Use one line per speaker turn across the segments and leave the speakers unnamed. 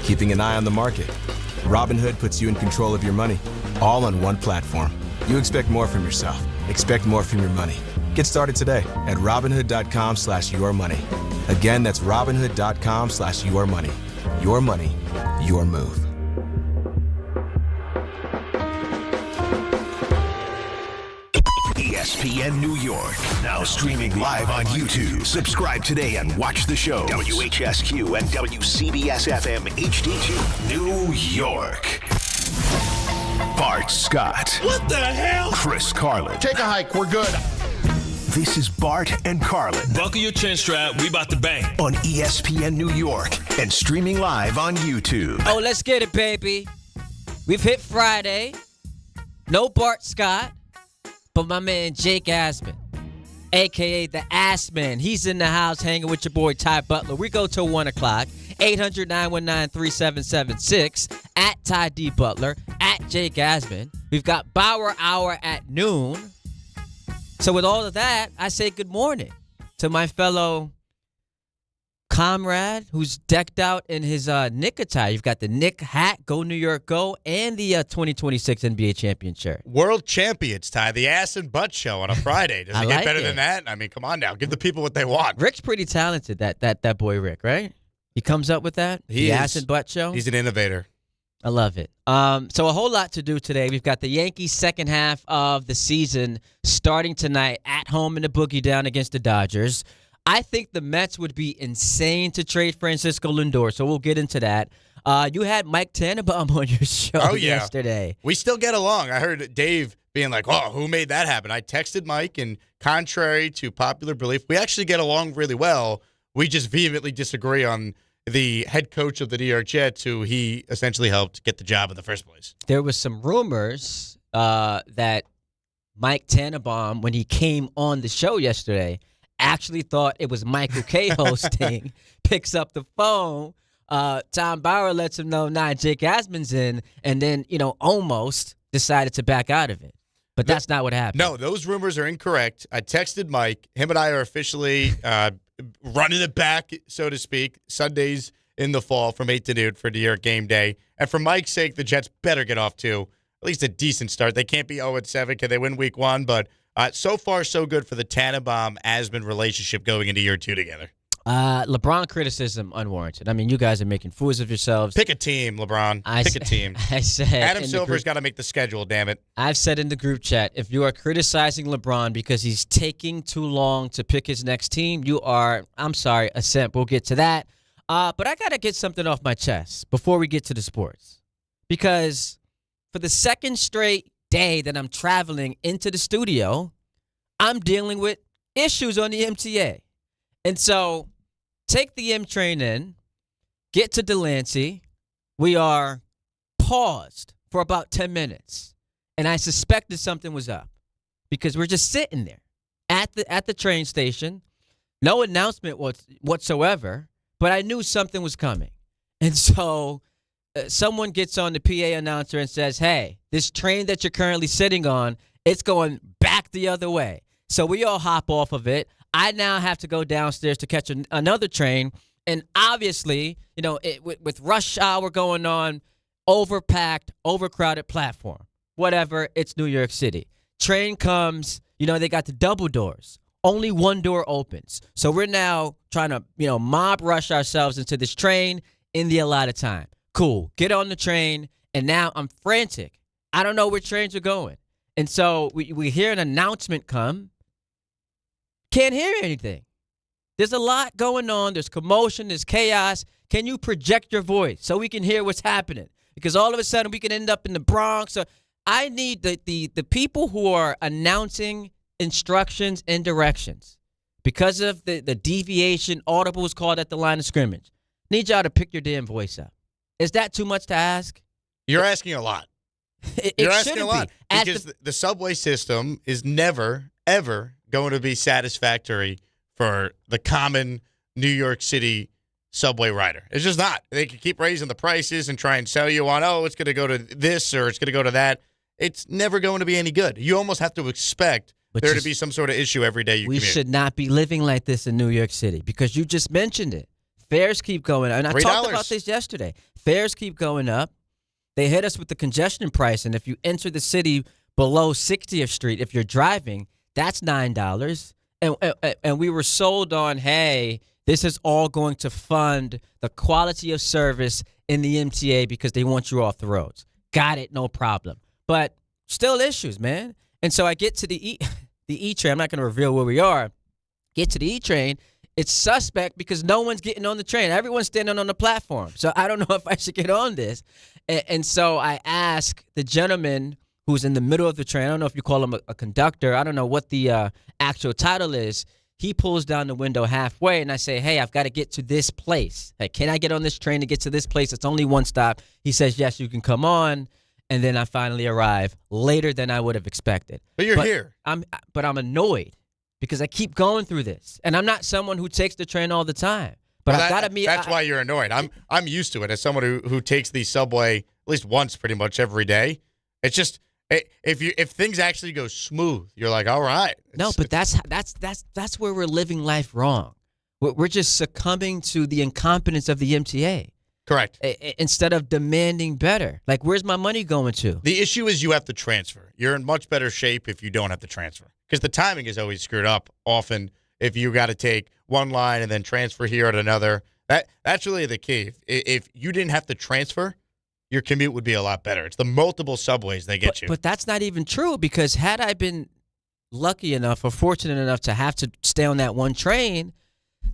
keeping an eye on the market. Robinhood puts you in control of your money, all on one platform. You expect more from yourself. Expect more from your money. Get started today at Robinhood.com/yourmoney. Again, that's Robinhood.com/yourmoney. Your money, your move.
ESPN New York, now streaming live on YouTube. Subscribe today and watch the show. WHSQ and WCBS-FM HD2, New York. Bart Scott.
What the hell?
Chris Carlin.
Take a hike. We're good.
This is Bart and Carlin
Buckle your chin strap. We about to bang.
on ESPN New York and streaming live on YouTube.
Oh, let's get it, baby. We've hit Friday. No Bart Scott, but my man Jake Asman, a.k.a. the Ass Man. He's in the house hanging with your boy Ty Butler. We go till 1 o'clock. 800-919-3776 at Ty D. Butler, at Jake Asman. We've got Bauer Hour at noon. So with all of that, I say good morning to my fellow comrade who's decked out in his Knick attire. You've got the Knick hat, Go New York Go, and the 2026 NBA championship.
World champions, Ty. The ass and butt show on a Friday. Does it get better than that? I mean, come on now. Give the people what they want.
Rick's pretty talented, that boy Rick, right? He comes up with that?
He
the
is.
ass and butt show?
He's an innovator.
I love it. So a whole lot to do today. We've got the Yankees' second half of the season starting tonight at home in the Boogie Down against the Dodgers. I think the Mets would be insane to trade Francisco Lindor, so we'll get into that. You had Mike Tannenbaum on your show yesterday.
We still get along. I heard Dave being like, oh, who made that happen? I texted Mike, and contrary to popular belief, we actually get along really well. We just vehemently disagree on the head coach of the New York Jets, who he essentially helped get the job in the first place.
There was some rumors that Mike Tannenbaum, when he came on the show yesterday, actually thought it was Michael K hosting, picks up the phone. Tom Bauer lets him know, Jake Asman's in, and then, almost decided to back out of it. But that's not what happened.
No, those rumors are incorrect. I texted Mike. Him and I are officially running it back, so to speak, Sundays in the fall from 8 to noon for New York game day. And for Mike's sake, the Jets better get off to at least a decent start. They can't be 0-7. Can they win week one? But so far, so good for the Tannenbaum-Asman relationship going into year two together.
LeBron criticism unwarranted. I mean, you guys are making fools of yourselves.
Pick a team, LeBron. Pick a team.
I said
Adam Silver's got to make the schedule, damn it.
I've said in the group chat, if you are criticizing LeBron because he's taking too long to pick his next team, you are, I'm sorry, a simp. We'll get to that. But I got to get something off my chest before we get to the sports. Because for the second straight day that I'm traveling into the studio, I'm dealing with issues on the MTA. And so take the M train in, get to Delancey. We are paused for about 10 minutes. And I suspected something was up because we're just sitting there at the train station. No announcement whatsoever, but I knew something was coming. And so someone gets on the PA announcer and says, hey, this train that you're currently sitting on, it's going back the other way. So we all hop off of it. I now have to go downstairs to catch another train. And obviously, with rush hour going on, overpacked, overcrowded platform, whatever, it's New York City. Train comes, they got the double doors. Only one door opens. So we're now trying to, mob rush ourselves into this train in the allotted time. Cool. Get on the train. And now I'm frantic. I don't know where trains are going. And so we hear an announcement come. Can't hear anything. There's a lot going on. There's commotion. There's chaos. Can you project your voice so we can hear what's happening? Because all of a sudden we can end up in the Bronx. So I need the people who are announcing instructions and directions. Because of the deviation, audible is called at the line of scrimmage. Need y'all to pick your damn voice up. Is that too much to ask?
You're asking a lot. You're asking a lot. Because the subway system is never, ever going to be satisfactory for the common New York City subway rider. It's just not. They can keep raising the prices and try and sell you on, it's going to go to this or it's going to go to that. It's never going to be any good. You almost have to expect there to be some sort of issue every day you commute.
We should not be living like this in New York City because you just mentioned it. Fares keep going up. And I
$3.
talked about this yesterday. Fares keep going up. They hit us with the congestion price, and if you enter the city below 60th Street, if you're driving, that's $9. And we were sold on, hey, this is all going to fund the quality of service in the MTA because they want you off the roads. Got it, no problem. But still issues, man. And so I get to the E-train. I'm not going to reveal where we are. Get to the E-train. It's suspect because no one's getting on the train. Everyone's standing on the platform. So I don't know if I should get on this. And so I ask the gentleman who's in the middle of the train. I don't know if you call him a conductor. I don't know what the actual title is. He pulls down the window halfway, and I say, hey, I've got to get to this place. Hey, can I get on this train to get to this place? It's only one stop. He says, yes, you can come on. And then I finally arrive later than I would have expected.
But you're here.
I'm annoyed because I keep going through this. And I'm not someone who takes the train all the time. But I've got to meet.
That's why you're annoyed. I'm used to it as someone who takes the subway at least once pretty much every day. It's just if things actually go smooth, you're like, all right.
No, but that's where we're living life wrong. We're just succumbing to the incompetence of the MTA.
Correct.
Instead of demanding better. Like, where's my money going to?
The issue is you have to transfer. You're in much better shape if you don't have to transfer. Because the timing is always screwed up often if you got to take one line and then transfer here at another. That's really the key. If you didn't have to transfer, your commute would be a lot better. It's the multiple subways they get you.
But that's not even true because had I been lucky enough or fortunate enough to have to stay on that one train,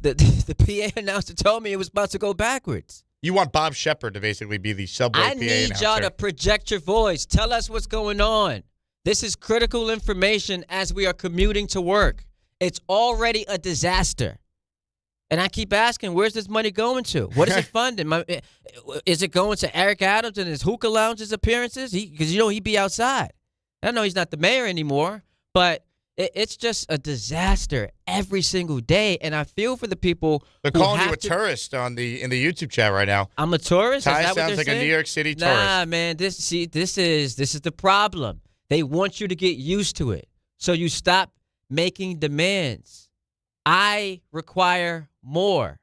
the PA announcer told me it was about to go backwards.
You want Bob Shepard to basically be the subway PA announcer.
I need y'all to project your voice. Tell us what's going on. This is critical information as we are commuting to work. It's already a disaster. And I keep asking, where's this money going to? What is it funding? Is it going to Eric Adams and his hookah lounges appearances? Because, he'd be outside. I know he's not the mayor anymore, but it's just a disaster every single day. And I feel for the people
They're calling you a tourist in the YouTube chat right now.
I'm a tourist?
Ty sounds like a New York City tourist.
Nah, man, this is the problem. They want you to get used to it. So you stop making demands. I require more.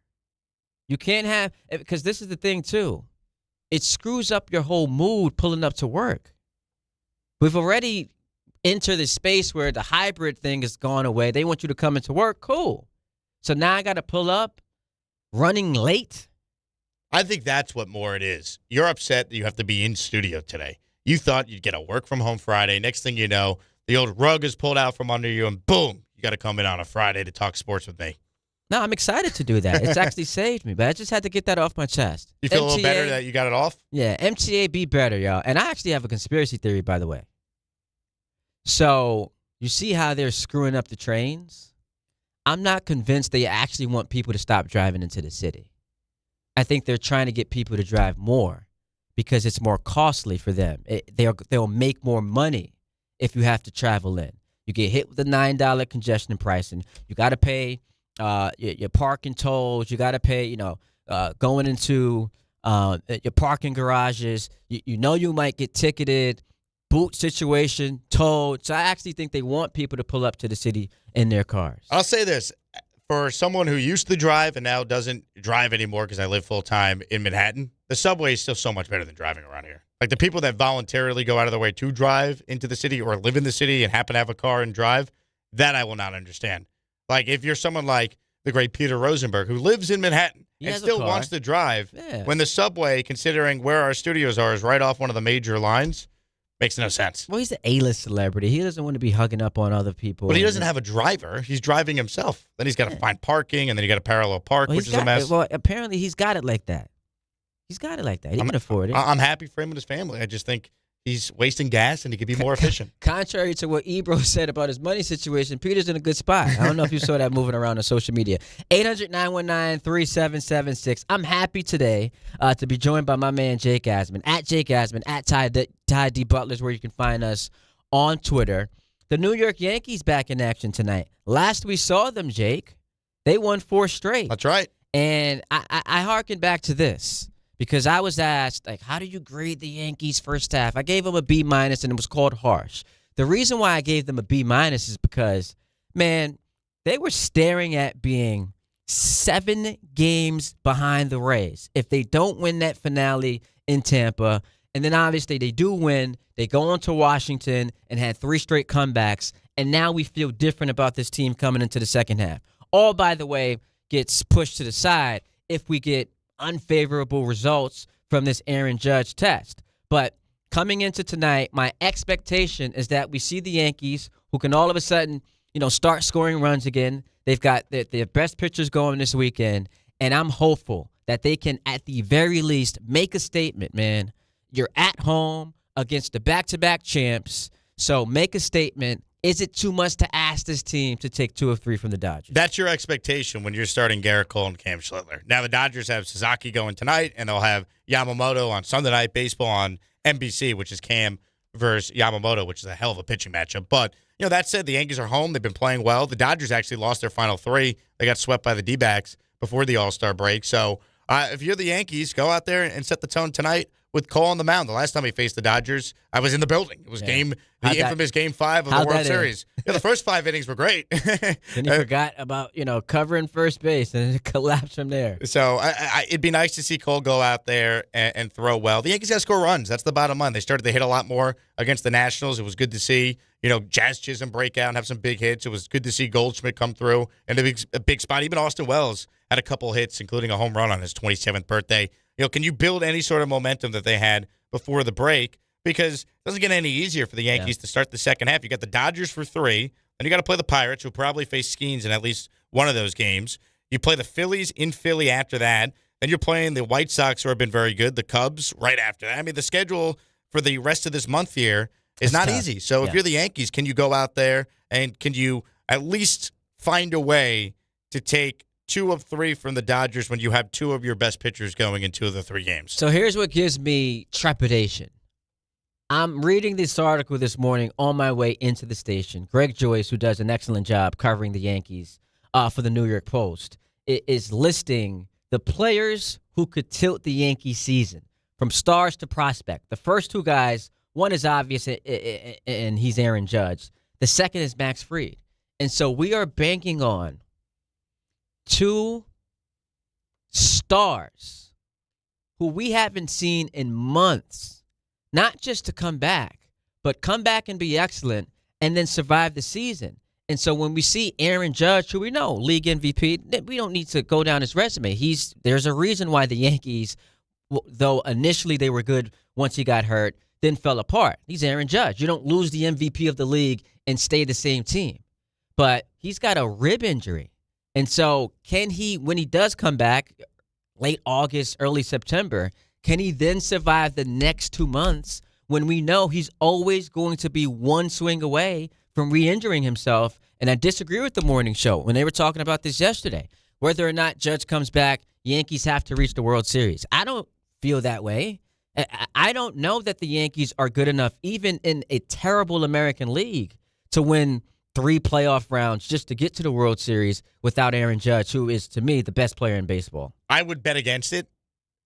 You can't have, because this is the thing too. It screws up your whole mood pulling up to work. We've already entered the space where the hybrid thing has gone away. They want you to come into work. Cool. So now I got to pull up running late.
I think that's what more it is. You're upset that you have to be in studio today. You thought you'd get a work from home Friday. Next thing you know, the old rug is pulled out from under you and boom, you got to come in on a Friday to talk sports with me.
No, I'm excited to do that. It's actually saved me, but I just had to get that off my chest.
You feel a little better that you got it off?
Yeah, MTA be better, y'all. And I actually have a conspiracy theory, by the way. So you see how they're screwing up the trains? I'm not convinced they actually want people to stop driving into the city. I think they're trying to get people to drive more because it's more costly for them. They'll make more money if you have to travel in. You get hit with the $9 congestion pricing. You got to pay your parking tolls. You got to pay, going into your parking garages. You might get ticketed, boot situation, towed. So I actually think they want people to pull up to the city in their cars.
I'll say this. For someone who used to drive and now doesn't drive anymore because I live full-time in Manhattan, the subway is still so much better than driving around here. Like the people that voluntarily go out of their way to drive into the city or live in the city and happen to have a car and drive, that I will not understand. Like if you're someone like the great Peter Rosenberg who lives in Manhattan and still wants to drive, when the subway, considering where our studios are, is right off one of the major lines, makes no sense.
Well, he's an A-list celebrity. He doesn't want to be hugging up on other people.
But he doesn't have a driver. He's driving himself. Then he's got to find parking, and then you got to parallel park, which is a mess.
Well, apparently he's got it like that. He can afford it.
I'm happy for him and his family. I just think he's wasting gas, and he could be more efficient.
Contrary to what Ebro said about his money situation, Peter's in a good spot. I don't know if you saw that moving around on social media. 800-919-3776. I'm happy today to be joined by my man Jake Asman. At Jake Asman, at Ty D. Butler's where you can find us on Twitter. The New York Yankees back in action tonight. Last we saw them, Jake, they won 4 straight.
That's right.
And I harken back to this. Because I was asked, how do you grade the Yankees first half? I gave them a B-, and it was called harsh. The reason why I gave them a B- is because, man, they were staring at being 7 games behind the Rays. If they don't win that finale in Tampa, and then obviously they do win, they go on to Washington and had 3 straight comebacks, and now we feel different about this team coming into the second half. All, by the way, gets pushed to the side if we get unfavorable results from this Aaron Judge test. But coming into tonight, my expectation is that we see the Yankees, who can all of a sudden, start scoring runs again. They've got their best pitchers going this weekend, and I'm hopeful that they can, at the very least, make a statement, man. You're at home against the back-to-back champs, so make a statement. Is it too much to ask this team to take 2 of 3 from the Dodgers?
That's your expectation when you're starting Garrett Cole and Cam Schlittler. Now, the Dodgers have Sasaki going tonight, and they'll have Yamamoto on Sunday Night Baseball on NBC, which is Cam versus Yamamoto, which is a hell of a pitching matchup. But, that said, the Yankees are home. They've been playing well. The Dodgers actually lost their final 3. They got swept by the D-backs before the All-Star break. So, if you're the Yankees, go out there and set the tone tonight with Cole on the mound. The last time he faced the Dodgers, I was in the building. It was infamous Game 5 of the World Series. The first 5 innings were great.
Then he forgot about, covering first base, and it collapsed from there.
So it'd be nice to see Cole go out there and throw well. The Yankees got to score runs. That's the bottom line. They started to hit a lot more against the Nationals. It was good to see, Jazz Chisholm break out and have some big hits. It was good to see Goldschmidt come through in a big spot. Even Austin Wells had a couple hits, including a home run on his 27th birthday. Can you build any sort of momentum that they had before the break? Because it doesn't get any easier for the Yankees to start the second half. You got the Dodgers for 3, then you got to play the Pirates, who'll probably face Skeens in at least one of those games. You play the Phillies in Philly after that. Then you're playing the White Sox, who have been very good, the Cubs right after that. I mean, the schedule for the rest of this month here is not easy. So if you're the Yankees, can you go out there and can you at least find a way to take 2 of 3 from the Dodgers when you have 2 of your best pitchers going in 2 of the 3 games?
So here's what gives me trepidation. I'm reading this article this morning on my way into the station. Greg Joyce, who does an excellent job covering the Yankees for the New York Post, is listing the players who could tilt the Yankee season from stars to prospect. The first 2 guys, one is obvious, and he's Aaron Judge. The second is Max Fried. And so we are banking on 2 stars who we haven't seen in months, not just to come back, but come back and be excellent and then survive the season. And so when we see Aaron Judge, who we know, league MVP, we don't need to go down his resume. There's a reason why the Yankees, though initially they were good once he got hurt, then fell apart. He's Aaron Judge. You don't lose the MVP of the league and stay the same team. But he's got a rib injury. And so can he, when he does come back, late August, early September, can he then survive the next 2 months when we know he's always going to be one swing away from re-injuring himself? And I disagree with the morning show when they were talking about this yesterday. Whether or not Judge comes back, Yankees have to reach the World Series. I don't feel that way. I don't know that the Yankees are good enough, even in a terrible American League, to win 3 playoff rounds just to get to the World Series without Aaron Judge, who is, to me, the best player in baseball.
I would bet against it.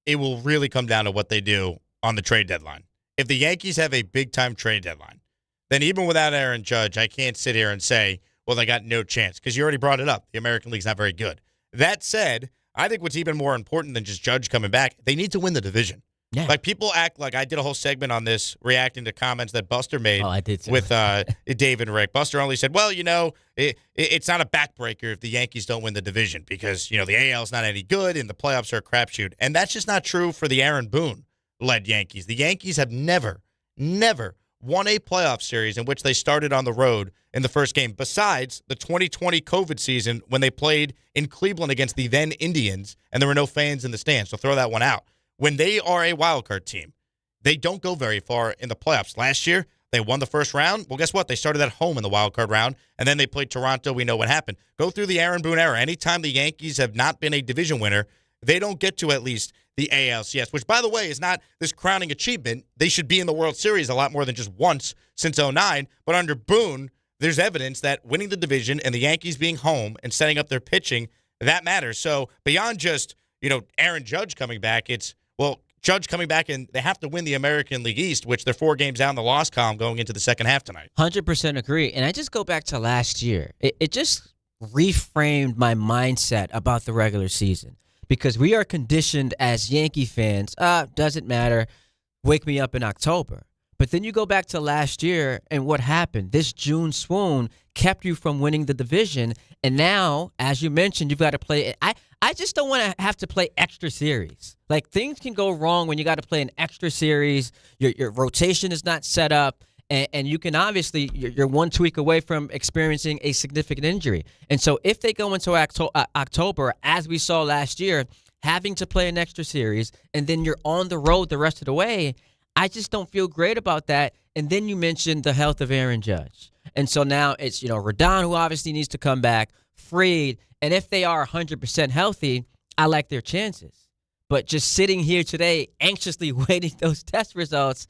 It will really come down to what they do on the trade deadline. If the Yankees have a big-time trade deadline, then even without Aaron Judge, I can't sit here and say, well, they got no chance, because you already brought it up. The American League's not very good. That said, I think what's even more important than just Judge coming back, they need to win the division. Yeah. Like, people act like I did a whole segment on this reacting to comments that Buster made with Dave and Rick. Buster only said, well, it's not a backbreaker if the Yankees don't win the division because, the AL is not any good and the playoffs are a crapshoot. And that's just not true for the Aaron Boone-led Yankees. The Yankees have never won a playoff series in which they started on the road in the first game, besides the 2020 COVID season when they played in Cleveland against the then Indians and there were no fans in the stands. So throw that one out. When they are a wild card team, they don't go very far in the playoffs. Last year, they won the first round. Well, guess what? They started at home in the wild card round, and then they played Toronto. We know what happened. Go through the Aaron Boone era. Anytime the Yankees have not been a division winner, they don't get to at least the ALCS, which, by the way, is not this crowning achievement. They should be in the World Series a lot more than just once since 2009. But under Boone, there's evidence that winning the division and the Yankees being home and setting up their pitching, that matters. So beyond just, Aaron Judge coming back, it's, Judge coming back, and they have to win the American League East, which they're 4 games down the loss column going into the second half tonight.
100% agree. And I just go back to last year. It just reframed my mindset about the regular season because we are conditioned as Yankee fans. Doesn't matter. Wake me up in October. But then you go back to last year and what happened? This June swoon kept you from winning the division. And now, as you mentioned, you've got to play. I just don't want to have to play extra series. Like, things can go wrong when you got to play an extra series. Your rotation is not set up. And you can obviously, you're one tweak away from experiencing a significant injury. And so if they go into October, as we saw last year, having to play an extra series, and then you're on the road the rest of the way, I just don't feel great about that. And then you mentioned the health of Aaron Judge. And so now it's, Rodon, who obviously needs to come back, Fried. And if they are 100% healthy, I like their chances. But just sitting here today, anxiously waiting those test results,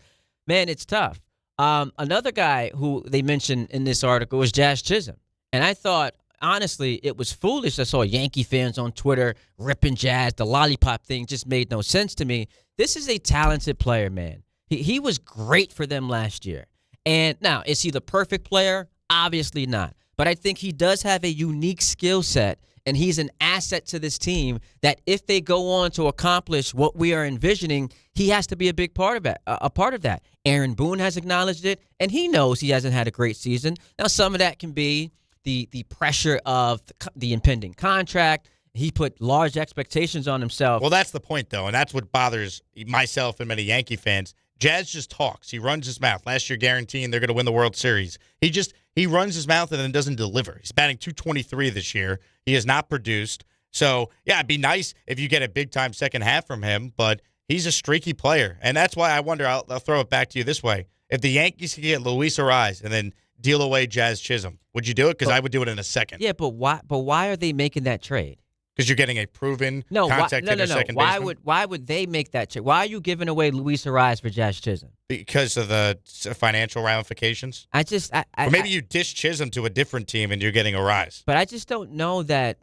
man, it's tough. Another guy who they mentioned in this article was Jazz Chisholm. And I thought, honestly, it was foolish. I saw Yankee fans on Twitter ripping Jazz. The lollipop thing just made no sense to me. This is a talented player, man. He was great for them last year. And now, is he the perfect player? Obviously not. But I think he does have a unique skill set, and he's an asset to this team that if they go on to accomplish what we are envisioning, he has to be a big part of it. A part of that. Aaron Boone has acknowledged it, and he knows he hasn't had a great season. Now, some of that can be the pressure of the impending contract. He put large expectations on himself.
Well, that's the point, though, and that's what bothers myself and many Yankee fans. Jazz just talks. He runs his mouth. Last year, guaranteeing they're going to win the World Series. He runs his mouth and then doesn't deliver. He's batting .223 this year. He has not produced. So, yeah, it'd be nice if you get a big-time second half from him, but he's a streaky player. And that's why I wonder, I'll throw it back to you this way. If the Yankees could get Luis Ariz and then deal away Jazz Chisholm, would you do it? Because I would do it in a second.
Yeah, but why are they making that trade?
Because you're getting a proven contact hitter second baseman?
Why would they make that trade? Why are you giving away Luis Ariz for Jazz Chisholm?
Because of the financial ramifications? Or maybe you dish Chisholm to a different team and you're getting Ariz.
But I just don't know that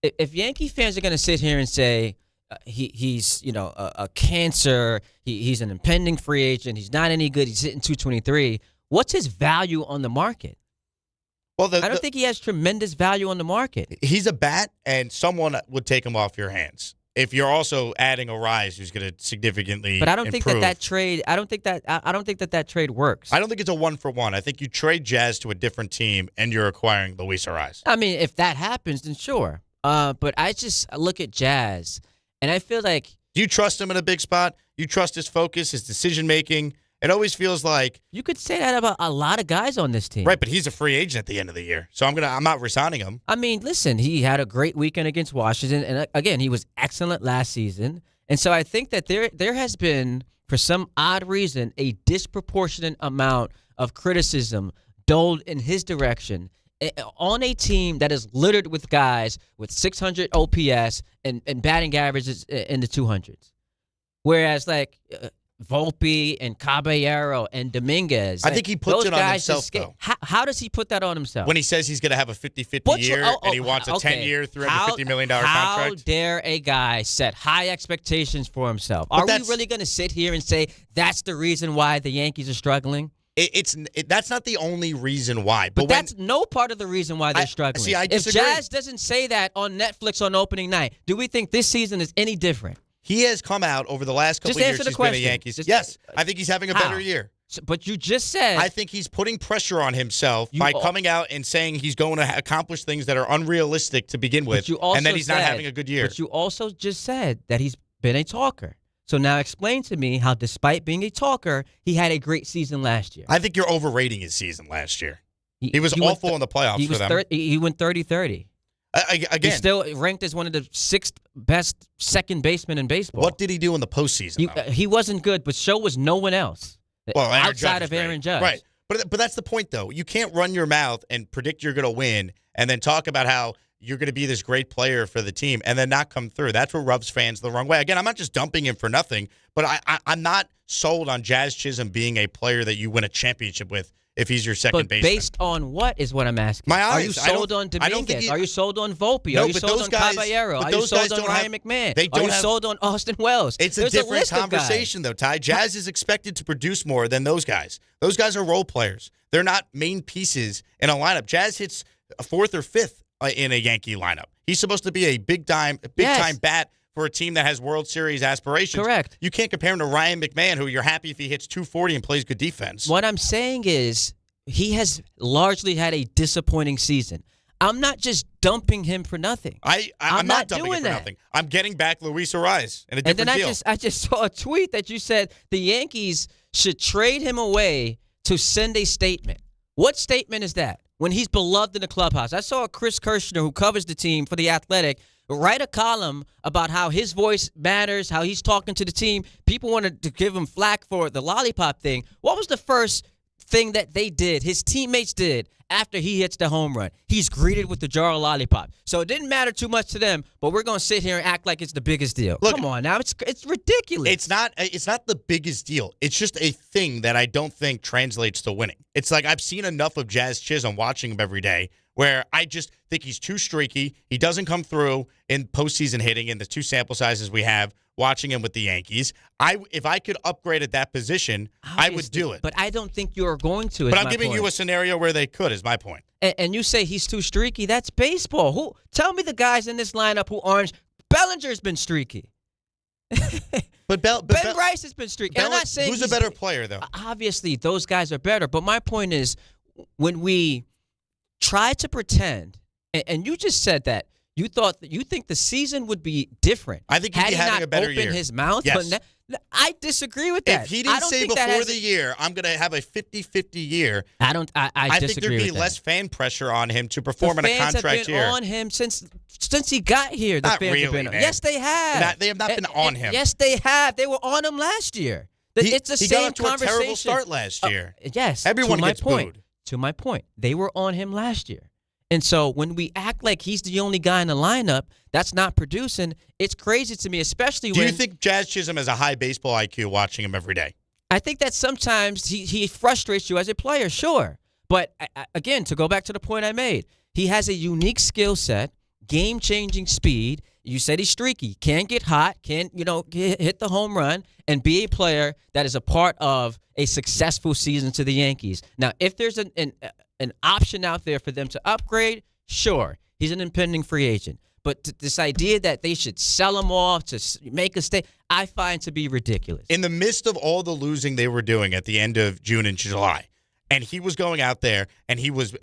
if Yankee fans are going to sit here and say he's a cancer, he's an impending free agent, he's not any good, he's hitting .223, what's his value on the market? Well, I don't think he has tremendous value on the market.
He's a bat, and someone would take him off your hands. If you're also adding Ariz, who's going to significantly
But I don't
improve.
think that trade. I don't think that trade works.
I don't think it's a 1-for-1. I think you trade Jazz to a different team, and you're acquiring Luis Ariz.
I mean, if that happens, then sure. But I just look at Jazz, and I feel like.
Do you trust him in a big spot? You trust his focus, his decision making. It always feels like
you could say that about a lot of guys on this team,
right? But he's a free agent at the end of the year, so I'm not resigning him.
I mean, listen, he had a great weekend against Washington, and again, he was excellent last season. And so I think that there has been, for some odd reason, a disproportionate amount of criticism doled in his direction on a team that is littered with guys with 600 OPS and batting averages in the 200s, whereas like. Volpe and Caballero and Dominguez.
I think he puts it on himself, though.
How does he put that on himself?
When he says he's going to have a 50-50 year and he wants a 10-year, $350 million contract?
How dare a guy set high expectations for himself? Are we really going to sit here and say that's the reason why the Yankees are struggling?
That's not the only reason why.
But that's no part of the reason why they're struggling.
I disagree.
If Jazz doesn't say that on Netflix on opening night, do we think this season is any different?
He has come out over the last couple of years he's been a Yankees. Yes, I think he's having a better year.
But you just said...
I think he's putting pressure on himself by coming out and saying he's going to accomplish things that are unrealistic to begin with, and that he's not having a good year.
But you also just said that he's been a talker. So now explain to me how, despite being a talker, he had a great season last year.
I think you're overrating his season last year. He was awful in the playoffs for them.
He went 30-30.
Again,
he's still ranked as one of the 6th best second basemen in baseball.
What did he do in the postseason?
He wasn't good, but so was no one else outside of Aaron Judge.
Right, but that's the point, though. You can't run your mouth and predict you're going to win and then talk about how you're going to be this great player for the team and then not come through. That's what rubs fans the wrong way. Again, I'm not just dumping him for nothing, but I'm not sold on Jazz Chisholm being a player that you win a championship with. If he's your second baseman.
But based on what is what I'm asking?
My eyes.
Are you sold on Dominguez? Are you sold on Volpe?
No,
are you sold on Caballero? Are you sold on Ryan McMahon? Are you sold on Austin Wells?
It's a different conversation, though, Ty. Jazz is expected to produce more than those guys. Those guys are role players. They're not main pieces in a lineup. Jazz hits a 4th or 5th in a Yankee lineup. He's supposed to be a big-time bat for a team that has World Series aspirations.
Correct.
You can't compare him to Ryan McMahon, who you're happy if he hits 240 and plays good defense.
What I'm saying is he has largely had a disappointing season. I'm not just dumping him for nothing.
I'm not dumping him for nothing. I'm getting back Luis Arraez in a different deal.
I just saw a tweet that you said the Yankees should trade him away to send a statement. What statement is that? When he's beloved in the clubhouse. I saw Chris Kirshner, who covers the team for The Athletic, write a column about how his voice matters, how he's talking to the team. People wanted to give him flack for the lollipop thing. What was the first thing that they did, his teammates did, after he hits the home run? He's greeted with the jar of lollipop. So it didn't matter too much to them, but we're going to sit here and act like it's the biggest deal. Look, come on now. It's ridiculous.
It's not the biggest deal. It's just a thing that I don't think translates to winning. It's like I've seen enough of Jazz Chisholm watching him every day where I just think he's too streaky. He doesn't come through in postseason hitting in the 2 sample sizes we have watching him with the Yankees. If I could upgrade at that position, obviously, I would do it.
But I don't think you're going to.
But I'm giving you a scenario where they could, is my point.
And you say he's too streaky. That's baseball. Tell me the guys in this lineup who aren't. Bellinger's been streaky.
But Ben
Rice has been streaky. I'm not saying
who's a better player, though?
Obviously, those guys are better. But my point is, when we try to pretend, and you just said that, you think the season would be different.
I think he'd be having a better year.
Had he not opened his mouth?
Yes.
But I disagree with that.
If he didn't say before the year, I'm going to have a 50-50 year,
I
think
disagree
there'd be
with
less fan pressure on him to perform in a contract year.
The fans have been on him since he got here. The
not
fans
really,
have been on.
man.
Yes, they have.
They have not been on him.
Yes, they have. They were on him last year. It's the same conversation. He got off to a terrible
start last year.
Yes.
Everyone gets booed.
To my point, they were on him last year. And so when we act like he's the only guy in the lineup that's not producing, it's crazy to me, especially when...
Do you think Jazz Chisholm has a high baseball IQ watching him every day?
I think that sometimes he frustrates you as a player, sure. But, again, to go back to the point I made, he has a unique skill set, game-changing speed. You said he's streaky. Can get hot, can hit the home run, and be a player that is a part of a successful season to the Yankees. Now, if there's an option out there for them to upgrade, sure. He's an impending free agent. But this idea that they should sell him off to make a stay, I find to be ridiculous.
In the midst of all the losing they were doing at the end of June and July, and he was going out there and he was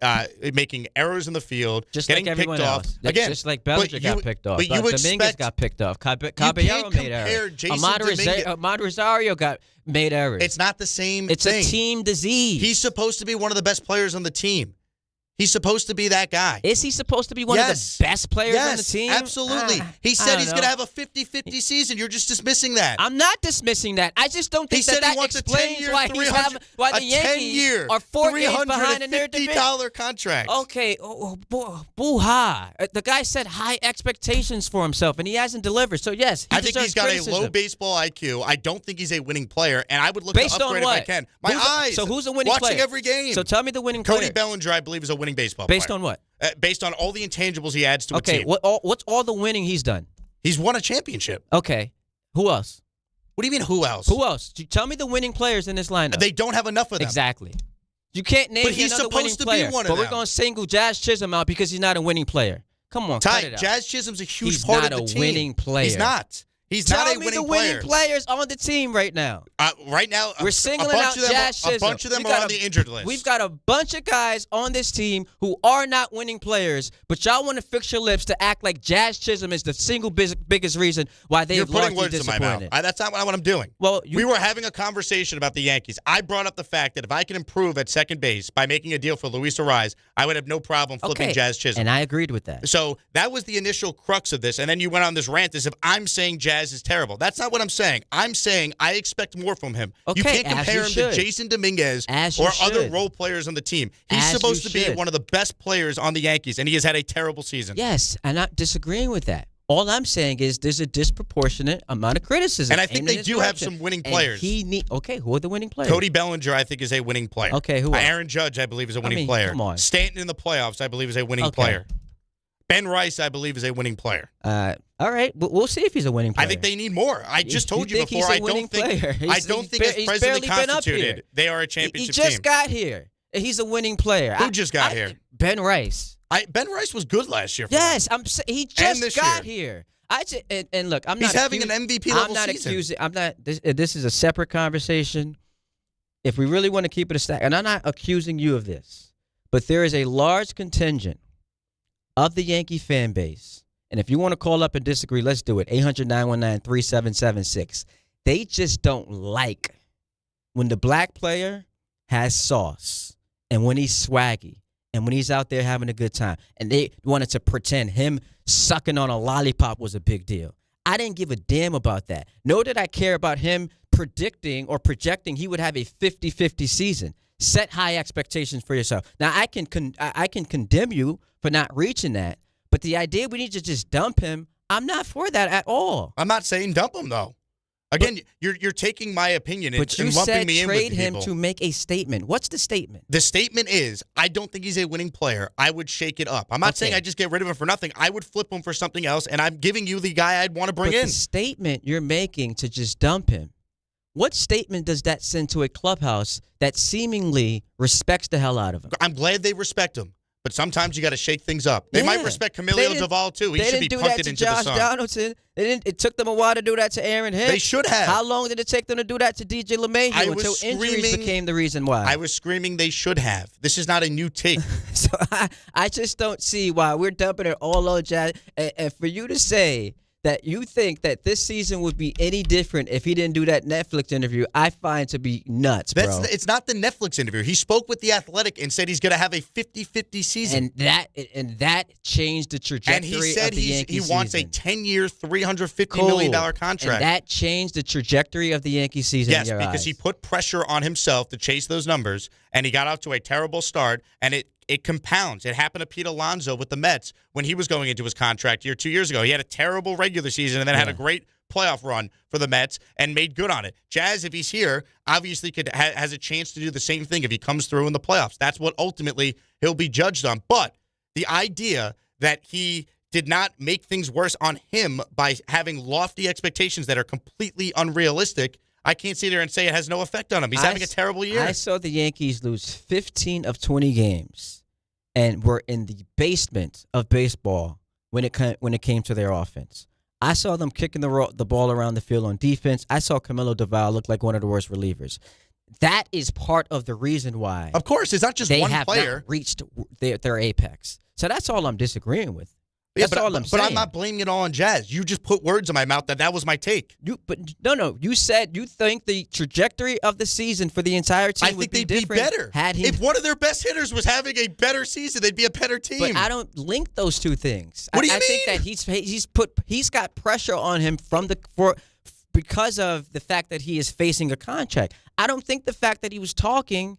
making errors in the field,
just
getting
like everyone
picked
else.
off. Again,
just like Bellinger got picked off.
But
Dominguez got picked off. Caballero made errors. Ahmad Rosario made errors.
It's not the same
It's
thing.
a team disease.
He's supposed to be one of the best players on the team. He's supposed to be that guy.
Is he supposed to be one of the best players on the team?
Absolutely. He said he's going to have a 50-50 season. You're just dismissing that.
I'm not disming that. I just don't think that explains why the Yankees are 4 games behind in their division.
$350 contract.
Okay. Boo-ha. The guy set high expectations for himself, and he hasn't delivered. So, yes,
I think he's got a low baseball IQ. I don't think he's a winning player, and I would look to upgrade if I can. My eyes.
So who's a winning player?
Watching every game.
So tell me the winning player.
Cody Bellinger, I believe, is a winning baseball player.
Based on what?
Based on all the intangibles he adds to a team.
Okay, what's all the winning he's done?
He's won a championship.
Okay. Who else?
What do you mean, who else?
Who else? Tell me the winning players in this lineup.
They don't have enough of them.
Exactly. You can't name another winning player. But we're going to single Jazz Chisholm out because he's not a winning player. Come on, cut it out.
Jazz Chisholm's a huge part of the team.
He's not a winning player.
He's not. He's not a winning player.
Tell me the winning players on the team right now.
Right now,
we're singling out Jazz Chisholm.
A bunch of them are on the injured list.
We've got a bunch of guys on this team who are not winning players, but y'all want to fix your lips to act like Jazz Chisholm is the single biggest reason why they've largely disappointed.
You're putting words in my mouth. That's not what I'm doing.
Well,
we were having a conversation about the Yankees. I brought up the fact that if I can improve at second base by making a deal for Luis Arraez, I would have no problem flipping Jazz Chisholm.
And I agreed with that.
So that was the initial crux of this, and then you went on this rant as if I'm saying Jazz is terrible. That's not what I'm saying. I'm saying I expect more from him.
Okay,
you can't compare him to Jason Dominguez or other role players on the team. He's supposed to be one of the best players on the Yankees, and he has had a terrible season.
Yes, I'm not disagreeing with that. All I'm saying is there's a disproportionate amount of criticism.
And I think they do have some winning players.
Who are the winning players?
Cody Bellinger, I think, is a winning player.
Okay, who else?
Aaron Judge, I believe, is a winning player.
Come on.
Stanton in the playoffs, I believe, is a winning player. Ben Rice, I believe, is a winning player.
All right, we'll see if he's a winning player.
I think they need more. I just told you before. I don't think as presently constituted, they are a championship team.
He just got here. He's a winning player.
Who just got here?
Ben Rice.
Ben Rice was good last year.
Yes, he just got here. And look,
He's having an MVP level
season. This is a separate conversation. If we really want to keep it a stack, and I'm not accusing you of this, but there is a large contingent of the Yankee fan base, and if you want to call up and disagree, let's do it. 800-919-3776. They just don't like when the black player has sauce and when he's swaggy and when he's out there having a good time. And they wanted to pretend him sucking on a lollipop was a big deal. I didn't give a damn about that. Nor did I care about him predicting or projecting he would have a 50-50 season. Set high expectations for yourself. Now, I can condemn you for not reaching that, but the idea we need to just dump him, I'm not for that at all.
I'm not saying dump him, though. Again, you're taking my opinion and lumping me in with people. But you said trade him
to make a statement. What's the statement?
The statement is, I don't think he's a winning player. I would shake it up. I'm not saying I just get rid of him for nothing. I would flip him for something else, and I'm giving you the guy I'd want to bring in.
The statement you're making to just dump him, what statement does that send to a clubhouse that seemingly respects the hell out of him?
I'm glad they respect him, but sometimes you got to shake things up. They might respect Camilo Doval, too. He should be punted into the sun.
Josh Donaldson. It took them a while to do that to Aaron Hicks.
They should have.
How long did it take them to do that to DJ LeMahieu until injuries became the reason why?
I was screaming they should have. This is not a new take.
So I just don't see why we're dumping it all on Jazz. And for you to say that you think that this season would be any different if he didn't do that Netflix interview, I find to be nuts, bro.
It's not the Netflix interview. He spoke with The Athletic and said he's going to have a 50-50 season.
And that changed the trajectory
of the Yankees season. And he said he wants a 10-year, $350 million contract.
And that changed the trajectory of the Yankee season.
Yes, because he put pressure on himself to chase those numbers, and he got out to a terrible start, and it compounds. It happened to Pete Alonso with the Mets when he was going into his contract year 2 years ago. He had a terrible regular season and then had a great playoff run for the Mets and made good on it. Jazz, if he's here, obviously has a chance to do the same thing if he comes through in the playoffs. That's what ultimately he'll be judged on. But the idea that he did not make things worse on him by having lofty expectations that are completely unrealistic, I can't sit there and say it has no effect on him. He's having a terrible year.
I saw the Yankees lose 15 of 20 games and were in the basement of baseball when it came to their offense. I saw them kicking the ball around the field on defense. I saw Camilo Doval look like one of the worst relievers. That is part of the reason why.
Of course, it's not just one player.
They have not reached their apex. So that's all I'm disagreeing with. That's all I'm saying.
But I'm not blaming it all on Jazz. You just put words in my mouth that was my take.
No. You said you think the trajectory of the season for the entire team would be different.
I think they'd be better. If one of their best hitters was having a better season, they'd be a better team.
But I don't link those two things.
What do you mean?
I think that he's got pressure on him because of the fact that he is facing a contract. I don't think the fact that he was talking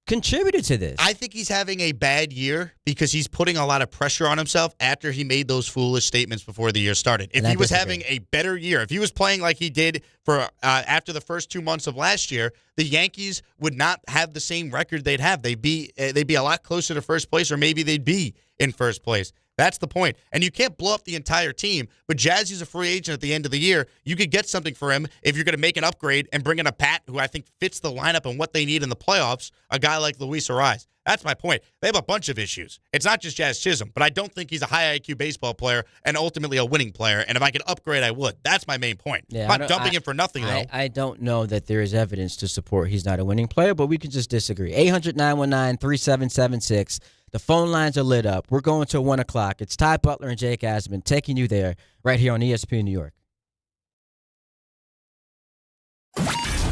contributed to this.
I think he's having a bad year because he's putting a lot of pressure on himself after he made those foolish statements before the year started. If he was having a better year, if he was playing like he did for after the first 2 months of last year, the Yankees would not have the same record they'd have. They'd be a lot closer to first place, or maybe they'd be in first place. That's the point. And you can't blow up the entire team, but Jazz is a free agent at the end of the year. You could get something for him if you're going to make an upgrade and bring in a bat who I think fits the lineup and what they need in the playoffs, a guy like Luis Ariz. That's my point. They have a bunch of issues. It's not just Jazz Chisholm, but I don't think he's a high IQ baseball player and ultimately a winning player. And if I could upgrade, I would. That's my main point.
Yeah,
I'm not dumping him for nothing, though.
I don't know that there is evidence to support he's not a winning player, but we can just disagree. 800-919-3776. The phone lines are lit up. We're going till 1 o'clock. It's Ty Butler and Jake Asman taking you there right here on ESPN New York.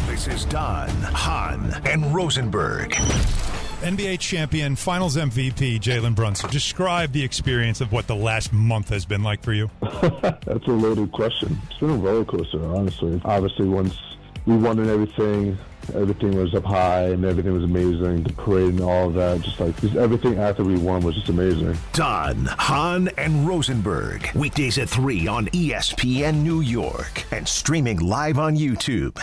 This is Don, Hahn, and Rosenberg.
NBA champion, finals MVP, Jalen Brunson. Describe the experience of what the last month has been like for you.
That's a loaded question. It's been a roller coaster, honestly. Obviously, once we won and everything was up high and everything was amazing. The parade and all of that, just everything after we won was just amazing.
Don, Hahn, and Rosenberg. Weekdays at 3 on ESPN New York and streaming live on YouTube.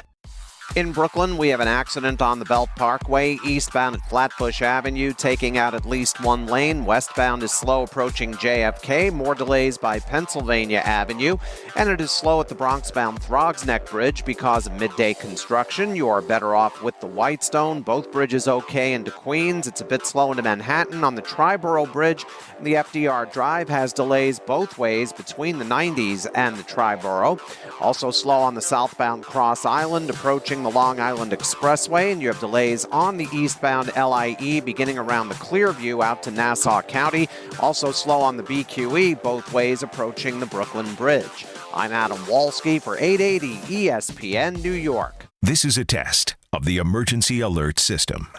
In Brooklyn, we have an accident on the Belt Parkway, eastbound at Flatbush Avenue, taking out at least one lane. Westbound is slow approaching JFK, more delays by Pennsylvania Avenue, and it is slow at the Bronx-bound Throgs Neck Bridge because of midday construction. You are better off with the Whitestone. Both bridges okay into Queens. It's a bit slow into Manhattan on the Triborough Bridge. The FDR Drive has delays both ways between the 90s and the Triborough. Also slow on the southbound Cross Island approaching the Long Island Expressway, and you have delays on the eastbound LIE beginning around the Clearview out to Nassau County. Also slow on the BQE both ways approaching the Brooklyn Bridge. I'm Adam Walski for 880 ESPN New York.
This is a test of the emergency alert system.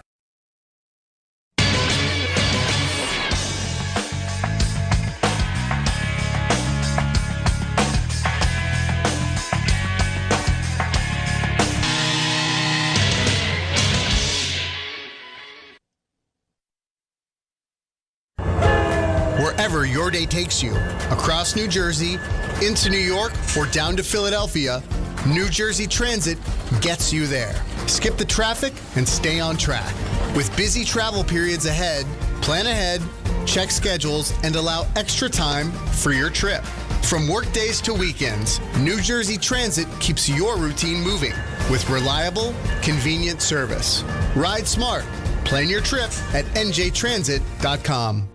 Wherever your day takes you, across New Jersey, into New York, or down to Philadelphia, New Jersey Transit gets you there. Skip the traffic and stay on track. With busy travel periods ahead, plan ahead, check schedules, and allow extra time for your trip. From work days to weekends, New Jersey Transit keeps your routine moving with reliable, convenient service. Ride smart. Plan your trip at njtransit.com.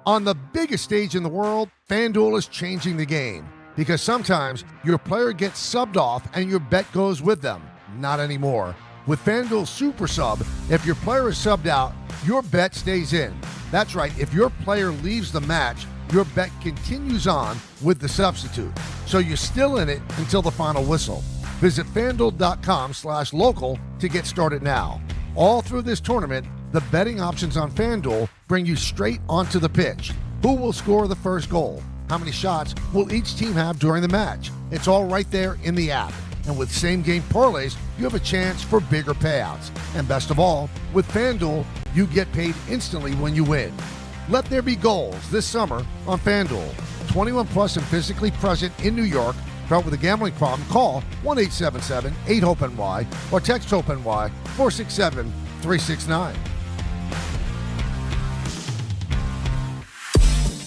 On the biggest stage in the world, FanDuel is changing the game because sometimes your player gets subbed off and your bet goes with them. Not anymore. With FanDuel Super Sub, if your player is subbed out, your bet stays in. That's right. If your player leaves the match, your bet continues on with the substitute. So you're still in it until the final whistle. Visit FanDuel.com/local to get started now. All through this tournament, the betting options on FanDuel bring you straight onto the pitch. Who will score the first goal? How many shots will each team have during the match? It's all right there in the app. And with same-game parlays, you have a chance for bigger payouts. And best of all, with FanDuel, you get paid instantly when you win. Let there be goals this summer on FanDuel. 21 plus and physically present in New York. Start with a gambling problem? Call 1-877-8-HOPE-NY or text HOPE-NY 467-369.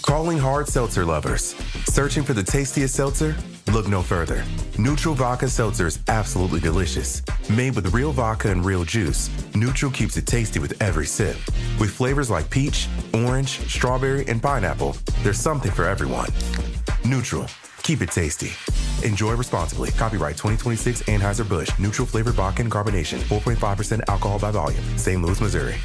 Calling hard seltzer lovers. Searching for the tastiest seltzer? Look no further. Neutral Vodka Seltzer is absolutely delicious. Made with real vodka and real juice, Neutral keeps it tasty with every sip. With flavors like peach, orange, strawberry, and pineapple, there's something for everyone. Neutral. Keep it tasty. Enjoy responsibly. Copyright 2026 Anheuser-Busch. Neutral flavored vodka and carbonation. 4.5% alcohol by volume. St. Louis, Missouri.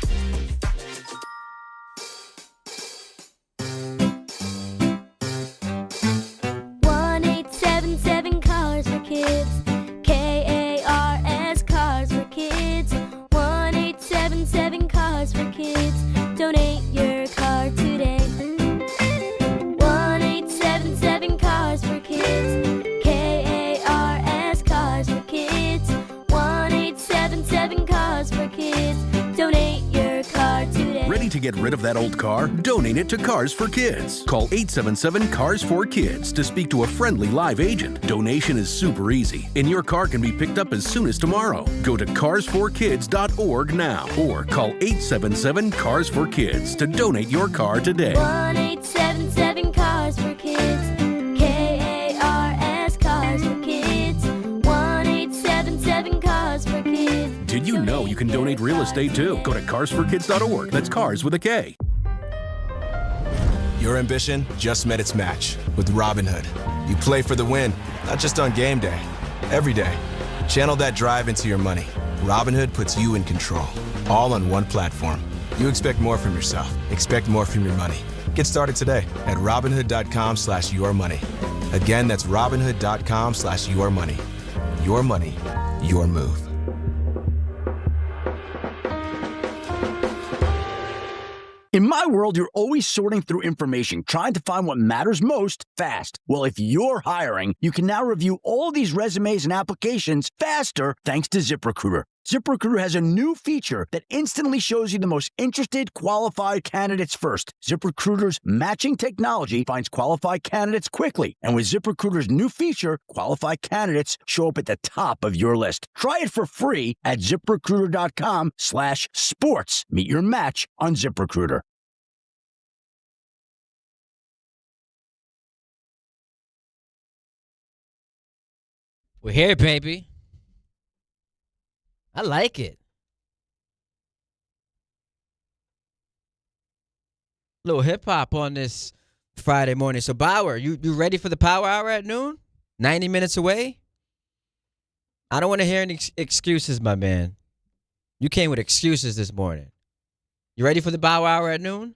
To get rid of that old car? Donate it to Cars for Kids. Call 877-CARS4KIDS to speak to a friendly live agent. Donation is super easy, and your car can be picked up as soon as tomorrow. Go to carsforkids.org now or call 877-CARS4KIDS to donate your car today.
1-877-CARS4KIDS. KARS Cars for Kids. 1-877-CARS4KIDS.
Did you know you can donate real estate too? Go to carsforkids.org. That's cars with a K.
Your ambition just met its match with Robinhood. You play for the win, not just on game day, every day. Channel that drive into your money. Robinhood puts you in control, all on one platform. You expect more from yourself. Expect more from your money. Get started today at Robinhood.com/yourmoney. Again, that's Robinhood.com/yourmoney. Your money, your move.
In my world, you're always sorting through information, trying to find what matters most fast. Well, if you're hiring, you can now review all these resumes and applications faster thanks to ZipRecruiter. ZipRecruiter has a new feature that instantly shows you the most interested, qualified candidates first. ZipRecruiter's matching technology finds qualified candidates quickly. And with ZipRecruiter's new feature, qualified candidates show up at the top of your list. Try it for free at ZipRecruiter.com/sports. Meet your match on ZipRecruiter.
We're here, baby. I like it. Little hip hop on this Friday morning. So Bauer, you ready for the Power Hour at noon? 90 minutes away? I don't want to hear any excuses, my man. You came with excuses this morning. You ready for the Power Hour at noon?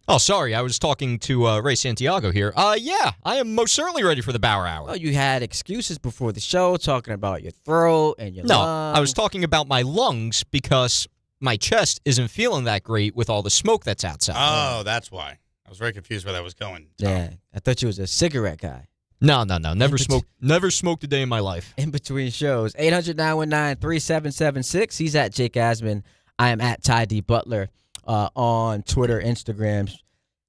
Oh, sorry. I was talking to Ray Santiago here. Yeah, I am most certainly ready for the Bauer Hour.
Oh, you had excuses before the show, talking about your throat and your lungs.
I was talking about my lungs because my chest isn't feeling that great with all the smoke that's outside.
Oh, that's why. I was very confused where that was going.
Yeah, I thought you was a cigarette guy.
No. Never smoked a day in my life.
In between shows. 800-919-3776. He's at Jake Asman. I am at Ty D. Butler. On Twitter, Instagram.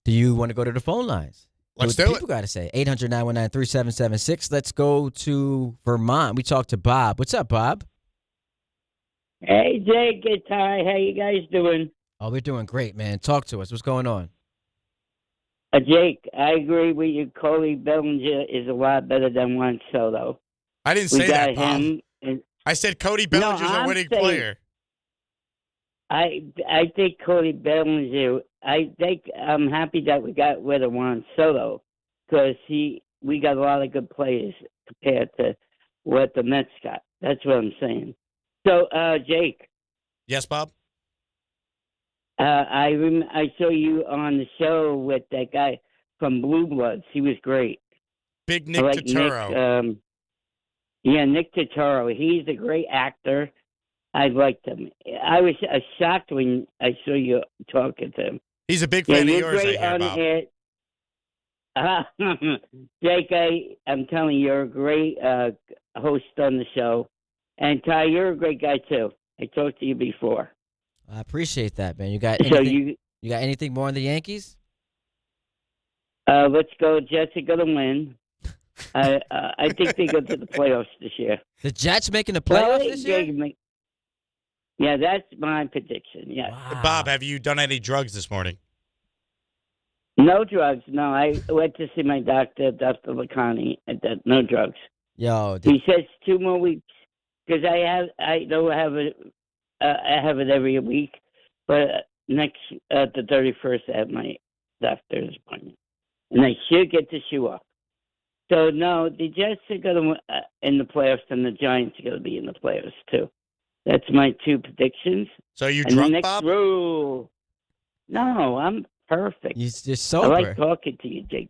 Do you want to go to the phone lines?
Let's do it.
People got to say 800-919-3776. Let's go to Vermont. We talked to Bob. What's up, Bob?
Hey, Jake, it's Ty. How you guys doing?
Oh, we're doing great, man. Talk to us. What's going on?
Jake, I agree with you. Cody Bellinger is a lot better than Juan Soto.
I didn't say that, Bob. I said Cody Bellinger's a winning player.
I think Cody Bellinger. I'm happy that we got rid of Juan Soto because we got a lot of good players compared to what the Mets got. That's what I'm saying. So, Jake.
Yes, Bob.
I saw you on the show with that guy from Blue Bloods. He was great.
Big Nick Turturro.
Nick Turturro. He's a great actor. I liked him. I was shocked when I saw you talking to him.
He's a big fan of yours,
great
I hear,
Bob. Jake, I'm telling you, you're a great host on the show. And Ty, you're a great guy, too. I talked to you before.
I appreciate that, man. You got anything, you got anything more on the Yankees?
Let's go. Jets are going to win. I think they go to the playoffs this year.
The Jets making the playoffs this year?
Yeah, that's my prediction, yeah.
Wow.
Bob, have you done any drugs this morning?
No drugs, no. I went to see my doctor, Dr. Lacani, and no drugs.
Yo,
he says 2 more weeks because I don't have it. I have it every week, but next the 31st I have my doctor's appointment, and I should get the shoe off. So no, the Jets are going to in the playoffs, and the Giants are going to be in the playoffs too. That's my 2 predictions.
So you
and
drunk,
the next
Bob?
Rule. No, I'm perfect.
You're sober.
I like talking to you, Jake.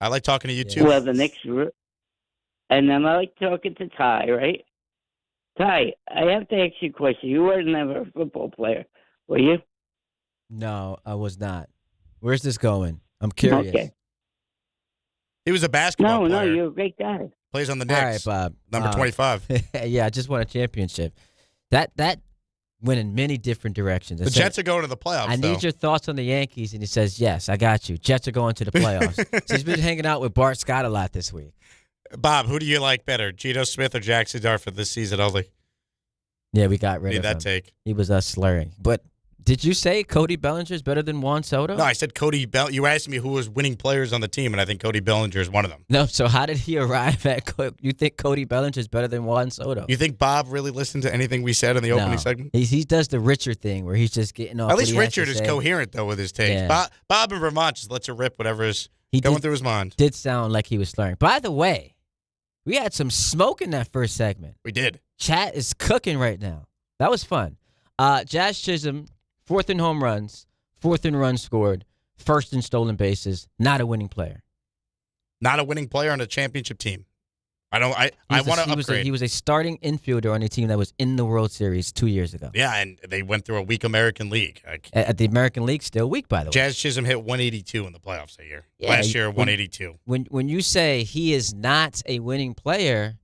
I like talking to you, too.
Well, the next rule. And then I like talking to Ty, right? Ty, I have to ask you a question. You were never a football player, were you?
No, I was not. Where's this going? I'm curious.
Okay.
He was a basketball player.
No, you're a great guy.
Plays on the Knicks.
All right, Bob.
Number 25.
Yeah, I just won a championship. That went in many different directions.
The Jets are going to the playoffs,
I need your thoughts on the Yankees, and he says, yes, I got you. Jets are going to the playoffs. So he's been hanging out with Bart Scott a lot this week.
Bob, who do you like better, Geno Smith or Jackson Dart for this season only?
Yeah, we got rid of him.
Need that take.
He was slurring. But did you say Cody Bellinger is better than Juan Soto?
No, I said Cody Bellinger. You asked me who was winning players on the team, and I think Cody Bellinger is one of them.
No, so how did he arrive at you think Cody Bellinger is better than Juan Soto?
You think Bob really listened to anything we said in the opening segment?
He does the Richard thing where he's just getting off.
At least Richard is coherent, though, with his takes.
Yeah.
Bob in Vermont just lets it rip whatever is going through his mind.
Did sound like he was slurring. By the way, we had some smoke in that first segment.
We did.
Chat is cooking right now. That was fun. Jazz Chisholm, 4th in home runs, 4th in runs scored, 1st in stolen bases, not a winning player.
Not a winning player on a championship team. I want to upgrade.
He was a starting infielder on a team that was in the World Series 2 years ago.
Yeah, and they went through a weak American League.
At the American League, still weak, by the way.
Jazz Chisholm hit 182 in the playoffs that year.
Yeah,
Last year, 182.
When you say he is not a winning player,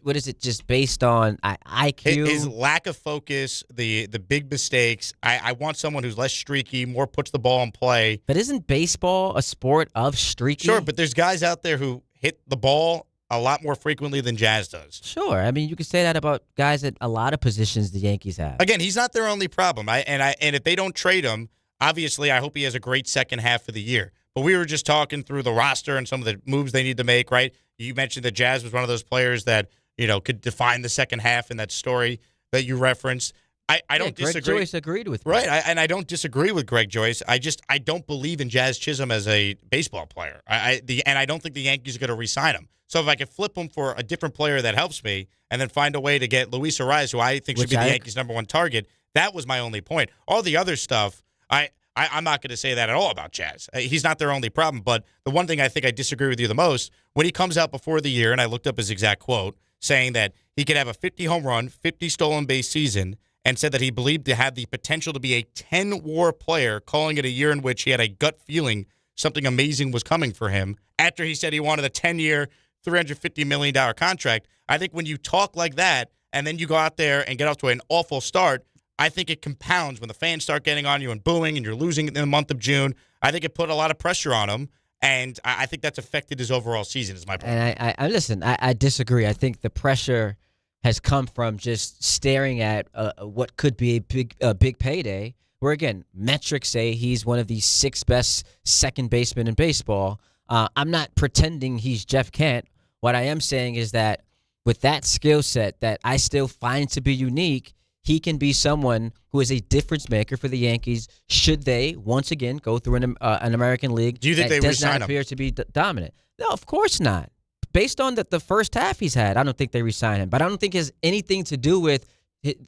what is it? Just based on IQ?
His lack of focus, the big mistakes. I want someone who's less streaky, more puts the ball in play.
But isn't baseball a sport of streaky?
Sure, but there's guys out there who hit the ball a lot more frequently than Jazz does.
Sure. I mean, you could say that about guys at a lot of positions the Yankees have.
Again, he's not their only problem. And if they don't trade him, obviously I hope he has a great second half of the year. But we were just talking through the roster and some of the moves they need to make, right? You mentioned that Jazz was one of those players that, could define the second half in that story that you referenced. I don't disagree.
Greg Joyce agreed with me.
Right, and I don't disagree with Greg Joyce. I don't believe in Jazz Chisholm as a baseball player. And I don't think the Yankees are going to re-sign him. So if I could flip him for a different player that helps me and then find a way to get Luis Ariz, who I think should be the Yankees' number one target, that was my only point. All the other stuff, I'm not going to say that at all about Jazz. He's not their only problem. But the one thing I think I disagree with you the most, when he comes out before the year, and I looked up his exact quote, saying that he could have a 50 home run, 50 stolen base season, and said that he believed to have the potential to be a 10-WAR player, calling it a year in which he had a gut feeling something amazing was coming for him, after he said he wanted a 10-year, $350 million contract. I think when you talk like that and then you go out there and get off to an awful start, I think it compounds when the fans start getting on you and booing and you're losing in the month of June. I think it put a lot of pressure on him, and I think that's affected his overall season is my point.
And I disagree. I think the pressure has come from just staring at what could be a big payday, where, again, metrics say he's one of the 6 best second basemen in baseball. I'm not pretending he's Jeff Kent. What I am saying is that with that skill set that I still find to be unique, he can be someone who is a difference maker for the Yankees should they, once again, go through an American League.
Do you think
that
they
does not
re-sign him?
appear to be dominant? No, of course not. Based on the first half he's had, I don't think they re-sign him. But I don't think it has anything to do with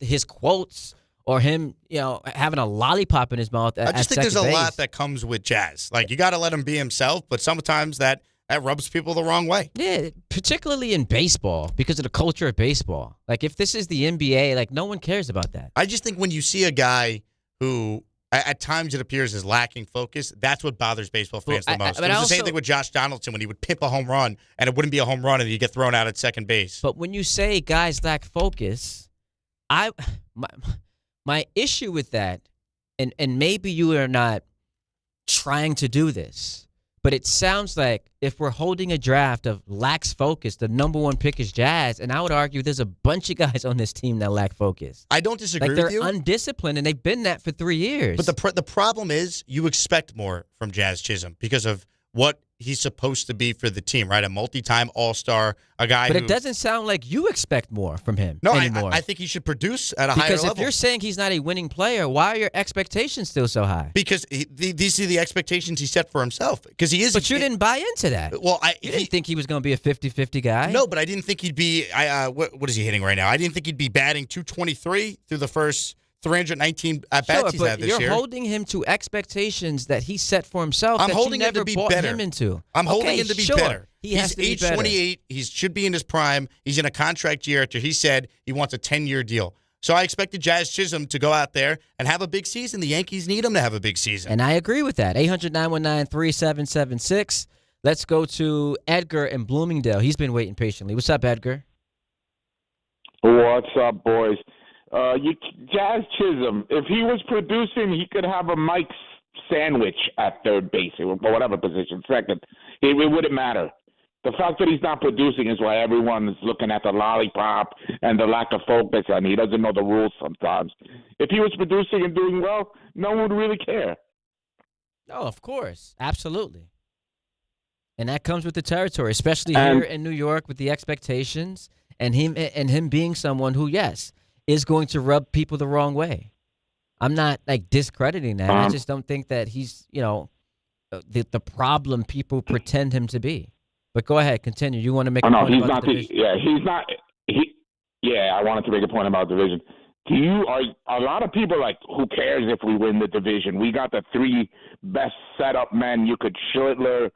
his quotes or him, having a lollipop in his mouth.
I just think there's a lot that comes with Jazz. Like, you got to let him be himself, but sometimes that rubs people the wrong way.
Yeah, particularly in baseball, because of the culture of baseball. Like, if this is the NBA, like, no one cares about that.
I just think when you see a guy who, at times it appears is lacking focus, that's what bothers baseball fans the most. It was the same thing with Josh Donaldson when he would pimp a home run, and it wouldn't be a home run, and he'd get thrown out at second base.
But when you say guys lack focus, my issue with that, and maybe you are not trying to do this, but it sounds like if we're holding a draft of lacks focus, the number one pick is Jazz, and I would argue there's a bunch of guys on this team that lack focus.
I don't disagree with you.
They're undisciplined, and they've been that for 3 years.
But the problem is you expect more from Jazz Chisholm because of what he's supposed to be for the team, right? A multi-time All-Star, a guy
But it doesn't sound like you expect more from him anymore.
I think he should produce at a higher level.
Because if you're saying he's not a winning player, why are your expectations still so high?
Because these are the expectations he set for himself. Because he is.
But you didn't buy into that.
Well,
you didn't think he was going to be a 50-50 guy.
No, but I didn't think he'd be. What is he hitting right now? I didn't think he'd be batting 223 through the first 319 at-bats he's had this year.
You're holding him to expectations that he set for himself.
I'm
that
holding
you
him
never
to be
bought
better.
Him into.
I'm holding him to be better.
He's
age 28. He should be in his prime. He's in a contract year after he said he wants a 10-year deal. So I expected Jazz Chisholm to go out there and have a big season. The Yankees need him to have a big season.
And I agree with that. 800-919-3776. Let's go to Edgar in Bloomingdale. He's been waiting patiently. What's up, Edgar?
What's up, boys? Jazz Chisholm, if he was producing, he could have a Mike's sandwich at third base or whatever position, second. It wouldn't matter. The fact that he's not producing is why everyone is looking at the lollipop and the lack of focus, and he doesn't know the rules sometimes. If he was producing and doing well, no one would really care.
No, of course. Absolutely. And that comes with the territory, especially here in New York with the expectations and him being someone who, yes, is going to rub people the wrong way. I'm not discrediting that. I just don't think that he's, the problem people pretend him to be. But go ahead, continue. You want to make a point about the division?
He's not. I wanted to make a point about the division. A lot of people who cares if we win the division? We got the 3 best setup men. You could Schlittler,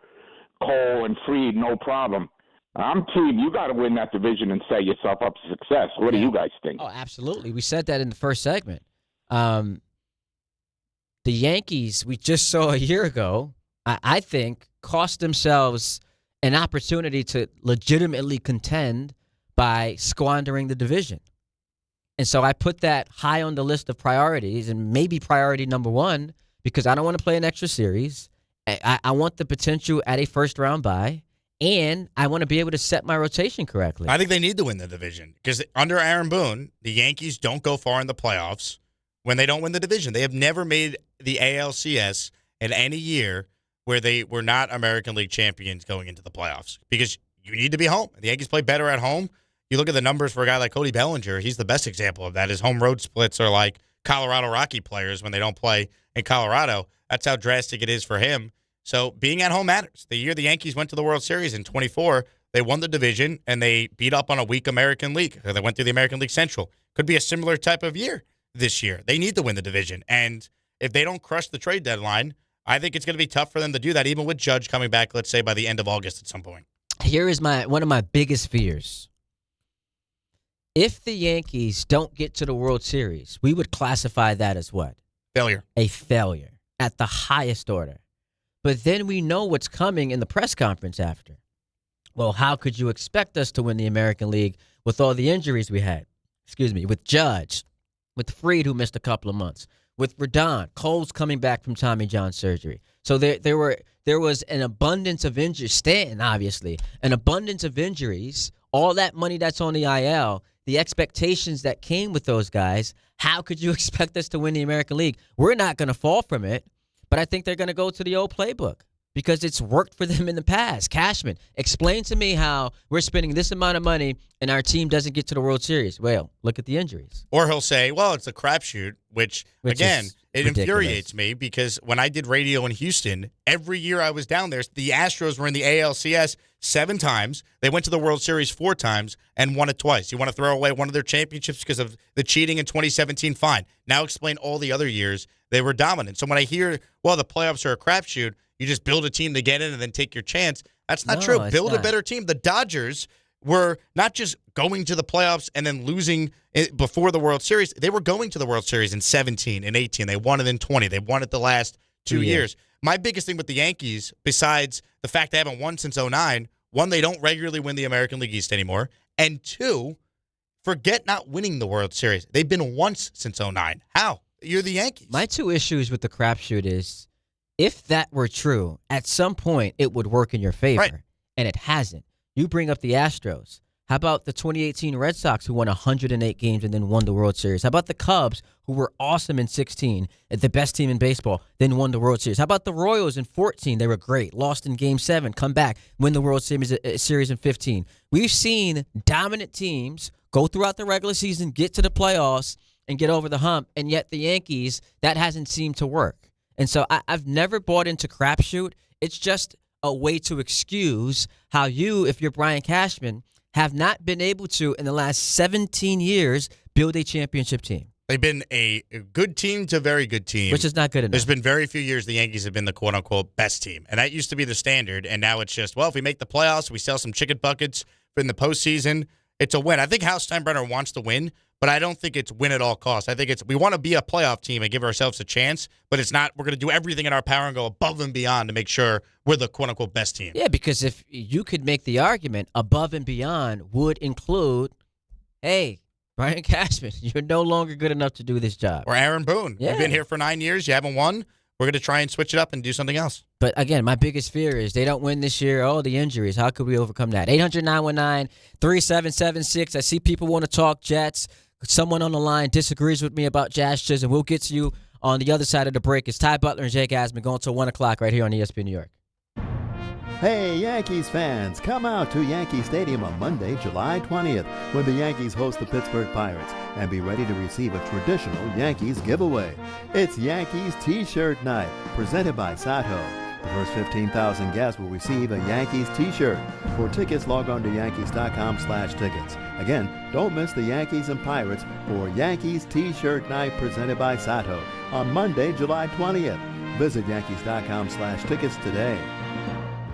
Cole, and Fried, no problem. I'm team. You got to win that division and set yourself up for success. What do you guys think?
Oh, absolutely. We said that in the first segment. The Yankees, we just saw a year ago, I think, cost themselves an opportunity to legitimately contend by squandering the division. And so I put that high on the list of priorities, and maybe priority number one, because I don't want to play an extra series. I want the potential at a first-round bye, and I want to be able to set my rotation correctly.
I think they need to win the division because under Aaron Boone, the Yankees don't go far in the playoffs when they don't win the division. They have never made the ALCS in any year where they were not American League champions going into the playoffs because you need to be home. The Yankees play better at home. You look at the numbers for a guy like Cody Bellinger, he's the best example of that. His home road splits are like Colorado Rocky players when they don't play in Colorado. That's how drastic it is for him. So being at home matters. The year the Yankees went to the World Series in 24, they won the division and they beat up on a weak American League. They went through the American League Central. Could be a similar type of year this year. They need to win the division. And if they don't crush the trade deadline, I think it's going to be tough for them to do that, even with Judge coming back, let's say, by the end of August at some point.
Here is one of my biggest fears. If the Yankees don't get to the World Series, we would classify that as what?
Failure.
A failure at the highest order. But then we know what's coming in the press conference after. Well, how could you expect us to win the American League with all the injuries we had? With Judge, with Fried, who missed a couple of months, with Rodon, Cole's coming back from Tommy John surgery. So there was an abundance of injuries. Stanton, obviously, an abundance of injuries. All that money that's on the IL, the expectations that came with those guys. How could you expect us to win the American League? We're not going to fall from it, but I think they're going to go to the old playbook because it's worked for them in the past. Cashman, explain to me how we're spending this amount of money and our team doesn't get to the World Series. Well, look at the injuries.
Or he'll say, well, it's a crapshoot, which again, it infuriates me because when I did radio in Houston, every year I was down there, the Astros were in the ALCS 7 times. They went to the World Series 4 times and won it twice. You want to throw away one of their championships because of the cheating in 2017? Fine. Now explain all the other years they were dominant. So when I hear, well, the playoffs are a crapshoot, you just build a team to get in and then take your chance. That's not true. Build a better team. The Dodgers were not just going to the playoffs and then losing before the World Series. They were going to the World Series in 17 and 18. They won it in 20. They won it the last 2 years. My biggest thing with the Yankees, besides the fact they haven't won since 09, one, they don't regularly win the American League East anymore. And 2, forget not winning the World Series. They've been once since 09. How? You're the Yankees.
My 2 issues with the crapshoot is, if that were true, at some point it would work in your favor, right. And it hasn't. You bring up the Astros. How about the 2018 Red Sox who won 108 games and then won the World Series? How about the Cubs who were awesome in 16, the best team in baseball, then won the World Series? How about the Royals in 14? They were great, lost in Game 7, come back, win the World Series in 15. We've seen dominant teams go throughout the regular season, get to the playoffs, and get over the hump, and yet the Yankees, that hasn't seemed to work. And so I've never bought into crapshoot. It's just a way to excuse how you, if you're Brian Cashman, have not been able to, in the last 17 years, build a championship team.
They've been a good team to very good team.
Which is not good enough.
There's been very few years the Yankees have been the quote-unquote best team. And that used to be the standard. And now it's just, well, if we make the playoffs, we sell some chicken buckets in the postseason, it's a win. I think Hal Steinbrenner wants to win, but I don't think it's win at all costs. I think it's we want to be a playoff team and give ourselves a chance, but it's not we're going to do everything in our power and go above and beyond to make sure we're the quote-unquote best team.
Yeah, because if you could make the argument above and beyond would include, hey, Brian Cashman, you're no longer good enough to do this job.
Or Aaron Boone.
Yeah.
You've been here for 9 years. You haven't won. We're going to try and switch it up and do something else.
But again, my biggest fear is they don't win this year. Oh, the injuries. How could we overcome that? 800-919-3776. I see people want to talk Jets. Someone on the line disagrees with me about Jazz Chisholm. We'll get to you on the other side of the break. It's Ty Butler and Jake Asman going until 1 o'clock right here on ESPN New York.
Hey, Yankees fans, come out to Yankee Stadium on Monday, July 20th, when the Yankees host the Pittsburgh Pirates, and be ready to receive a traditional Yankees giveaway. It's Yankees T-shirt night, presented by Sato. The first 15,000 guests will receive a Yankees T-shirt. For tickets, log on to Yankees.com/tickets. Again, don't miss the Yankees and Pirates for Yankees T-shirt night presented by Sato on Monday, July 20th. Visit Yankees.com/tickets today.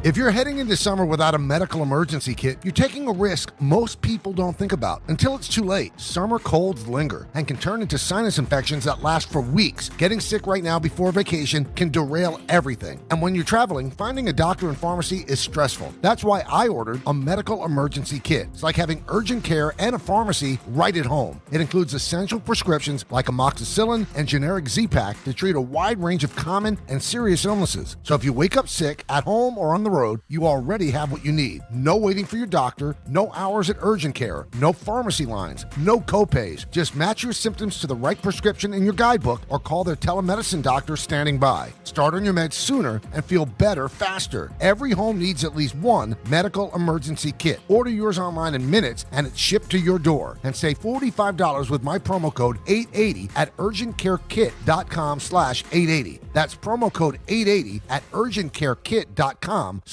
If you're heading into summer without a medical emergency kit, you're taking a risk most people don't think about until it's too late. Summer colds linger and can turn into sinus infections that last for weeks. Getting sick right now before vacation can derail everything. And when you're traveling, finding a doctor and pharmacy is stressful. That's why I ordered a medical emergency kit. It's like having urgent care and a pharmacy right at home. It includes essential prescriptions like amoxicillin and generic Z-Pak to treat a wide range of common and serious illnesses. So if you wake up sick at home or on the road, you already have what you need. No waiting for your doctor, no hours at urgent care, no pharmacy lines, no copays. Just match your symptoms to the right prescription in your guidebook or call their telemedicine doctor standing by. Start on your meds sooner and feel better faster. Every home needs at least one medical emergency kit. Order yours online in minutes and it's shipped to your door. And save $45 with my promo code 880 at urgentcarekit.com/880. That's promo code 880 at urgentcarekit.com/880.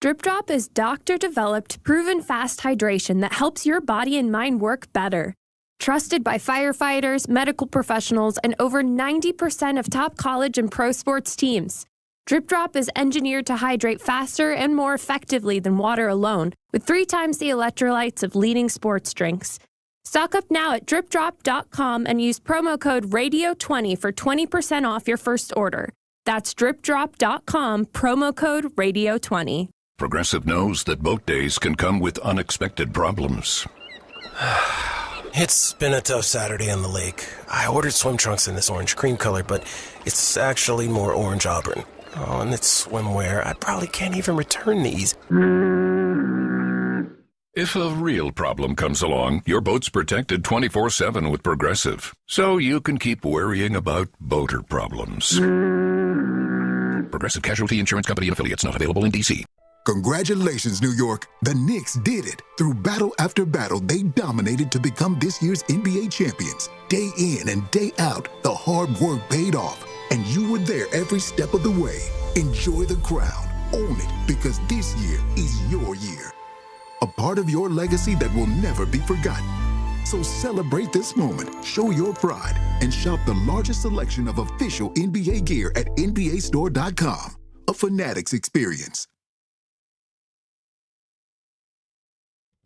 Drip Drop is doctor-developed, proven fast hydration that helps your body and mind work better. Trusted by firefighters, medical professionals, and over 90% of top college and pro sports teams. Drip Drop is engineered to hydrate faster and more effectively than water alone, with 3 times the electrolytes of leading sports drinks. Stock up now at dripdrop.com and use promo code RADIO20 for 20% off your first order. That's dripdrop.com, promo code RADIO20.
Progressive knows that boat days can come with unexpected problems.
It's been a tough Saturday on the lake. I ordered swim trunks in this orange cream color, but it's actually more orange auburn. Oh, and it's swimwear. I probably can't even return these.
If a real problem comes along, your boat's protected 24/7 with Progressive, so you can keep worrying about boater problems. Progressive Casualty Insurance Company and Affiliates, not available in D.C.
Congratulations, New York. The Knicks did it. Through battle after battle, they dominated to become this year's NBA champions. Day in and day out, the hard work paid off, and you were there every step of the way. Enjoy the crown. Own it, because this year is your year. A part of your legacy that will never be forgotten. So celebrate this moment, show your pride, and shop the largest selection of official NBA gear at NBAstore.com. A Fanatics experience.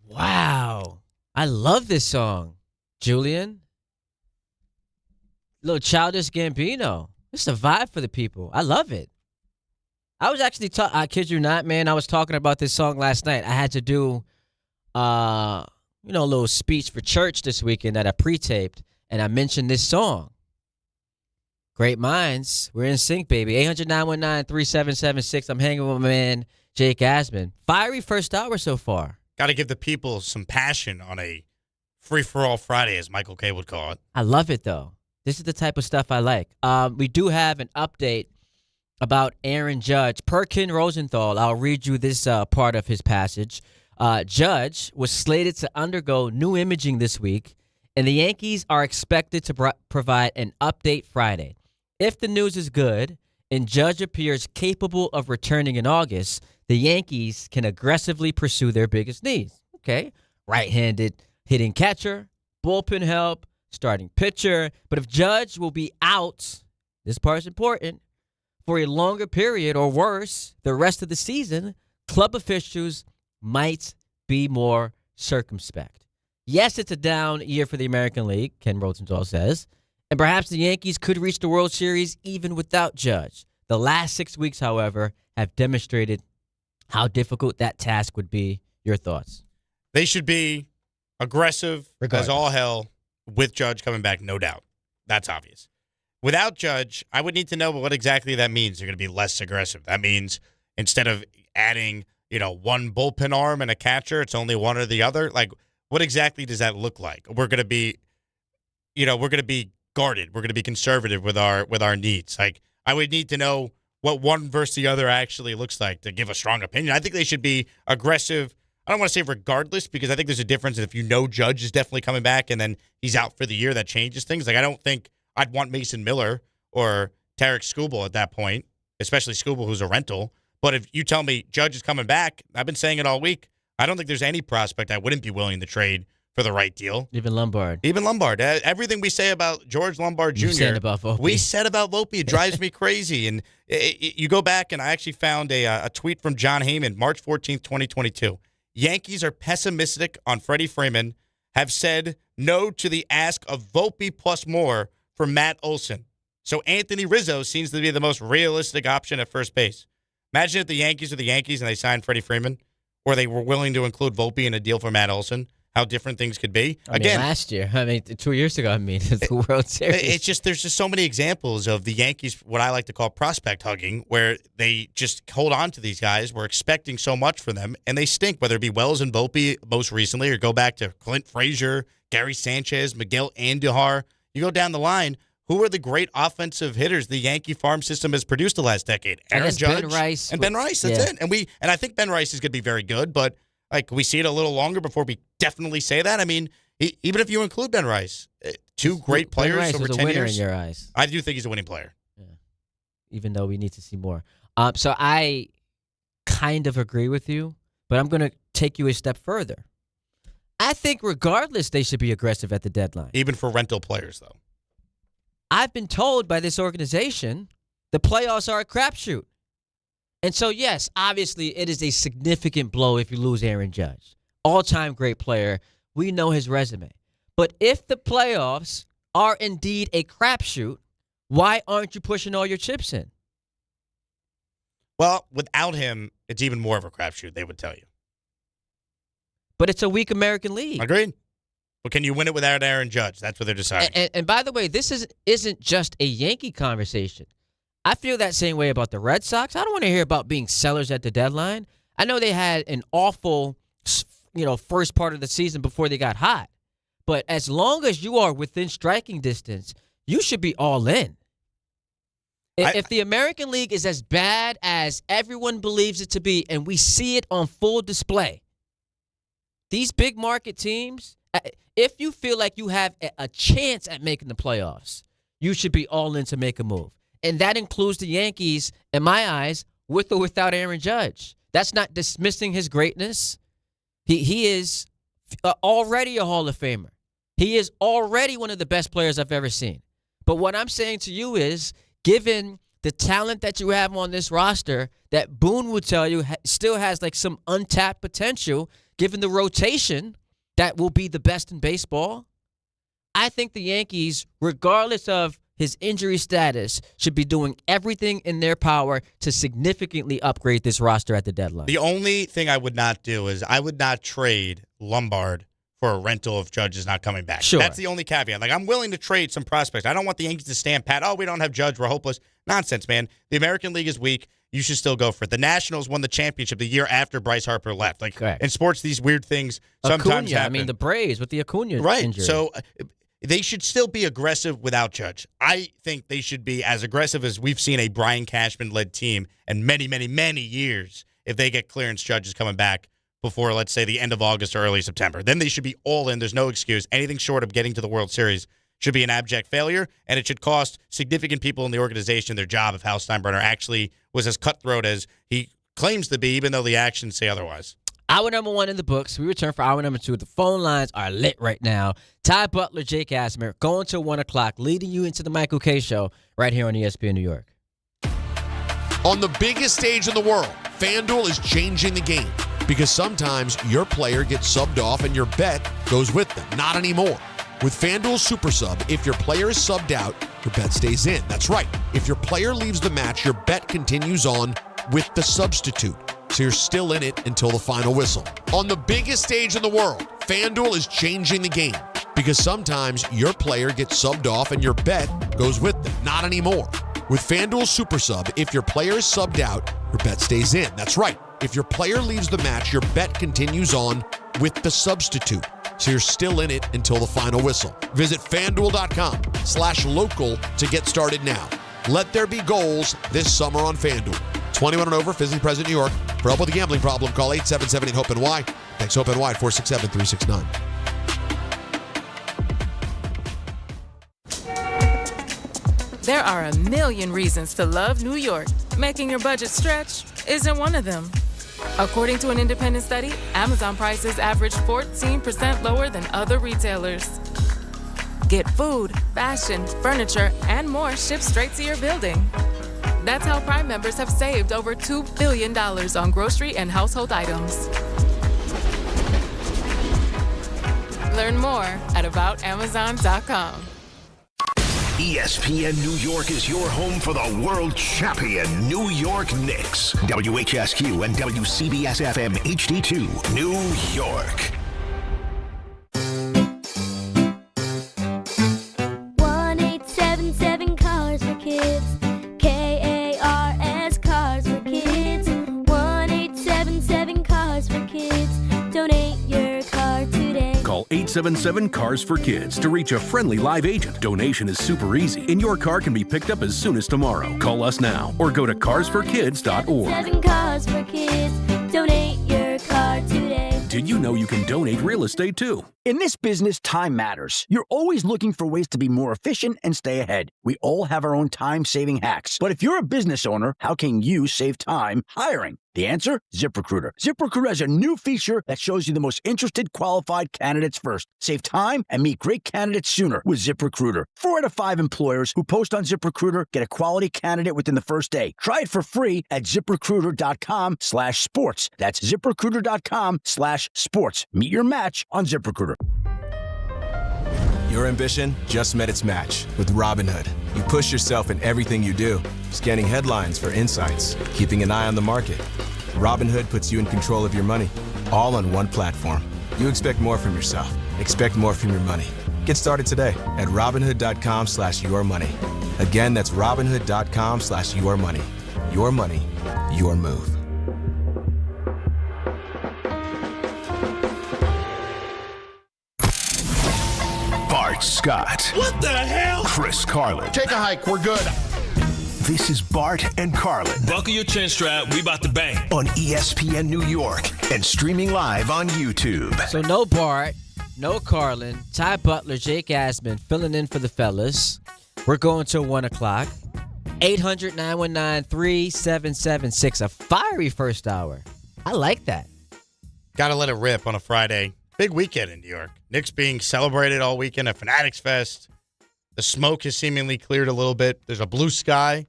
Wow. I love this song. Julian. Little Childish Gambino. It's a vibe for the people. I love it. I was actually I kid you not, man. I was talking about this song last night. I had to do, a little speech for church this weekend that I pre-taped, and I mentioned this song. Great minds. We're in sync, baby. 800-919-3776. I'm hanging with my man, Jake Asman. Fiery first hour so far.
Got to give the people some passion on a free-for-all Friday, as Michael K. would call it.
I love it, though. This is the type of stuff I like. We do have an update about Aaron Judge. Per Ken Rosenthal, I'll read you this part of his passage. Judge was slated to undergo new imaging this week, and the Yankees are expected to provide an update Friday. If the news is good and Judge appears capable of returning in August, the Yankees can aggressively pursue their biggest needs. Okay, right-handed hitting catcher, bullpen help, starting pitcher. But if Judge will be out, this part is important, for a longer period or worse, the rest of the season, club officials might be more circumspect. Yes, it's a down year for the American League, Ken Rosenthal says, and perhaps the Yankees could reach the World Series even without Judge. The last 6 weeks, however, have demonstrated how difficult that task would be. Your thoughts?
They should be aggressive as all hell with Judge coming back, no doubt. That's obvious. Without Judge, I would need to know what exactly that means. They're going to be less aggressive. That means instead of adding, one bullpen arm and a catcher, it's only one or the other. Like, what exactly does that look like? We're going to be, we're going to be guarded. We're going to be conservative with our needs. Like, I would need to know what one versus the other actually looks like to give a strong opinion. I think they should be aggressive. I don't want to say regardless, because I think there's a difference if Judge is definitely coming back and then he's out for the year. That changes things. Like, I don't think I'd want Mason Miller or Tarek Skubal at that point, especially Skubal, who's a rental. But if you tell me Judge is coming back, I've been saying it all week, I don't think there's any prospect I wouldn't be willing to trade for the right deal.
Even Lombard.
Everything we say about George Lombard Jr. We said about Volpe. It drives me crazy. And you go back, and I actually found a tweet from John Heyman, March 14th, 2022. Yankees are pessimistic on Freddie Freeman, have said no to the ask of Volpe plus more for Matt Olson. So Anthony Rizzo seems to be the most realistic option at first base. Imagine if the Yankees are the Yankees and they signed Freddie Freeman, or they were willing to include Volpe in a deal for Matt Olson. How different things could be.
Last year. 2 years ago, it's the World Series.
It's just, there's just so many examples of the Yankees, what I like to call prospect hugging, where they just hold on to these guys. We're expecting so much from them, and they stink, whether it be Wells and Volpe most recently, or go back to Clint Frazier, Gary Sanchez, Miguel Andujar. You go down the line, who are the great offensive hitters the Yankee farm system has produced the last decade? Aaron Judge
Ben Rice.
And Ben Rice, that's it. And I think Ben Rice is going to be very good, but we see it a little longer before we definitely say that. I mean, even if you include Ben Rice, two great players
Ben Rice
over
was
10
a winner
years.
in your eyes.
I do think he's a winning player.
Yeah. Even though we need to see more. So I kind of agree with you, but I'm going to take you a step further. I think regardless, they should be aggressive at the deadline.
Even for rental players, though.
I've been told by this organization the playoffs are a crapshoot. And so, yes, obviously it is a significant blow if you lose Aaron Judge. All-time great player. We know his resume. But if the playoffs are indeed a crapshoot, why aren't you pushing all your chips in?
Well, without him, it's even more of a crapshoot, they would tell you.
But it's a weak American League.
Agreed. But can you win it without Aaron Judge? That's what they're deciding.
And by the way, this isn't just a Yankee conversation. I feel that same way about the Red Sox. I don't want to hear about being sellers at the deadline. I know they had an awful, first part of the season before they got hot. But as long as you are within striking distance, you should be all in. If the American League is as bad as everyone believes it to be, and we see it on full display, these big market teams, if you feel like you have a chance at making the playoffs, you should be all in to make a move. And that includes the Yankees, in my eyes, with or without Aaron Judge. That's not dismissing his greatness. He is already a Hall of Famer. He is already one of the best players I've ever seen. But what I'm saying to you is, given the talent that you have on this roster, that Boone would tell you still has some untapped potential, given the rotation that will be the best in baseball, I think the Yankees, regardless of his injury status, should be doing everything in their power to significantly upgrade this roster at the deadline.
The only thing I would not do is I would not trade Lombard for a rental if Judge is not coming back.
Sure.
That's the only caveat. I'm willing to trade some prospects. I don't want the Yankees to stand pat. Oh, we don't have Judge. We're hopeless. Nonsense, man. The American League is weak. You should still go for it. The Nationals won the championship the year after Bryce Harper left. In sports, these weird things sometimes happen.
The Braves with the Acuna injury.
So they should still be aggressive without Judge. I think they should be as aggressive as we've seen a Brian Cashman-led team in many, many, many years if they get clearance Judge is coming back before, let's say, the end of August or early September. Then they should be all in. There's no excuse. Anything short of getting to the World Series should be an abject failure, and it should cost significant people in the organization their job if Hal Steinbrenner actually was as cutthroat as he claims to be, even though the actions say otherwise.
Hour number 1 in the books. We return for hour number 2. The phone lines are lit right now. Ty Butler, Jake Asmer, going till 1 o'clock, leading you into the Michael K. Show right here on ESPN New York.
On the biggest stage in the world, FanDuel is changing the game because sometimes your player gets subbed off and your bet goes with them. Not anymore. With FanDuel Super Sub, if your player is subbed out, your bet stays in. That's right. If your player leaves the match, your bet continues on with the substitute. So you're still in it until the final whistle. On the biggest stage in the world, FanDuel is changing the game because sometimes your player gets subbed off and your bet goes with them. Not anymore. With FanDuel Super Sub, if your player is subbed out, your bet stays in. That's right. If your player leaves the match, your bet continues on with the substitute. So you're still in it until the final whistle. Visit FanDuel.com/local to get started now. Let there be goals this summer on FanDuel. 21 and over, physically present in New York. For help with a gambling problem, call 877-HOPE-NY. Thanks, HOPE-NY, 467-369.
There are a million reasons to love New York. Making your budget stretch isn't one of them. According to an independent study, Amazon prices average 14% lower than other retailers. Get food, fashion, furniture, and more shipped straight to your building. That's how Prime members have saved over $2 billion on grocery and household items. Learn more at aboutamazon.com.
ESPN New York is your home for the world champion New York Knicks. WHSQ and WCBS-FM HD2, New York.
1877 Cars for Kids. KARS Cars for Kids. 1877 Cars for Kids. Donate your car today.
Call 877-CARS for Kids to reach a friendly live agent. Donation is super easy, and your car can be picked up as soon as tomorrow. Call us now or go to carsforkids.org.
7 Cars for Kids. Donate your car today.
Did you know you can donate real estate too?
In this business, time matters. You're always looking for ways to be more efficient and stay ahead. We all have our own time-saving hacks. But if you're a business owner, how can you save time hiring? The answer? ZipRecruiter. ZipRecruiter has a new feature that shows you the most interested qualified candidates first. Save time and meet great candidates sooner with ZipRecruiter. 4 out of 5 employers who post on ZipRecruiter get a quality candidate within the first day. Try it for free at ZipRecruiter.com/sports. That's ZipRecruiter.com/sports. Meet your match on ZipRecruiter.
Your ambition just met its match with Robinhood. You push yourself in everything you do, scanning headlines for insights, keeping an eye on the market. Robinhood puts you in control of your money, all on one platform. You expect more from yourself. Expect more from your money. Get started today at Robinhood.com/yourmoney. Again, that's Robinhood.com/yourmoney. Your money, your move.
Bart Scott.
What the hell?
Chris Carlin.
Take a hike. We're good.
This is Bart and Carlin.
Buckle your chin strap. We about to bang.
On ESPN New York and streaming live on YouTube.
So no Bart, no Carlin, Ty Butler, Jake Asman filling in for the fellas. We're going till 1 o'clock. 800-919-3776. A fiery first hour. I like that.
Got to let it rip on a Friday. Big weekend in New York. Knicks being celebrated all weekend at Fanatics Fest. The smoke has seemingly cleared a little bit. There's a blue sky,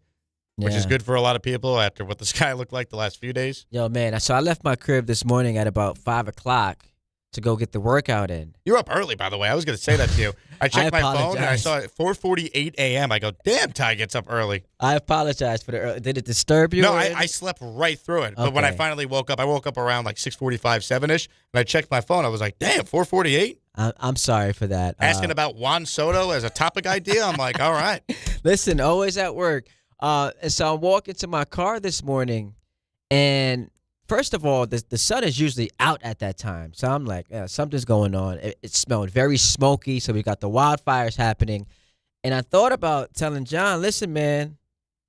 which is good for a lot of people after what the sky looked like the last few days.
Yo, man, so I left my crib this morning at about 5 o'clock to go get the workout in.
You're up early, by the way. I was going to say that to you. I checked my phone, and I saw it 4:48 a.m. I go, damn, Ty gets up early.
I apologize for the early. Did it disturb you?
No, I slept right through it. But when I finally woke up, I woke up around like 6:45, 7-ish, and I checked my phone. I was like, damn, 4:48?
I'm sorry for that.
Asking about Juan Soto as a topic idea, I'm like, all right.
Listen, always at work. And so I'm walking to my car this morning, and first of all, the sun is usually out at that time. So I'm like, yeah, something's going on. It smelled very smoky, so we got the wildfires happening. And I thought about telling John, listen, man,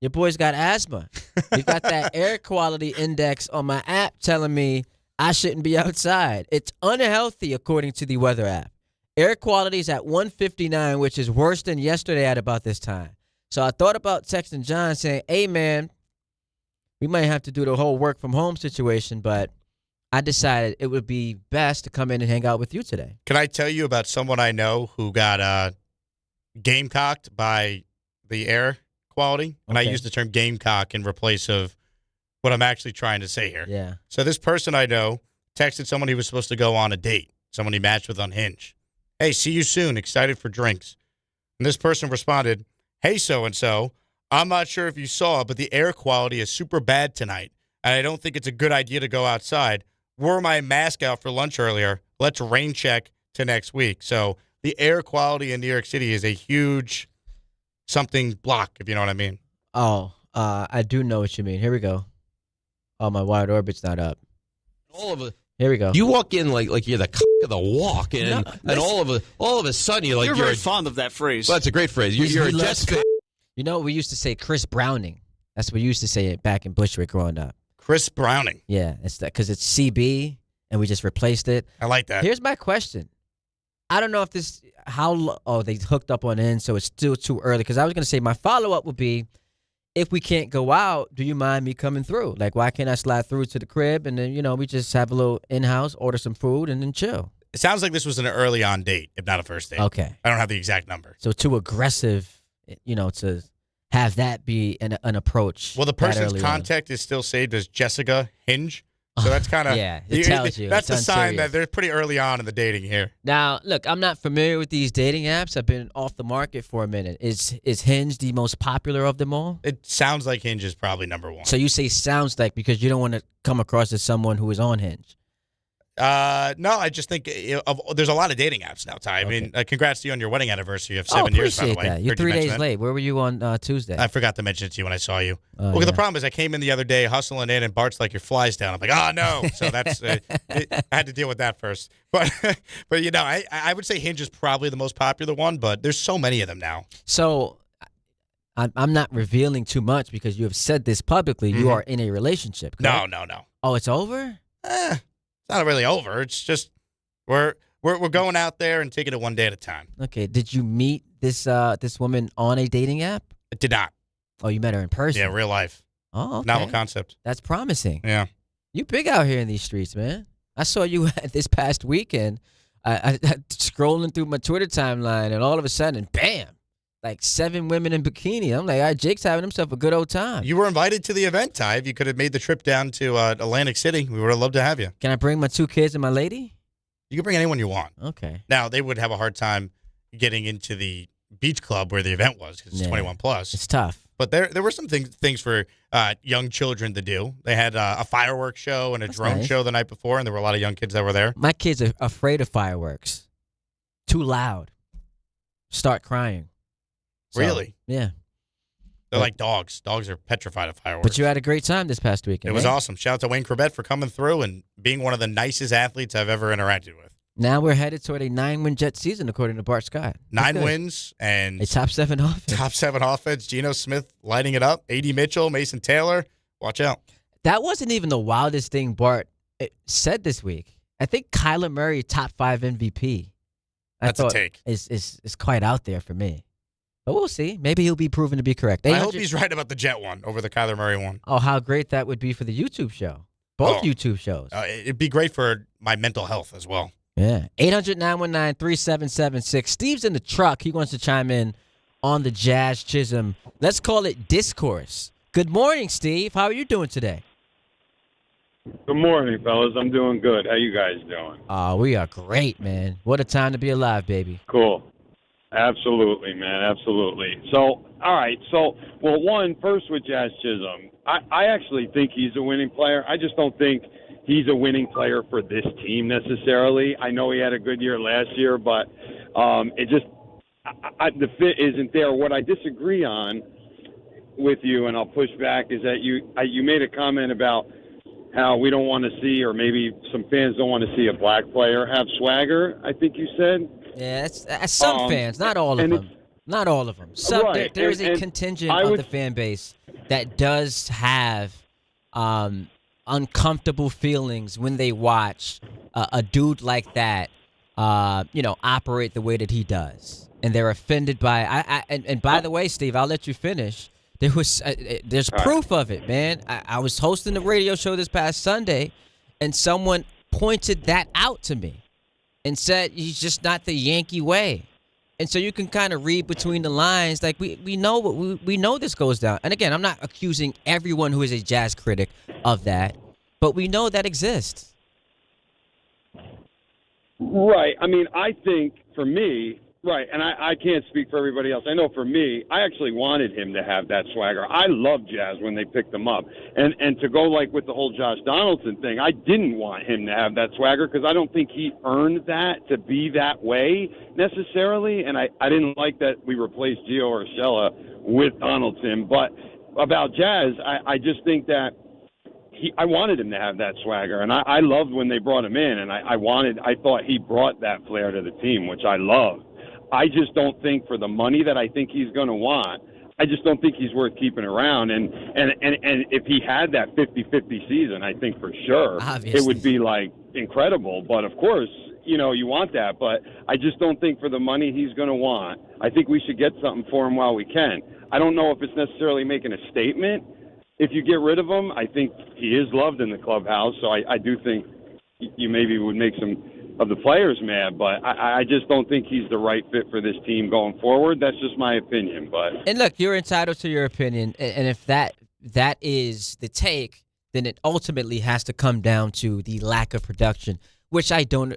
your boy's got asthma. You got that air quality index on my app telling me I shouldn't be outside. It's unhealthy according to the weather app. Air quality is at 159, which is worse than yesterday at about this time. So I thought about texting John saying, hey, man, we might have to do the whole work from home situation, but I decided it would be best to come in and hang out with you today.
Can I tell you about someone I know who got gamecocked by the air quality? And I use the term gamecock in replace of what I'm actually trying to say here.
Yeah.
So this person I know texted someone he was supposed to go on a date, someone he matched with on Hinge. Hey, see you soon. Excited for drinks. And this person responded, hey, so-and-so, I'm not sure if you saw, but the air quality is super bad tonight, and I don't think it's a good idea to go outside. Wore my mask out for lunch earlier. Let's rain check to next week. So the air quality in New York City is a huge something block, if you know what I mean.
Oh, I do know what you mean. Here we go. Oh, my wide orbit's not up.
All of it.
Here we go.
You walk in like you're the of the walk, and all of a sudden you're
very fond of that phrase.
Well, that's a great phrase. You're a Jets.
You know, we used to say Chris Browning. That's what we used to say it back in Bushwick growing up.
Chris Browning.
Yeah, it's that because it's CB, and we just replaced it.
I like that.
Here's my question. I don't know if this they hooked up on in, so it's still too early. Because I was going to say my follow up would be, if we can't go out, do you mind me coming through? Like, why can't I slide through to the crib and then, we just have a little in-house, order some food, and then chill?
It sounds like this was an early on date, if not a first date.
Okay.
I don't have the exact number.
So too aggressive, to have that be an approach.
Well, the person's contact is still saved as Jessica Hinge. So that's kind of
it tells you.
That's a sign that they're pretty early on in the dating here.
Now, look, I'm not familiar with these dating apps. I've been off the market for a minute. Is Hinge the most popular of them all?
It sounds like Hinge is probably number one.
So you say sounds like because you don't want to come across as someone who is on Hinge.
No, I just think there's a lot of dating apps now, Ty. I mean, congrats to you on your wedding anniversary of 7 years, by the way.
Appreciate that. You're 3 days late. Where were you on Tuesday?
I forgot to mention it to you when I saw you. The problem is I came in the other day hustling in, and Bart's like, your fly's down. I'm like, oh, no. So that's I had to deal with that first. But I would say Hinge is probably the most popular one, but there's so many of them now.
So I'm not revealing too much because you have said this publicly. Mm-hmm. You are in a relationship, correct?
No.
Oh, it's over?
Not really over. It's just we're going out there and taking it one day at a time.
Okay. Did you meet this woman on a dating app?
I did not.
Oh, you met her in person?
Yeah, real life.
Oh, okay.
Novel concept.
That's promising.
Yeah.
You big out here in these streets, man. I saw you this past weekend. I scrolling through my Twitter timeline, and all of a sudden, bam, like 7 women in bikini. I'm like, all right, Jake's having himself a good old time.
You were invited to the event, Ty. If you could have made the trip down to Atlantic City, we would have loved to have you.
Can I bring my 2 kids and my lady?
You can bring anyone you want.
Okay.
Now, they would have a hard time getting into the beach club where the event was because it's 21 plus.
It's tough.
But there were some things for young children to do. They had a fireworks show and a drone show the night before, and there were a lot of young kids that were there.
My kids are afraid of fireworks. Too loud. Start crying. So,
really?
Yeah.
They're like dogs. Dogs are petrified of fireworks.
But you had a great time this past weekend.
It was awesome. Shout out to Wayne Corbett for coming through and being one of the nicest athletes I've ever interacted with.
Now we're headed toward a 9-win Jet season, according to Bart Scott.
9 wins and
a top 7 offense.
Top 7 offense. Geno Smith lighting it up. A.D. Mitchell, Mason Taylor. Watch out.
That wasn't even the wildest thing Bart said this week. I think Kyler Murray, top 5 MVP.
That's a take.
Is quite out there for me. But we'll see. Maybe he'll be proven to be correct.
I hope he's right about the Jet one over the Kyler Murray one.
Oh, how great that would be for the YouTube show. Both YouTube shows.
It'd be great for my mental health as well.
Yeah. 800-919-3776. Steve's in the truck. He wants to chime in on the Jazz Chisholm. Let's call it discourse. Good morning, Steve. How are you doing today?
Good morning, fellas. I'm doing good. How you guys doing?
We are great, man. What a time to be alive, baby.
Cool. Absolutely, man. Absolutely. So, all right. So, first with Jazz Chisholm, I actually think he's a winning player. I just don't think he's a winning player for this team necessarily. I know he had a good year last year, but the fit isn't there. What I disagree on with you, and I'll push back, is that you made a comment about how we don't want to see, or maybe some fans don't want to see a black player have swagger, I think you said.
Yeah, that's some fans, not all of them. Not all of them. Some,
right.
There is a contingent of the fan base that does have uncomfortable feelings when they watch a dude like that, operate the way that he does, and they're offended by. And by the way, Steve, I'll let you finish. There's proof of it, man. I was hosting the radio show this past Sunday, and someone pointed that out to me and said he's just not the Yankee way. And so you can kind of read between the lines. Like we know this goes down. And again, I'm not accusing everyone who is a Jazz critic of that, but we know that exists.
Right. I mean, I think for me, right, and I can't speak for everybody else. I know for me, I actually wanted him to have that swagger. I love Jazz when they picked him up. And to go like with the whole Josh Donaldson thing, I didn't want him to have that swagger because I don't think he earned that to be that way necessarily. And I didn't like that we replaced Gio Urshela with Donaldson. But about Jazz, I just think that I wanted him to have that swagger, and I loved when they brought him in, and I thought he brought that flair to the team, which I loved. I just don't think for the money that I think he's going to want, I just don't think he's worth keeping around. And if he had that 50-50 season, I think for sure it would be like incredible. But of course, you want that. But I just don't think for the money he's going to want, I think we should get something for him while we can. I don't know if it's necessarily making a statement. If you get rid of him, I think he is loved in the clubhouse. So I do think you maybe would make some of the players mad, but I just don't think he's the right fit for this team going forward. That's just my opinion. But
and look, you're entitled to your opinion, and if that is the take, then it ultimately has to come down to the lack of production, which I don't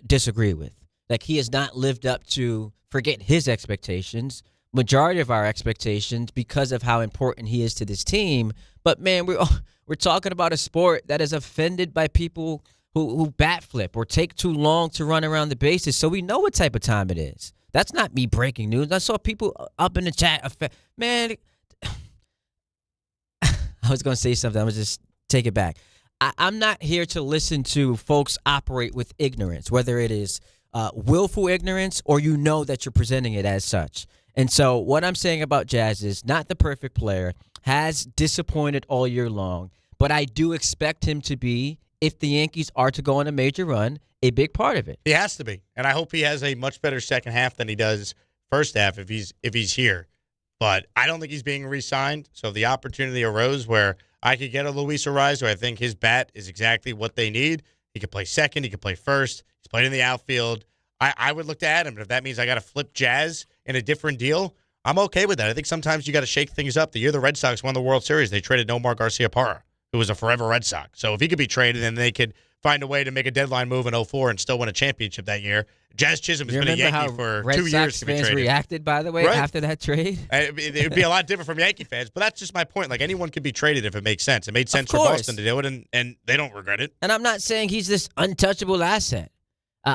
disagree with. Like, he has not lived up to, forget his expectations, majority of our expectations because of how important he is to this team. But man, we're talking about a sport that is offended by people who bat flip or take too long to run around the bases, so we know what type of time it is. That's not me breaking news. I saw people up in the chat. Man, I was going to say something. I'm going to just take it back. I'm not here to listen to folks operate with ignorance, whether it is willful ignorance or you know that you're presenting it as such. And so what I'm saying about Jazz is not the perfect player, has disappointed all year long, but I do expect him to be, if the Yankees are to go on a major run, a big part of it.
He has to be. And I hope he has a much better second half than he does first half if he's here. But I don't think he's being re-signed. So if the opportunity arose where I could get a Luis Ariz, who I think his bat is exactly what they need. He could play second. He could play first. He's played in the outfield. I would look to add him. But if that means I got to flip Jazz in a different deal, I'm okay with that. I think sometimes you got to shake things up. The year the Red Sox won the World Series, they traded Nomar Garciaparra, who was a forever Red Sox. So if he could be traded, then they could find a way to make a deadline move in 2004 and still win a championship that year. Jazz Chisholm has been a Yankee for
Red
2
Sox
years to be traded.
fans reacted, by the way,
Right.
after that trade?
It would be a lot different from Yankee fans, but that's just my point. Like, anyone could be traded if it makes sense. It made sense for Boston to do it, and they don't regret it.
And I'm not saying he's this untouchable asset.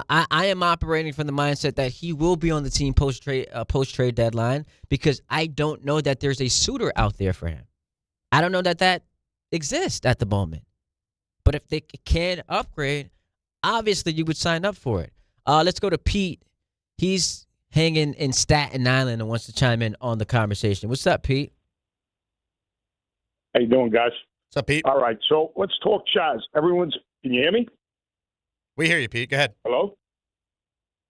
I am operating from the mindset that he will be on the team post-trade deadline because I don't know that there's a suitor out there for him. I don't know that exists at the moment. But if they can upgrade, obviously you would sign up for it. Let's go to Pete. He's hanging in Staten Island and wants to chime in on the conversation. What's up, Pete?
How you doing, guys?
What's up, Pete?
All right, so let's talk Chaz. Can you hear me?
We hear you, Pete. Go ahead.
Hello?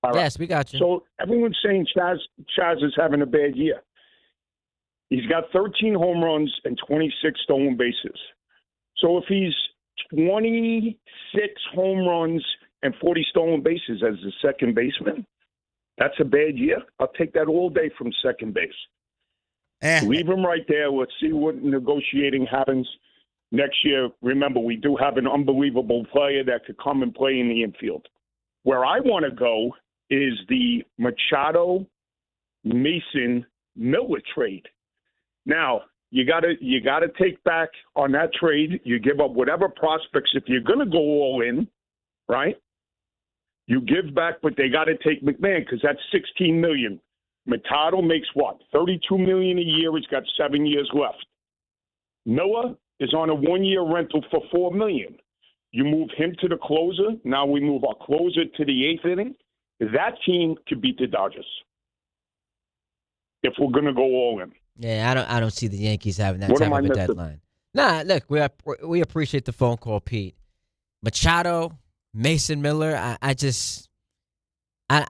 All right.
Yes, we got you.
So everyone's saying Chaz is having a bad year. He's got 13 home runs and 26 stolen bases. So if he's 26 home runs and 40 stolen bases as the second baseman, that's a bad year. I'll take that all day from second base. Leave him right there. Let's see what negotiating happens next year. Remember, we do have an unbelievable player that could come and play in the infield. Where I want to go is the Machado, Mason, Miller trade. Now, you gotta take back on that trade. You give up whatever prospects. If you're going to go all in, right, you give back, but they got to take McMahon because that's $16 million. Machado makes what? $32 million a year. He's got 7 years left. Miller is on a 1-year rental for $4 million. You move him to the closer. Now we move our closer to the 8th inning. That team could beat the Dodgers if we're going to go all in.
Yeah, I don't see the Yankees having that type of a deadline. Nah, look, we appreciate the phone call, Pete. Machado, Mason Miller, I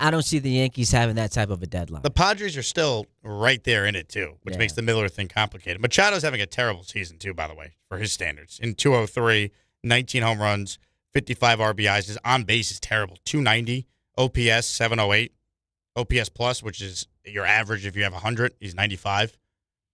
don't see the Yankees having that type of a deadline.
The Padres are still right there in it, too, which makes the Miller thing complicated. Machado's having a terrible season, too, by the way, for his standards. In 203, 19 home runs, 55 RBIs. His on-base is terrible. 290, OPS 708, OPS plus, which is your average if you have 100. He's 95.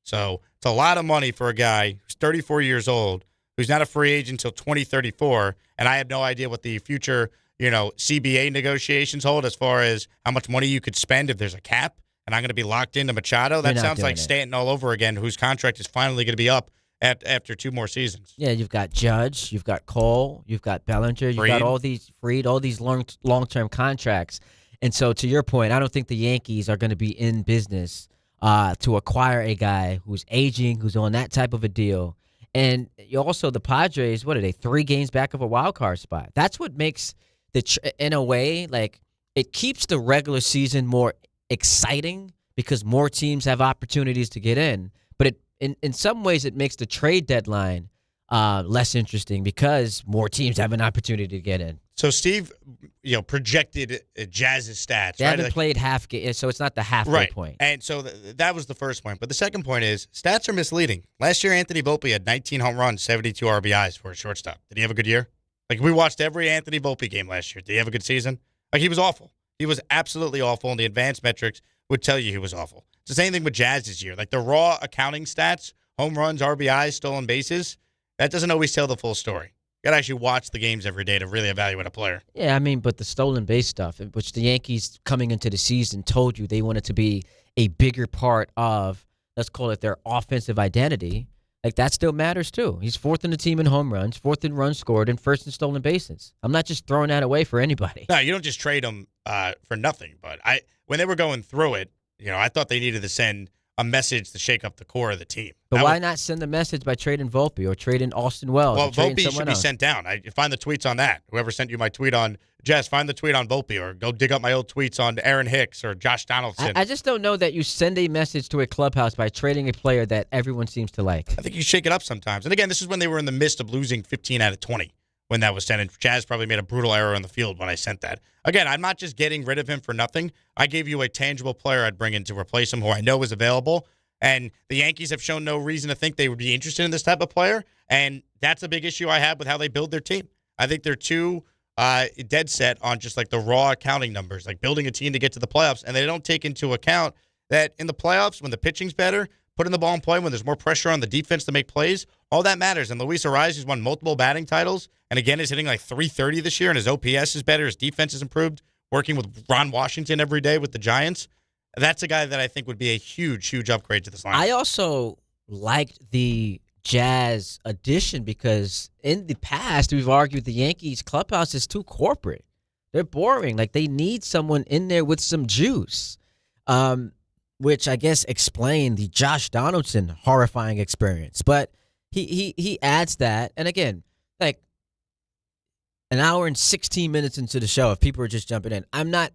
So it's a lot of money for a guy who's 34 years old, who's not a free agent until 2034, and I have no idea what the future, CBA negotiations hold as far as how much money you could spend if there's a cap, and I'm going to be locked into Machado. That sounds like Stanton all over again, whose contract is finally going to be up after 2 more seasons.
Yeah, you've got Judge, you've got Cole, you've got Bellinger, you've got all these long-term contracts. And so to your point, I don't think the Yankees are going to be in business to acquire a guy who's aging, who's on that type of a deal. And also the Padres, what are they, 3 games back of a wild card spot? That's what makes in a way, like, it keeps the regular season more exciting because more teams have opportunities to get in. But in some ways, it makes the trade deadline less interesting because more teams have an opportunity to get in.
So Steve, projected Jazz's stats.
They haven't played half game, so it's not the halfway point.
And so that was the first point. But the second point is stats are misleading. Last year, Anthony Volpe had 19 home runs, 72 RBIs for a shortstop. Did he have a good year? Like, we watched every Anthony Volpe game last year. Did he have a good season? Like, he was awful. He was absolutely awful, and the advanced metrics would tell you he was awful. It's the same thing with Jazz this year. Like, the raw accounting stats, home runs, RBIs, stolen bases, that doesn't always tell the full story. You got to actually watch the games every day to really evaluate a player.
Yeah, I mean, but the stolen base stuff, which the Yankees coming into the season told you they wanted to be a bigger part of, let's call it their offensive identity, like that still matters too. He's fourth in the team in home runs, fourth in runs scored, and first in stolen bases. I'm not just throwing that away for anybody.
No, you don't just trade him for nothing. But when they were going through it, I thought they needed to send a message to shake up the core of the team.
But why not send the message by trading Volpe or trading Austin Wells?
Well, Volpe should be
else?
sent down. Find the tweets on that. Whoever sent you my tweet on Jess, find the tweet on Volpe, or go dig up my old tweets on Aaron Hicks or Josh Donaldson.
I just don't know that you send a message to a clubhouse by trading a player that everyone seems to like.
I think you shake it up sometimes. And again, this is when they were in the midst of losing 15 out of 20 when that was sent. And Jazz probably made a brutal error on the field when I sent that. Again, I'm not just getting rid of him for nothing. I gave you a tangible player I'd bring in to replace him who I know is available. And the Yankees have shown no reason to think they would be interested in this type of player. And that's a big issue I have with how they build their team. I think they're too dead set on just like the raw accounting numbers, like building a team to get to the playoffs. And they don't take into account that in the playoffs, when the pitching's better, putting the ball in play, when there's more pressure on the defense to make plays, all that matters. And Luis Arraez has won multiple batting titles. And again, is hitting like .330 this year. And his OPS is better. His defense has improved. Working with Ron Washington every day with the Giants. That's a guy that I think would be a huge, huge upgrade to this lineup.
I also liked the Jazz addition because in the past, we've argued the Yankees clubhouse is too corporate. They're boring. Like, they need someone in there with some juice, which I guess explained the Josh Donaldson horrifying experience. But he adds that. And again, like an hour and 16 minutes into the show, if people are just jumping in, I'm not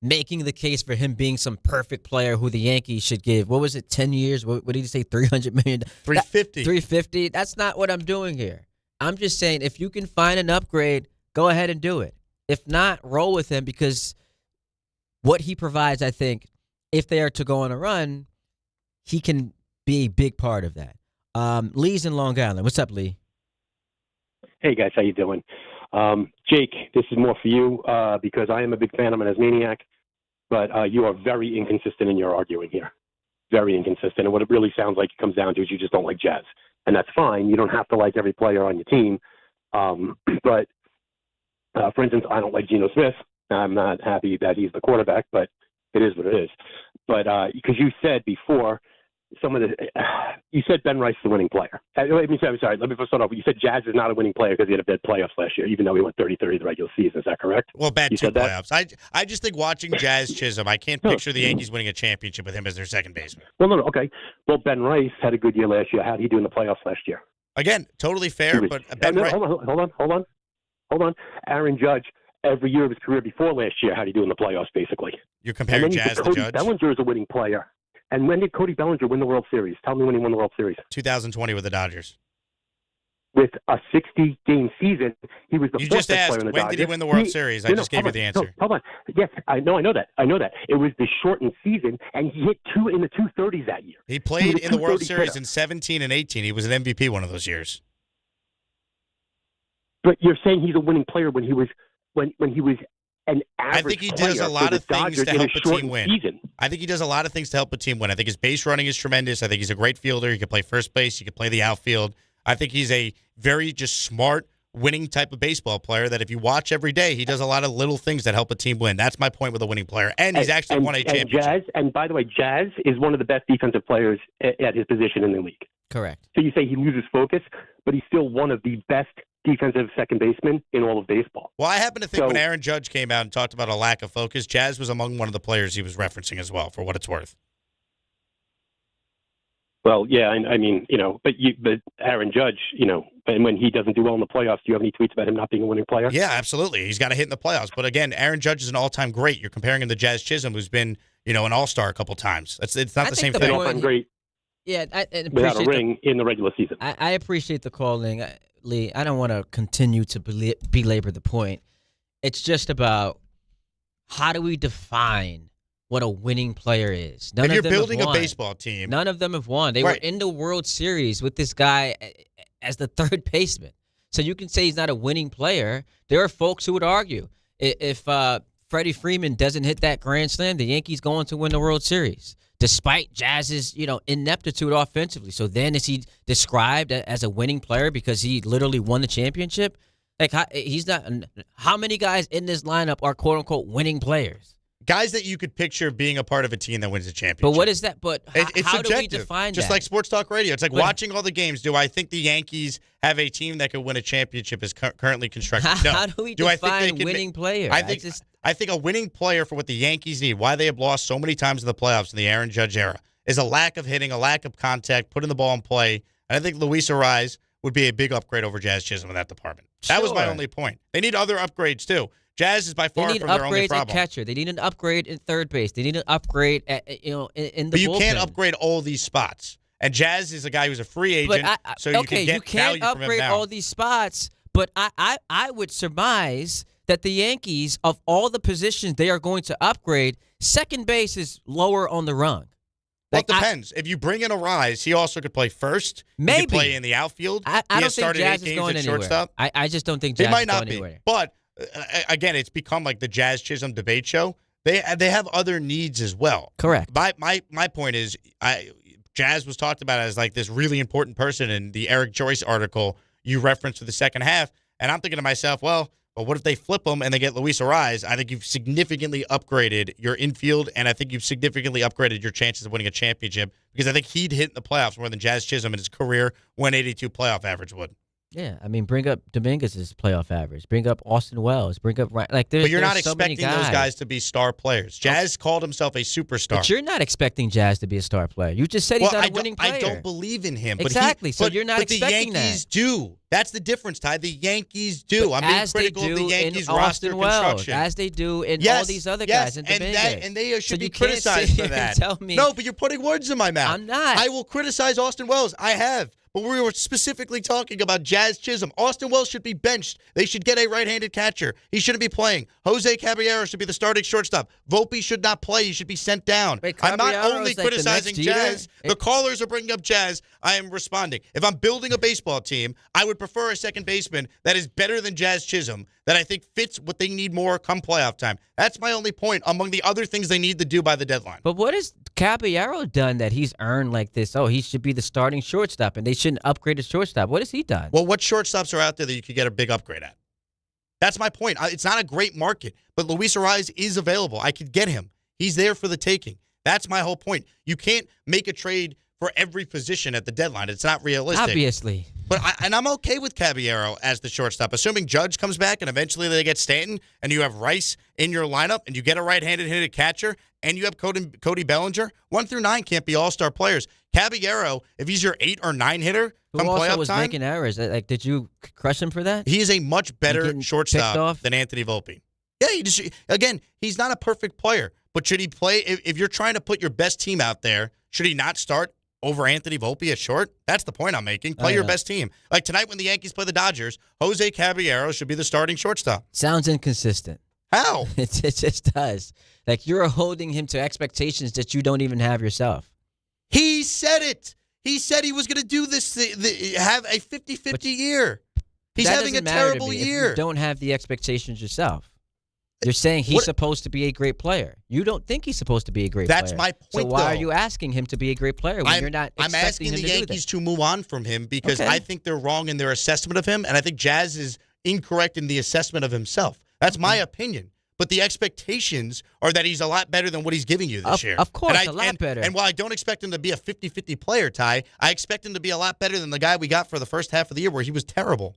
making the case for him being some perfect player who the Yankees should give. What was it, 10 years? What did he say, $300 million?
350.
350. That's not what I'm doing here. I'm just saying if you can find an upgrade, go ahead and do it. If not, roll with him because what he provides, I think, if they are to go on a run, he can be a big part of that. Lee's in Long Island. What's up, Lee?
Hey, guys. How you doing? Jake, this is more for you because I am a big fan of Maniac, but you are very inconsistent in your arguing here. Very inconsistent. And what it really sounds like it comes down to is you just don't like Jazz. And that's fine. You don't have to like every player on your team. But, for instance, I don't like Geno Smith. I'm not happy that he's the quarterback, but it is what it is. But because you said before, you said Ben Rice is the winning player. I'm sorry. Let me first start off. You said Jazz is not a winning player because he had a bad playoffs last year, even though he went 30-30 the regular season. Is that correct?
Well, bad two playoffs. I just think watching Jazz Chisholm, I can't picture the Yankees winning a championship with him as their second baseman.
Well, no, okay. Well, Ben Rice had a good year last year. How did he do in the playoffs last year?
Again, totally fair, but Ben Rice.
Hold on. Aaron Judge, every year of his career before last year, how did he do in the playoffs, basically?
You're comparing Jazz to Judge?
Bellinger is a winning player. And when did Cody Bellinger win the World Series? Tell me when he won the World Series.
2020 with the Dodgers.
With a 60-game season, he was the fourth best player in the Dodgers.
When did he win the World Series? I just gave you the answer.
No, hold on. Yes, I know that. It was the shortened season, and he hit two in the 230s that year.
He played in the World Series in 17 and 18. He was an MVP one of those years.
But you're saying he's a winning player when he was an average
I think he does a lot of things to help a team win. I think he does a lot of things to help a team win. I think his base running is tremendous. I think he's a great fielder. He can play first base. He can play the outfield. I think he's a very just smart, winning type of baseball player that if you watch every day, he does a lot of little things that help a team win. That's my point with a winning player. And he's actually won a championship.
And by the way, Jazz is one of the best defensive players at his position in the league.
Correct.
So you say he loses focus, but he's still one of the best defensive second baseman in all of baseball.
Well, I happen to think when Aaron Judge came out and talked about a lack of focus, Jazz was among one of the players he was referencing as well, for what it's worth.
Well, yeah, I mean, but Aaron Judge, and when he doesn't do well in the playoffs, do you have any tweets about him not being a winning player?
Yeah, absolutely. He's got to hit in the playoffs. But again, Aaron Judge is an all-time great. You're comparing him to Jazz Chisholm, who's been, an all-star a couple times. It's not the same thing.
All-time great.
Yeah,
without a ring in the regular season.
I appreciate the calling, Lee. I don't want to continue to belabor the point. It's just about how do we define what a winning player is?
If you're building a baseball team.
None of them have won. They were in the World Series with this guy as the third baseman. So you can say he's not a winning player. There are folks who would argue if Freddie Freeman doesn't hit that grand slam, the Yankees going to win the World Series, despite Jazz's ineptitude offensively. So then is he described as a winning player because he literally won the championship? Like he's not. How many guys in this lineup are quote unquote winning players?
Guys that you could picture being a part of a team that wins a championship.
But what is that? But
it's
how
subjective.
do we define
Just
that?
like Sports Talk Radio. It's like watching all the games. Do I think the Yankees have a team that could win a championship as currently constructed? No.
How do we define winning player?
I think a winning player for what the Yankees need, why they have lost so many times in the playoffs in the Aaron Judge era, is a lack of hitting, a lack of contact, putting the ball in play. And I think Luis Arraez would be a big upgrade over Jazz Chisholm in that department. That was my only point. They need other upgrades, too. Jazz is by far from their only problem. They need upgrades at catcher.
They need an upgrade in third base. They need an upgrade in the
But you
bullpen.
can't upgrade all these spots. And Jazz is a guy who's a free agent, so you can get value from him
upgrade
now.
all these spots, but I would surmise that the Yankees, of all the positions they are going to upgrade, second base is lower on the rung.
Well, it depends. If you bring in Arraez, he also could play first.
Maybe.
He could play in the outfield.
I don't think Jazz is going anywhere.
Shortstop.
I just don't think Jazz
They might
is
not
going
be.
anywhere.
But, again, it's become like the Jazz Chisholm debate show. They have other needs as well.
Correct.
My point is, Jazz was talked about as like this really important person in the Eric Joyce article you referenced for the second half. And I'm thinking to myself, well, what if they flip him and they get Luis Arraez? I think you've significantly upgraded your infield, and I think you've significantly upgraded your chances of winning a championship because I think he'd hit in the playoffs more than Jazz Chisholm in his career 182 playoff average would.
Yeah, I mean, bring up Dominguez's playoff average. Bring up Austin Wells. Bring up but
you're not expecting those guys to be star players. Jazz called himself a superstar.
But you're not expecting Jazz to be a star player. You just said he's not a winning player.
I don't believe in him.
Exactly.
But
you're not expecting that.
The Yankees do. That's the difference, Ty. The Yankees do. I'm being critical of the Yankees roster construction.
As they do in all these other guys. And
they should be criticized for that.
Tell me.
No, but you're putting words in my mouth.
I'm not.
I will criticize Austin Wells. I have. But we were specifically talking about Jazz Chisholm. Austin Wells should be benched. They should get a right-handed catcher. He shouldn't be playing. Jose Caballero should be the starting shortstop. Volpe should not play. He should be sent down. I'm not only criticizing Jazz. The callers are bringing up Jazz. I am responding. If I'm building a baseball team, I would prefer a second baseman that is better than Jazz Chisholm, that I think fits what they need more come playoff time. That's my only point among the other things they need to do by the deadline.
But what has Caballero done that he's earned like this? Oh, he should be the starting shortstop, and they shouldn't upgrade his shortstop. What has he done?
Well, what shortstops are out there that you could get a big upgrade at? That's my point. It's not a great market, but Luis Arraez is available. I could get him. He's there for the taking. That's my whole point. You can't make a trade for every position at the deadline. It's not realistic.
Obviously.
But I'm okay with Caballero as the shortstop, assuming Judge comes back and eventually they get Stanton and you have Rice in your lineup and you get a right-handed hitted catcher and you have Cody Bellinger. 1 through 9 can't be all-star players. Caballero, if he's your 8 or 9 hitter, come
Who
playoff
also was
time,
making errors? Like, did you crush him for that?
he is a much better shortstop than Anthony Volpe. Yeah, again, he's not a perfect player, but should he play? If you're trying to put your best team out there, should he not start over Anthony Volpe at short? That's the point I'm making. Play your best team. Like tonight when the Yankees play the Dodgers, Jose Caballero should be the starting shortstop.
Sounds inconsistent.
How?
It just does. Like you're holding him to expectations that you don't even have yourself.
He said it. He said he was going to do this, have a 50-50 year. He's having a terrible year.
If you don't have the expectations yourself. You're saying he's supposed to be a great player. You don't think he's supposed to be a great player.
That's my point,
So why are you asking him to be a great player when you're not expecting him to do that?
I'm asking the Yankees to move on from him because I think they're wrong in their assessment of him, and I think Jazz is incorrect in the assessment of himself. That's my opinion. But the expectations are that he's a lot better than what he's giving you this year.
Of course, a lot better.
And while I don't expect him to be a 50-50 player, Ty, I expect him to be a lot better than the guy we got for the first half of the year where he was terrible.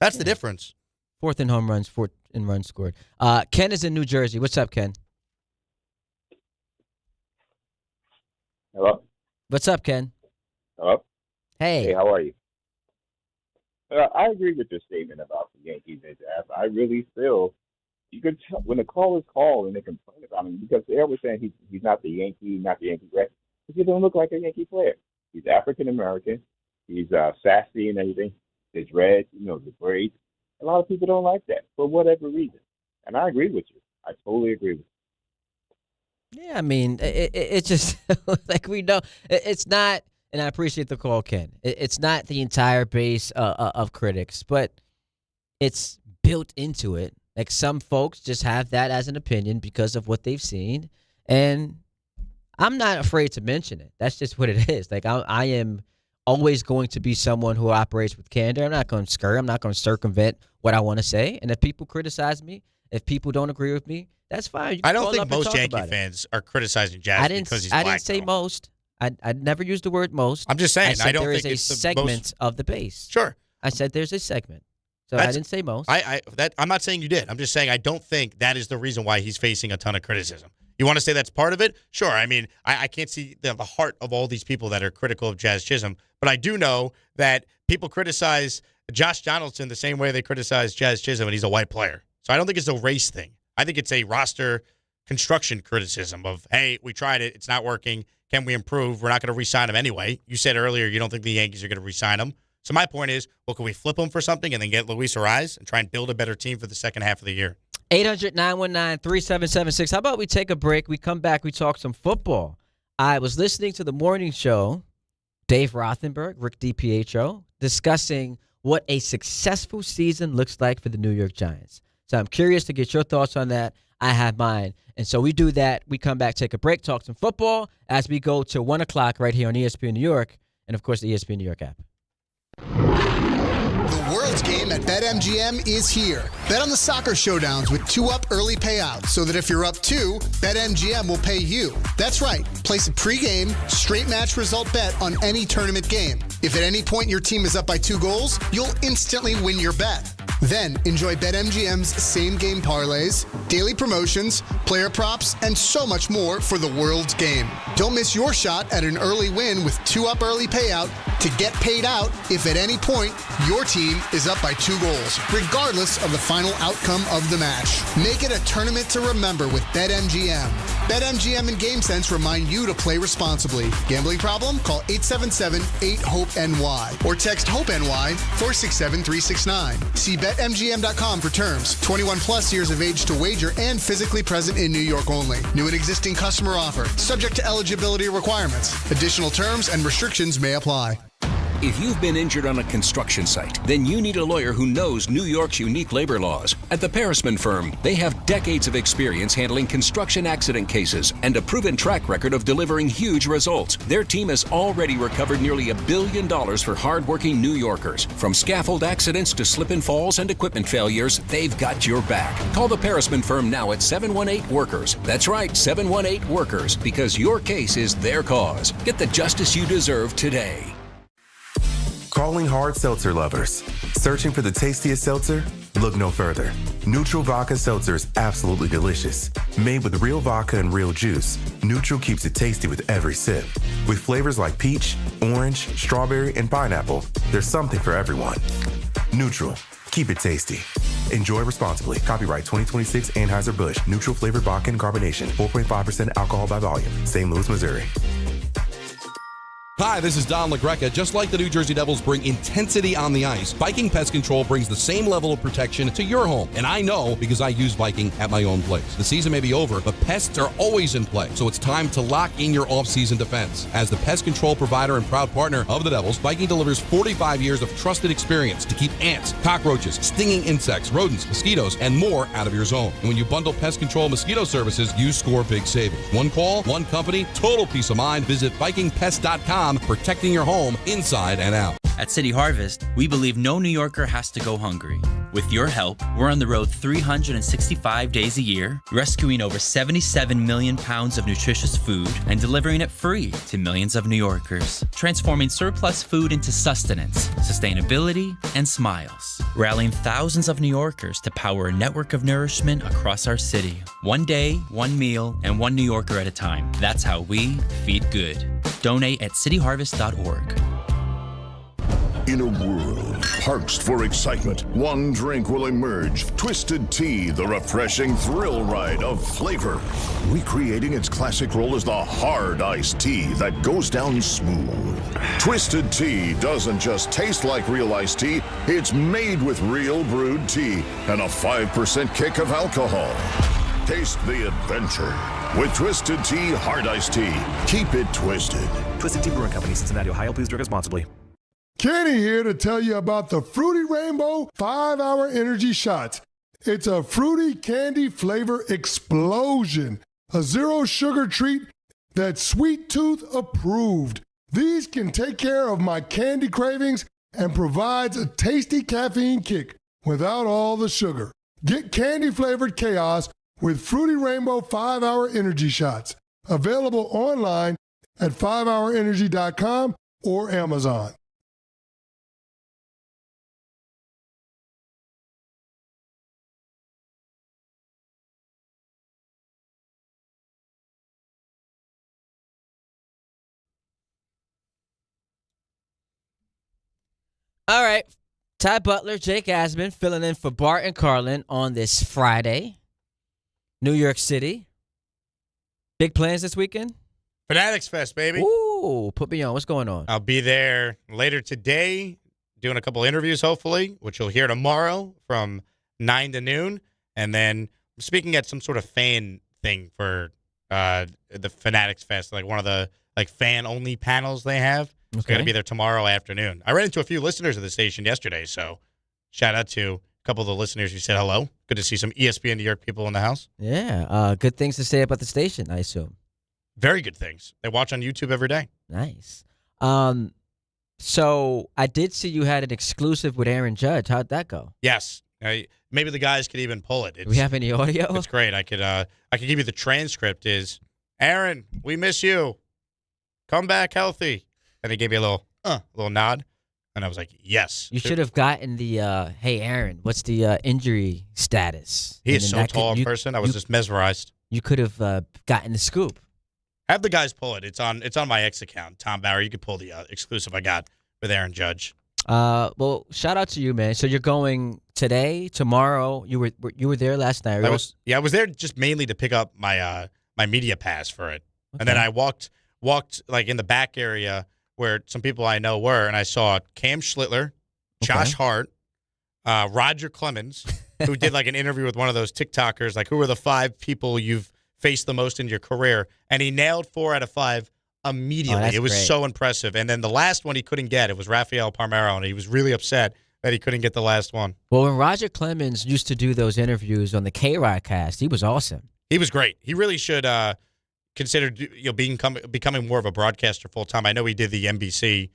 That's the difference.
4th in home runs, 4th in runs scored. Ken is in New Jersey. What's up, Ken?
Hello?
What's up, Ken?
Hello?
Hey.
Hey, how are you? I agree with your statement about the Yankees and Jazz. I really feel you could tell when the callers call and they complain about him because they always saying he's not the Yankee, right? Because he don't look like a Yankee player. He's African American. He's sassy and everything. His red, the braids. A lot of people don't like that for whatever reason. And I agree with you. I totally agree with you.
Yeah, I mean, it just like we know it's not. And I appreciate the call, Ken. It's not the entire base of critics, but it's built into it. Like some folks just have that as an opinion because of what they've seen, and I'm not afraid to mention it. That's just what it is. Like I am always going to be someone who operates with candor. I'm not going to skirt. I'm not going to circumvent what I want to say. And if people criticize me, if people don't agree with me, that's fine.
I don't think most Yankee fans are criticizing Jazz because he's black.
I didn't say most. I never used the word most.
I'm just saying.
I
don't
there
think
is a
it's the
segment
most...
of the base.
Sure.
I said there's a segment. So I didn't say most.
I'm not saying you did. I'm just saying I don't think that is the reason why he's facing a ton of criticism. You want to say that's part of it? Sure. I mean, I can't see the heart of all these people that are critical of Jazz Chisholm, but I do know that people criticize Josh Donaldson the same way they criticize Jazz Chisholm, and he's a white player. So I don't think it's a race thing. I think it's a roster construction criticism of, hey, we tried it. It's not working. Can we improve? We're not going to re-sign him anyway. You said earlier you don't think the Yankees are going to re-sign him. So my point is, well, can we flip him for something and then get Luis Arraez and try and build a better team for the second half of the year?
800-919-3776. How about we take a break? We come back. We talk some football. I was listening to the morning show, Dave Rothenberg, Rick DiPietro, discussing what a successful season looks like for the New York Giants. So I'm curious to get your thoughts on that. I have mine. And so we do that. We come back, take a break, talk some football as we go to 1 o'clock right here on ESPN New York and, of course, the ESPN New York app.
The World's Game at BetMGM is here. Bet on the soccer showdowns with 2-up early payouts so that if you're up 2, BetMGM will pay you. That's right. Place a pregame, straight match result bet on any tournament game. If at any point your team is up by 2 goals, you'll instantly win your bet. Then enjoy BetMGM's same-game parlays, daily promotions, player props, and so much more for the World's Game. Don't miss your shot at an early win with 2-up early payout to get paid out if at any point your team is up by 2 goals, regardless of the final outcome of the match. Make it a tournament to remember with BetMGM. BetMGM and GameSense remind you to play responsibly. Gambling problem? Call 877-8-HOPE-NY or text HOPE-NY 467-369. See BetMGM.com for terms. 21 plus years of age to wager and physically present in New York only. New and existing customer offer. Subject to eligibility requirements. Additional terms and restrictions may apply.
If you've been injured on a construction site, then you need a lawyer who knows New York's unique labor laws. At the Parisman Firm, they have decades of experience handling construction accident cases and a proven track record of delivering huge results. Their team has already recovered nearly $1 billion for hardworking New Yorkers. From scaffold accidents to slip and falls and equipment failures, they've got your back. Call the Parisman Firm now at 718-WORKERS. That's right, 718-WORKERS, because your case is their cause. Get the justice you deserve today.
Calling hard seltzer lovers. Searching for the tastiest seltzer? Look no further. Neutral Vodka Seltzer is absolutely delicious. Made with real vodka and real juice, Neutral keeps it tasty with every sip. With flavors like peach, orange, strawberry, and pineapple, there's something for everyone. Neutral. Keep it tasty. Enjoy responsibly. Copyright 2026 Anheuser-Busch. Neutral flavored vodka and carbonation. 4.5% alcohol by volume. St. Louis, Missouri.
Hi, this is Don LaGreca. Just like the New Jersey Devils bring intensity on the ice, Viking Pest Control brings the same level of protection to your home. And I know because I use Viking at my own place. The season may be over, but pests are always in play. So it's time to lock in your off-season defense. As the pest control provider and proud partner of the Devils, Viking delivers 45 years of trusted experience to keep ants, cockroaches, stinging insects, rodents, mosquitoes, and more out of your zone. And when you bundle pest control mosquito services, you score big savings. One call, one company, total peace of mind. Visit VikingPest.com. Protecting your home inside and out.
At City Harvest, we believe no New Yorker has to go hungry. With your help, we're on the road 365 days a year, rescuing over 77 million pounds of nutritious food and delivering it free to millions of New Yorkers, transforming surplus food into sustenance, sustainability, and smiles, rallying thousands of New Yorkers to power a network of nourishment across our city. One day, one meal, and one New Yorker at a time. That's how we feed good. Donate at cityharvest.org.
In a world parched for excitement, one drink will emerge. Twisted Tea, the refreshing thrill ride of flavor. Recreating its classic role as the hard iced tea that goes down smooth. Twisted Tea doesn't just taste like real iced tea, it's made with real brewed tea and a 5% kick of alcohol. Taste the adventure with Twisted Tea Hard Iced Tea. Keep it twisted.
Twisted Tea Brewing Company, Cincinnati, Ohio. Please drink responsibly.
Kenny here to tell you about the Fruity Rainbow 5-Hour Energy Shots. It's a fruity candy flavor explosion. A zero-sugar treat that's Sweet Tooth approved. These can take care of my candy cravings and provides a tasty caffeine kick without all the sugar. Get candy-flavored chaos with Fruity Rainbow 5-Hour Energy Shots. Available online at 5hourenergy.com or Amazon.
All right. Ty Butler, Jake Asman filling in for Bart and Carlin on this Friday. New York City. Big plans this weekend?
Fanatics Fest, baby.
Ooh, put me on. What's going on?
I'll be there later today doing a couple interviews, hopefully, which you'll hear tomorrow from 9 to noon. And then I'm speaking at some sort of fan thing for the Fanatics Fest, like one of the fan-only panels they have. Okay. I'm going to be there tomorrow afternoon. I ran into a few listeners of the station yesterday, so shout out to a couple of the listeners who said hello. Good to see some ESPN New York people in the house.
Yeah, good things to say about the station, I assume.
Very good things. They watch on YouTube every day.
Nice. So I did see you had an exclusive with Aaron Judge. How'd that go?
Yes. Maybe the guys could even pull it.
Do we have any audio?
It's great. I could give you the transcript. Is Aaron, we miss you. Come back healthy. And he gave me a little nod, and I was like, yes.
You should have gotten the, hey, Aaron, what's the injury status?
He is so tall in person. I was just mesmerized.
You could have gotten the scoop.
Have the guys pull it. It's on my X account, Tom Bauer. You could pull the exclusive I got with Aaron Judge.
Well, shout out to you, man. So you're going today, tomorrow. You were there last night.
I was there just mainly to pick up my my media pass for it, and then I walked like in the back area where some people I know were, and I saw Cam Schlittler, Josh Hart, Roger Clemens, who did like an interview with one of those TikTokers, like who were the 5 people you've faced the most in your career, and he nailed 4 out of 5 immediately. It was so impressive. And then the last one he couldn't get, it was Rafael Palmeiro, and he was really upset that he couldn't get the last one.
Well, when Roger Clemens used to do those interviews on the K-Rod cast, he was awesome.
He was great. He really should considered becoming more of a broadcaster full time. I know he did the NBC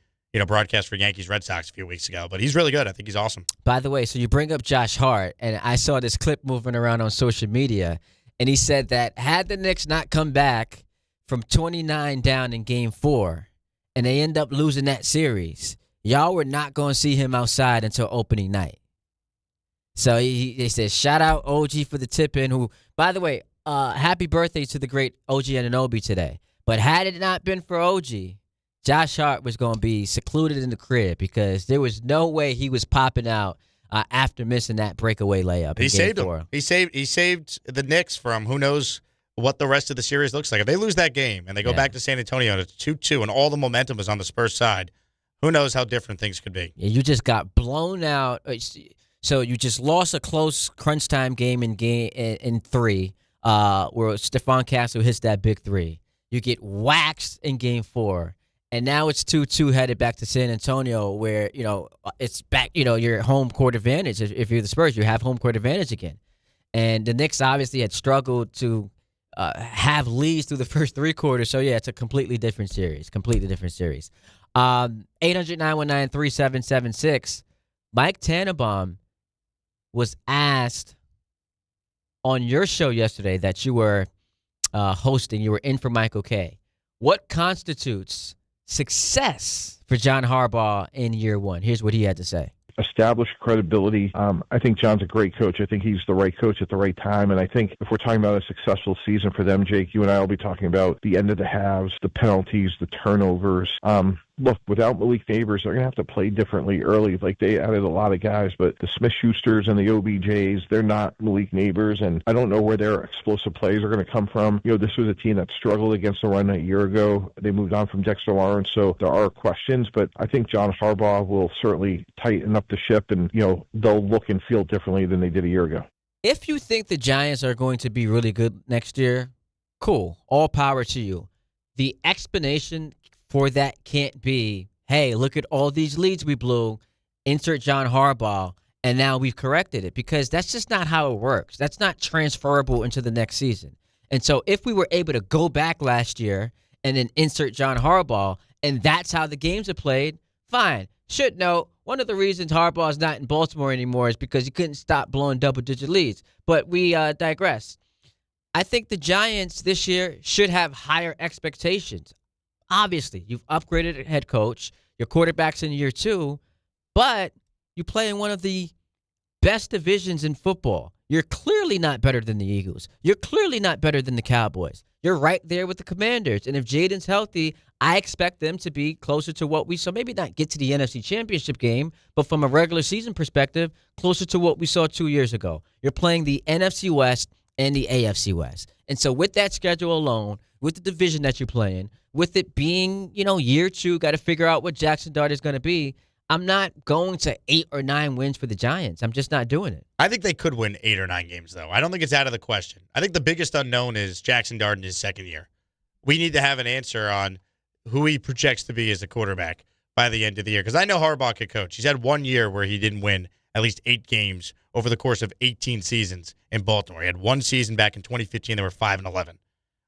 broadcast for Yankees Red Sox a few weeks ago, but he's really good. I think he's awesome.
By the way, so you bring up Josh Hart, and I saw this clip moving around on social media, and he said that had the Knicks not come back from 29 down in Game 4, and they end up losing that series, y'all were not going to see him outside until opening night. So they said, shout out OG for the tip-in, who, by the way, happy birthday to the great OG Anunoby today. But had it not been for OG, Josh Hart was going to be secluded in the crib because there was no way he was popping out after missing that breakaway layup.
He saved him. He saved the Knicks from who knows what the rest of the series looks like. If they lose that game and they go back to San Antonio and it's 2-2 and all the momentum is on the Spurs side, who knows how different things could be.
Yeah, you just got blown out. So you just lost a close crunch time game in 3. Where Stephon Castle hits that big 3. You get waxed in Game 4, and now it's 2-2 headed back to San Antonio where, it's back, your home court advantage. If you're the Spurs, you have home court advantage again. And the Knicks obviously had struggled to have leads through the first 3 quarters. So, yeah, it's a completely different series. 800-919-3776. Mike Tannenbaum was asked on your show yesterday that you were hosting, you were in for Michael Kay. What constitutes success for John Harbaugh in year 1? Here's what he had to say.
Establish credibility. I think John's a great coach. I think he's the right coach at the right time. And I think if we're talking about a successful season for them, Jake, you and I will be talking about the end of the halves, the penalties, the turnovers. look, without Malik Neighbors, they're going to have to play differently early. Like, they added a lot of guys, but the Smith-Schusters and the OBJs, they're not Malik Neighbors, and I don't know where their explosive plays are going to come from. This was a team that struggled against the run a year ago. They moved on from Dexter Lawrence, so there are questions, but I think John Harbaugh will certainly tighten up the ship, and, they'll look and feel differently than they did a year ago.
If you think the Giants are going to be really good next year, cool. All power to you. The explanation for that can't be, hey, look at all these leads we blew, insert John Harbaugh, and now we've corrected it, because that's just not how it works. That's not transferable into the next season. And so if we were able to go back last year and then insert John Harbaugh, and that's how the games are played, fine. Should note, one of the reasons Harbaugh is not in Baltimore anymore is because he couldn't stop blowing double-digit leads. But we digress. I think the Giants this year should have higher expectations. Obviously, you've upgraded a head coach. Your quarterback's in year 2. But you play in one of the best divisions in football. You're clearly not better than the Eagles. You're clearly not better than the Cowboys. You're right there with the Commanders. And if Jaden's healthy, I expect them to be closer to what we saw. Maybe not get to the NFC Championship game, but from a regular season perspective, closer to what we saw 2 years ago. You're playing the NFC West and the AFC West. And so with that schedule alone, with the division that you're playing, with it being, year 2, got to figure out what Jackson Dart is going to be, I'm not going to 8 or 9 wins for the Giants. I'm just not doing it.
I think they could win 8 or 9 games, though. I don't think it's out of the question. I think the biggest unknown is Jackson Dart in his second year. We need to have an answer on who he projects to be as a quarterback by the end of the year. Because I know Harbaugh could coach. He's had 1 year where he didn't win at least 8 games over the course of 18 seasons in Baltimore. He had 1 season back in 2015. They were 5-11.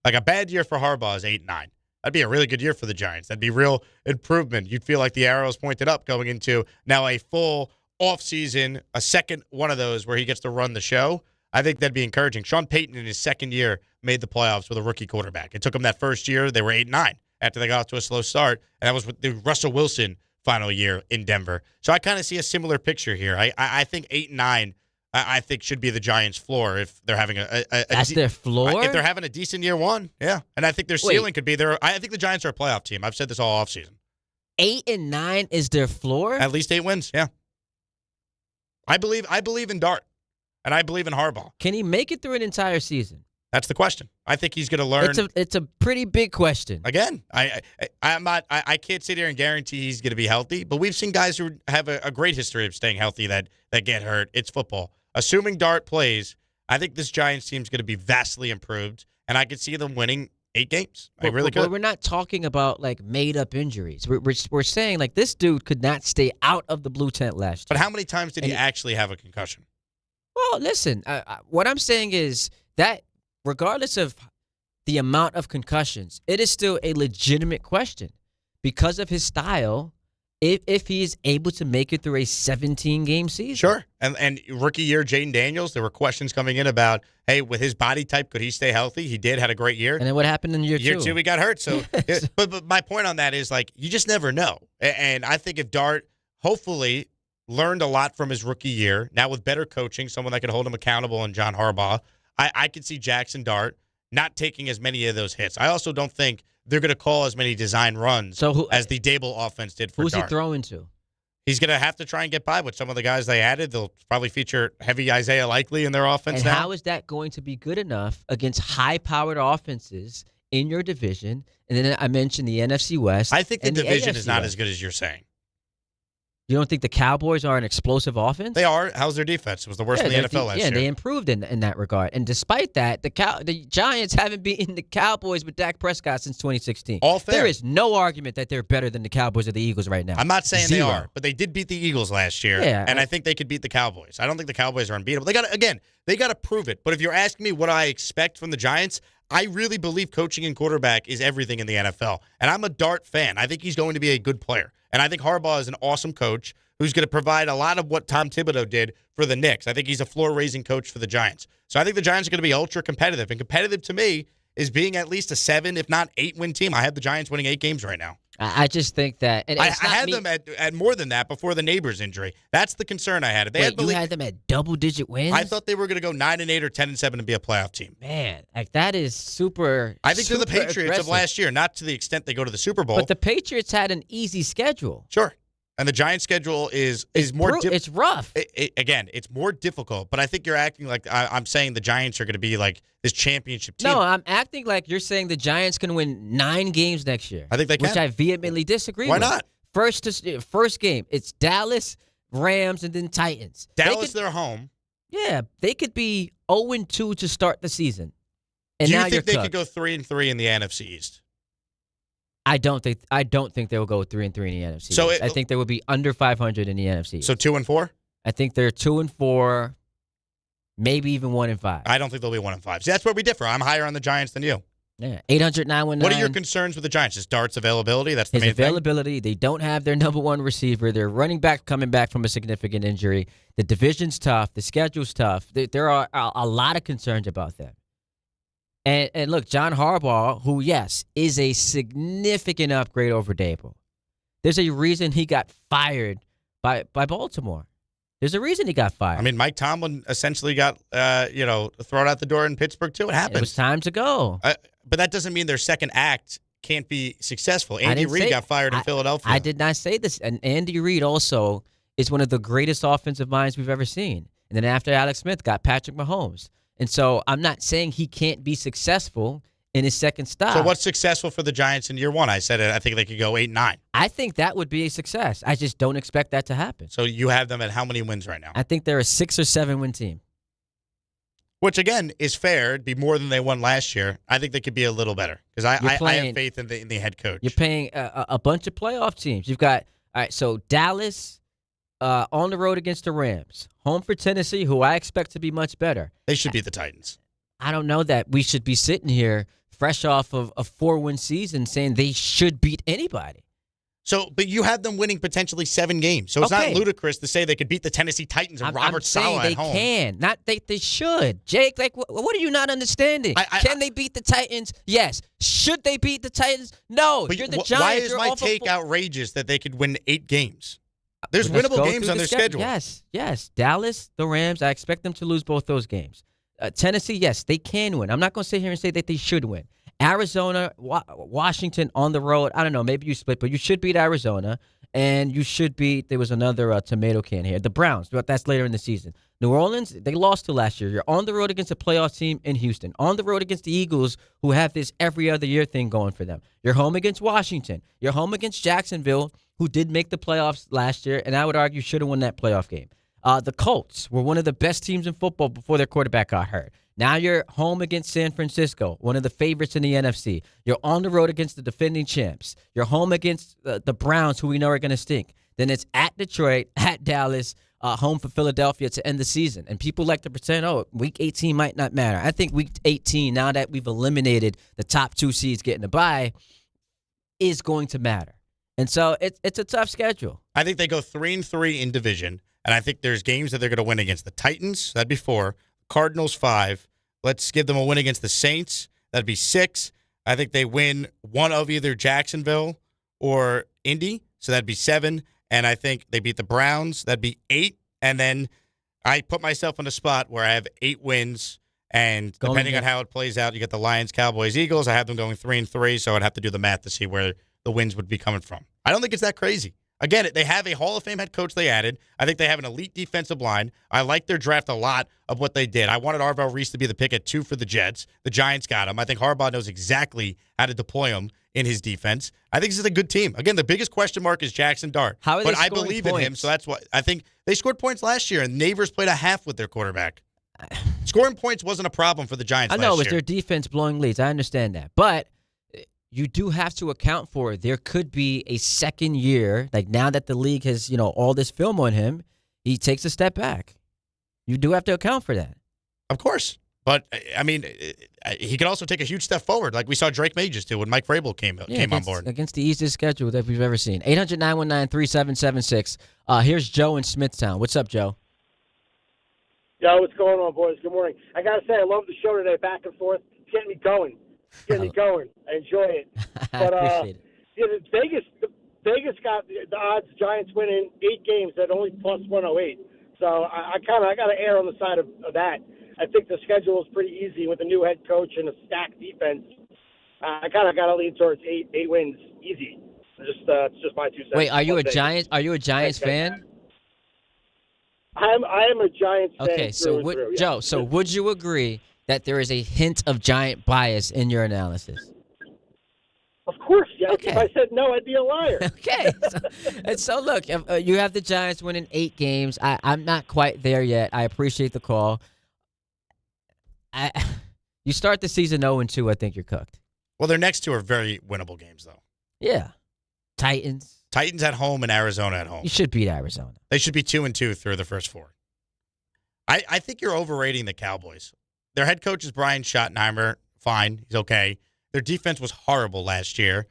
Like, a bad year for Harbaugh is 8-9. That'd be a really good year for the Giants. That'd be real improvement. You'd feel like the arrows pointed up going into now a full offseason, a second one of those where he gets to run the show. I think that'd be encouraging. Sean Payton in his second year made the playoffs with a rookie quarterback. It took him that first year. They were 8-9 after they got off to a slow start, and that was with the Russell Wilson final year in Denver. So I kind of see a similar picture here. I think 8-9 I think should be the Giants' floor if they're having
That's their floor?
If they're having a decent year 1, yeah. And I think their ceiling could be there. I think the Giants are a playoff team. I've said this all offseason.
8-9 is their floor?
At least 8 wins, yeah. I believe in Dart, and I believe in Harbaugh.
Can he make it through an entire season?
That's the question. I think he's going to learn.
It's a pretty big question.
Again, I can't sit here and guarantee he's going to be healthy, but we've seen guys who have a great history of staying healthy that get hurt. It's football. Assuming Dart plays, I think this Giants team is going to be vastly improved, and I could see them winning 8 games. I really could.
But we're not talking about made-up injuries. We're saying this dude could not stay out of the blue tent last year.
But how many times did he actually have a concussion?
Well, listen, what I'm saying is that regardless of the amount of concussions, it is still a legitimate question because of his style. If he is able to make it through a 17-game season.
Sure. And rookie year, Jaden Daniels, there were questions coming in about, hey, with his body type, could he stay healthy? He did, had a great year.
And then what happened in year 2?
Year 2, he got hurt. So, but my point on that is, you just never know. And I think if Dart hopefully learned a lot from his rookie year, now with better coaching, someone that could hold him accountable in John Harbaugh, I could see Jackson Dart not taking as many of those hits. I also don't think they're going to call as many design runs as the Dable offense did for Dart.
Who's he throwing to?
He's going to have to try and get by with some of the guys they added. They'll probably feature heavy Isaiah Likely in their offense now.
And how is that going to be good enough against high-powered offenses in your division? And then I mentioned the NFC West.
I think the division is not as good as you're saying.
You don't think the Cowboys are an explosive offense?
They are. How's their defense? It was the worst in the NFL last year.
Yeah, they improved in that regard. And despite that, the Giants haven't beaten the Cowboys with Dak Prescott since 2016.
All fair.
There is no argument that they're better than the Cowboys or the Eagles right now.
I'm not saying they are, but they did beat the Eagles last year, and I think they could beat the Cowboys. I don't think the Cowboys are unbeatable. They got to prove it. But if you're asking me what I expect from the Giants, I really believe coaching and quarterback is everything in the NFL. And I'm a Dart fan. I think he's going to be a good player. And I think Harbaugh is an awesome coach who's going to provide a lot of what Tom Thibodeau did for the Knicks. I think he's a floor-raising coach for the Giants. So I think the Giants are going to be ultra-competitive. And competitive to me is being at least a 7, if not 8-win team. I have the Giants winning 8 games right now.
I just think that. And
I had them at more than that before the Neighbors injury. That's the concern I had. If they
you had them at double-digit wins?
I thought they were going to go 9-8 or 10-7 and be a playoff team.
Man, like that is super.
I think they're the Patriots
aggressive.
of last year, not to the extent they go to the Super Bowl.
But the Patriots had an easy schedule.
Sure. And the Giants' schedule is more difficult.
It's rough.
Again, it's more difficult. But I think you're acting like I'm saying the Giants are going to be like this championship team.
No, I'm acting like you're saying the Giants can win 9 games next year.
I think they can.
Which I vehemently disagree with.
Why not?
First game, it's Dallas, Rams, and then Titans.
Dallas, they're home.
Yeah, they could be 0-2 to start the season. And
Do you
now
think they
cooked.
could go 3-3 in the NFC East?
I don't think they will go 3-3 in the NFC.
So
I think they will be under 500 in the NFC.
So 2-4?
I think they're 2-4, maybe even 1-5.
I don't think they'll be 1-5. See, that's where we differ. I'm higher on the Giants than you.
Yeah, 800-919.
What are your concerns with the Giants? Just Dart's availability? That's the
His
main
availability.
thing?
They don't have their number one receiver. Their running back coming back from a significant injury. The division's tough. The schedule's tough. There are a lot of concerns about them. And look, John Harbaugh, who, yes, is a significant upgrade over Dable. There's a reason he got fired by Baltimore. There's a reason he got fired.
I mean, Mike Tomlin essentially got, thrown out the door in Pittsburgh, too. It happens.
It was time to go.
But that doesn't mean their second act can't be successful. Andy Reid got fired in Philadelphia.
I did not say this. And Andy Reid also is one of the greatest offensive minds we've ever seen. And then after Alex Smith got Patrick Mahomes. And so I'm not saying he can't be successful in his second stop.
So what's successful for the Giants in year one? I said I think they could go 8-9.
I think that would be a success. I just don't expect that to happen.
So you have them at how many wins right now?
I think they're a 6 or 7 win team.
Which, again, is fair. It'd be more than they won last year. I think they could be a little better because I have faith in the head coach.
You're playing a bunch of playoff teams. You've got, all right, so Dallas on the road against the Rams. Home for Tennessee, who I expect to be much better.
They should beat the Titans.
I don't know that we should be sitting here fresh off of a 4-win season saying they should beat anybody.
So, but you have them winning potentially 7 games. So it's not ludicrous to say they could beat the Tennessee Titans and Robert Saleh at home.
I'm saying they can. Not they should. Jake, like, what are you not understanding? Can they beat the Titans? Yes. Should they beat the Titans? No.
But
you're the Giants.
Why is my take outrageous that they could win 8 games? There's winnable games on their schedule.
Yes. Dallas, the Rams, I expect them to lose both those games. Tennessee, yes, they can win. I'm not going to sit here and say that they should win. Arizona, Washington on the road. I don't know. Maybe you split, but you should beat Arizona. And you should beat, there was another tomato can here, the Browns, but that's later in the season. New Orleans, they lost to last year. You're on the road against a playoff team in Houston. On the road against the Eagles, who have this every other year thing going for them. You're home against Washington. You're home against Jacksonville, who did make the playoffs last year, and I would argue should have won that playoff game. The Colts were one of the best teams in football before their quarterback got hurt. Now you're home against San Francisco, one of the favorites in the NFC. You're on the road against the defending champs. You're home against the Browns, who we know are going to stink. Then it's at Detroit, at Dallas, home for Philadelphia to end the season. And people like to pretend, Week 18 might not matter. I think Week 18, now that we've eliminated the top 2 seeds getting a bye, is going to matter. And so it's a tough schedule.
I think they go 3-3 in division, and I think there's games that they're going to win against the Titans. That'd be 4. Cardinals 5. Let's give them a win against the Saints. That'd be 6. I think they win one of either Jacksonville or Indy, so that'd be 7. And I think they beat the Browns. That'd be 8. And then I put myself in a spot where I have 8 wins, and depending on how it plays out, you get the Lions, Cowboys, Eagles. I have them going 3-3, so I'd have to do the math to see where the wins would be coming from. I don't think it's that crazy. Again, they have a Hall of Fame head coach they added. I think they have an elite defensive line. I like their draft a lot of what they did. I wanted Arvell Reese to be the pick at 2 for the Jets. The Giants got him. I think Harbaugh knows exactly how to deploy him in his defense. I think this is a good team. Again, the biggest question mark is Jackson Dart. But I believe in him, so that's why I think they scored points last year, and Neighbors played a half with their quarterback. Scoring points wasn't a problem for the Giants last year.
I know, it was their defense blowing leads. I understand that. But you do have to account for there could be a second year, like now that the league has, all this film on him, he takes a step back. You do have to account for that.
Of course. But, I mean, he could also take a huge step forward, like we saw Drake May just do when Mike Vrabel came on board.
Against the easiest schedule that we've ever seen. 800-919-3776. Here's Joe in Smithtown. What's up, Joe?
Yo, what's going on, boys? Good morning. I got to say, I love the show today, back and forth. It's getting me going. I enjoy it. But
appreciate it.
Yeah, Vegas got the odds Giants winning 8 games at only plus 108. So I got to err on the side of that. I think the schedule is pretty easy with a new head coach and a stacked defense. I kind of got to lean towards 8 wins easy. It's just my 2 cents.
Wait, are you a Giants fan?
I am a Giants fan.
Okay, so Joe, so would you agree that there is a hint of Giant bias in your analysis?
Of course, yeah.
Okay.
If I said no, I'd be a liar.
Okay. So look, you have the Giants winning 8 games. I'm not quite there yet. I appreciate the call. You start the season 0-2, I think you're cooked.
Well, their next 2 are very winnable games, though.
Yeah. Titans
at home and Arizona at home.
You should beat Arizona.
They should be 2-2 through the first 4. I think you're overrating the Cowboys. Their head coach is Brian Schottenheimer. Fine. He's okay. Their defense was horrible last year.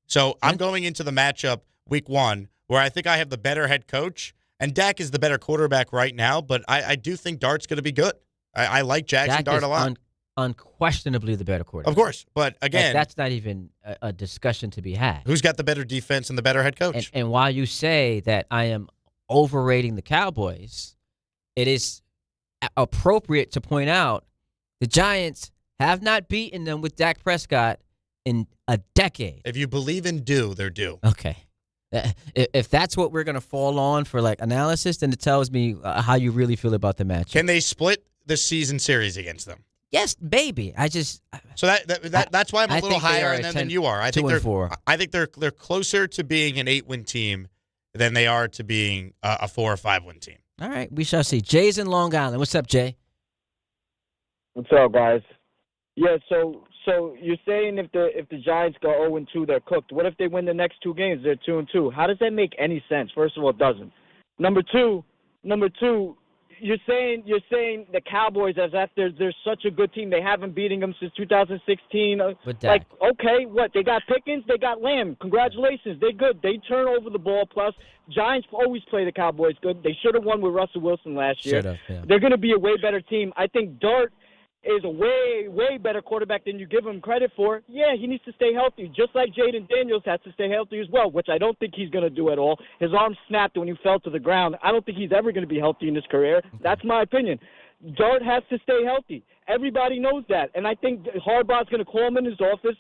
So I'm going into the matchup week 1 where I think I have the better head coach, and Dak is the better quarterback right now, but I do think Dart's going to be good. I like Jackson Dart a lot.
Unquestionably the better quarterback.
Of course. But again,
that's not even a discussion to be had.
Who's got the better defense and the better head coach?
And while you say that I am overrating the Cowboys, it is appropriate to point out the Giants have not beaten them with Dak Prescott in a decade.
If you believe in due, they're due.
Okay. If that's what we're going to fall on for like analysis, then it tells me how you really feel about the match.
Can they split the season series against them?
Yes, baby.
So that's why I'm a little higher on them than you are. I think they're closer to being an 8-win team than they are to being a 4 or 5-win team.
All right, we shall see. Jay's in Long Island. What's up, Jay?
What's up, guys? Yeah, so you're saying if the Giants go 0-2, they're cooked. What if they win the next 2 games? They're 2-2. How does that make any sense? First of all, it doesn't. Number two, you're saying the Cowboys as if they're such a good team. They haven't beaten them since 2016. Like, okay, what? They got Pickens, they got Lamb. Congratulations, they're good. They turn over the ball. Plus, Giants always play the Cowboys good. They should have won with Russell Wilson last year.
Yeah.
They're going to be a way better team. I think Dart is a way, way better quarterback than you give him credit for. Yeah, he needs to stay healthy, just like Jaden Daniels has to stay healthy as well, which I don't think he's going to do at all. His arm snapped when he fell to the ground. I don't think he's ever going to be healthy in his career. That's my opinion. Dart has to stay healthy. Everybody knows that. And I think Harbaugh's going to call him in his office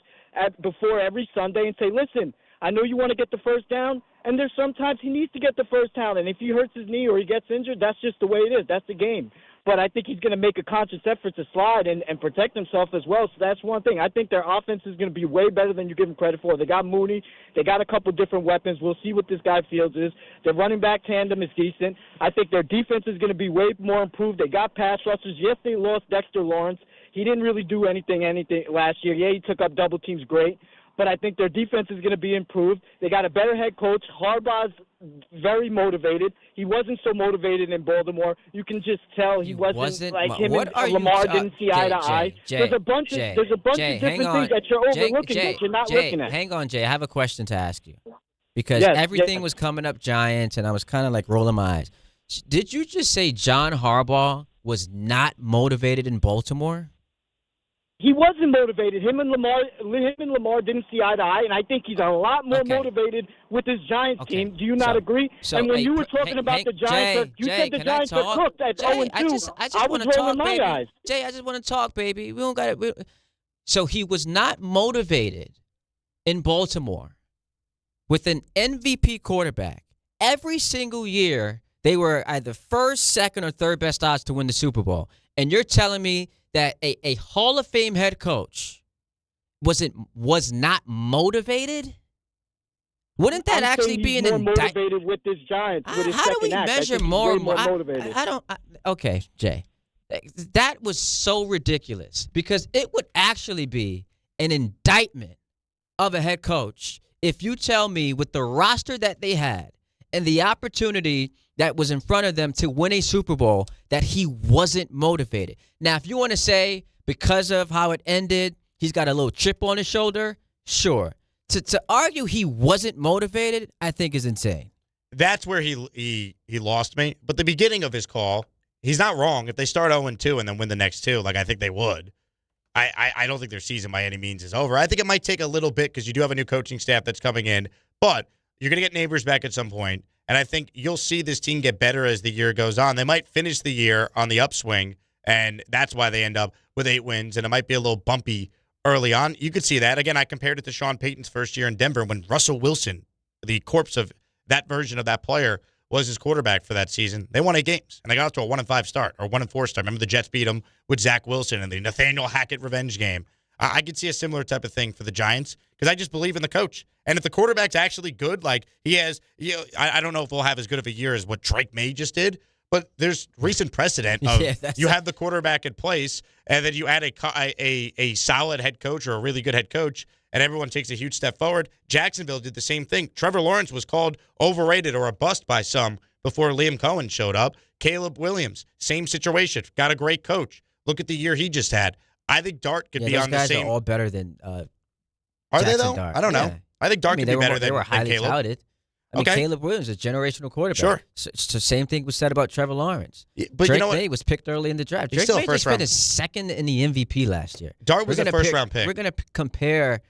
before every Sunday and say, listen, I know you want to get the first down, and there's sometimes he needs to get the first down. And if he hurts his knee or he gets injured, that's just the way it is. That's the game. But I think he's going to make a conscious effort to slide and protect himself as well. So that's one thing. I think their offense is going to be way better than you give him credit for. They got Mooney. They got a couple different weapons. We'll see what this guy Fields is. Their running back tandem is decent. I think their defense is going to be way more improved. They got pass rushers. Yes, they lost Dexter Lawrence. He didn't really do anything last year. Yeah, he took up double teams great. But I think their defense is going to be improved. They got a better head coach. Harbaugh's very motivated. He wasn't so motivated in Baltimore. You can just tell he wasn't like him and Lamar didn't see eye to eye. There's a bunch of different things that you're overlooking that you're not looking at.
Hang on, Jay. I have a question to ask you. Because everything was coming up Giants, and I was kind of like rolling my eyes. Did you just say John Harbaugh was not motivated in Baltimore?
He wasn't motivated. Him and Lamar didn't see eye to eye, and I think he's a lot more motivated with his Giants team. Do you not agree? And when you were talking about the Giants, you said the Giants are cooked at 0-2. I was rolling my eyes.
Jay, I just want to talk, baby. We don't got it. So he was not motivated in Baltimore with an MVP quarterback. Every single year, they were either first, second, or third best odds to win the Super Bowl. And you're telling me that a Hall of Fame head coach was not motivated? Wouldn't that actually be an indictment?
Motivated with this Giants.
How do we measure more motivated? Okay, Jay. That was so ridiculous because it would actually be an indictment of a head coach if you tell me with the roster that they had and the opportunity that was in front of them to win a Super Bowl that he wasn't motivated. Now, if you want to say because of how it ended, he's got a little chip on his shoulder, sure. To argue he wasn't motivated, I think is insane.
That's where he lost me. But the beginning of his call, he's not wrong. If they start 0-2 and then win the next 2, like I think they would, I don't think their season by any means is over. I think it might take a little bit because you do have a new coaching staff that's coming in, but you're going to get Neighbors back at some point, and I think you'll see this team get better as the year goes on. They might finish the year on the upswing, and that's why they end up with 8 wins, and it might be a little bumpy early on. You could see that. Again, I compared it to Sean Payton's first year in Denver when Russell Wilson, the corpse of that version of that player, was his quarterback for that season. They won 8 games, and they got off to a 1-5 start or 1-4 start. Remember the Jets beat them with Zach Wilson in the Nathaniel Hackett revenge game. I could see a similar type of thing for the Giants because I just believe in the coach. And if the quarterback's actually good, like he has, I don't know if he'll have as good of a year as what Drake May just did, but there's recent precedent of you have the quarterback in place, and then you add a solid head coach or a really good head coach, and everyone takes a huge step forward. Jacksonville did the same thing. Trevor Lawrence was called overrated or a bust by some before Liam Cohen showed up. Caleb Williams, same situation. Got a great coach. Look at the year he just had. I think Dart could be on the same.
Those guys are all better than
Are
Jackson
they, though?
Dart.
I don't know. I think Dart could be better than
They were highly
Caleb.
touted. I mean, Caleb Williams is a generational quarterback.
Sure.
It's the same thing was said about Trevor Lawrence.
But
Drake
you know what?
May was picked early in the draft.
He's
Drake
still a
May just
first-round.
finished second in the MVP last year.
Dart was a first-round pick.
We're going to compare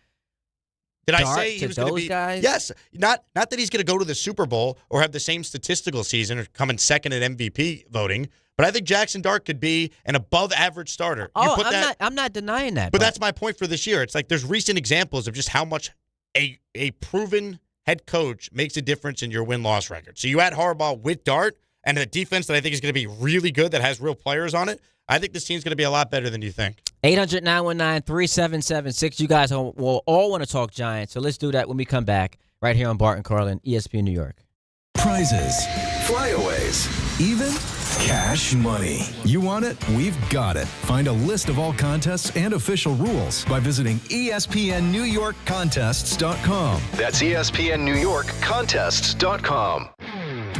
Did I
Dart
say he
to
was going to
those
be?
guys?
Yes. Not that he's going to go to the Super Bowl or have the same statistical season or come in second at MVP voting, but I think Jackson Dart could be an above-average starter.
I'm not denying that.
But that's my point for this year. It's like there's recent examples of just how much a proven head coach makes a difference in your win-loss record. So you add Harbaugh with Dart and a defense that I think is going to be really good that has real players on it. I think this team's going to be a lot better than you think.
800-919-3776. You guys will all want to talk Giants, so let's do that when we come back right here on Bart and Carlin, ESPN New York.
Prizes, flyaways, even cash money. You want it? We've got it. Find a list of all contests and official rules by visiting ESPNNewYorkContests.com.
That's ESPNNewYorkContests.com.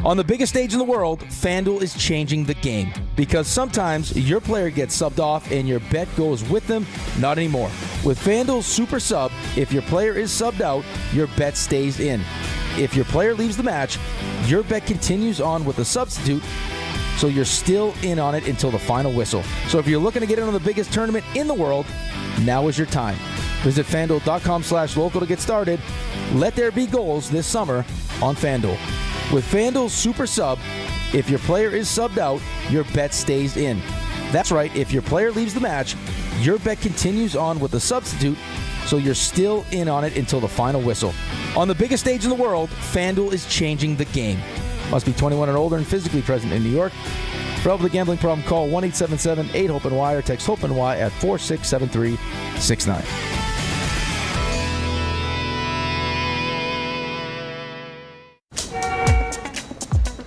On the biggest stage in the world, FanDuel is changing the game because sometimes your player gets subbed off and your bet goes with them. Not anymore. With FanDuel's Super Sub, if your player is subbed out, your bet stays in. If your player leaves the match, your bet continues on with a substitute, so you're still in on it until the final whistle. So if you're looking to get in on the biggest tournament in the world, now is your time. Visit FanDuel.com/local to get started. Let there be goals this summer on FanDuel. With FanDuel's Super Sub, if your player is subbed out, your bet stays in. That's right, if your player leaves the match, your bet continues on with a substitute, so you're still in on it until the final whistle. On the biggest stage in the world, FanDuel is changing the game. Must be 21 and older and physically present in New York. For help with a gambling problem, call 1-877-8-HOPE-NY or text HOPE-NY at 467-369.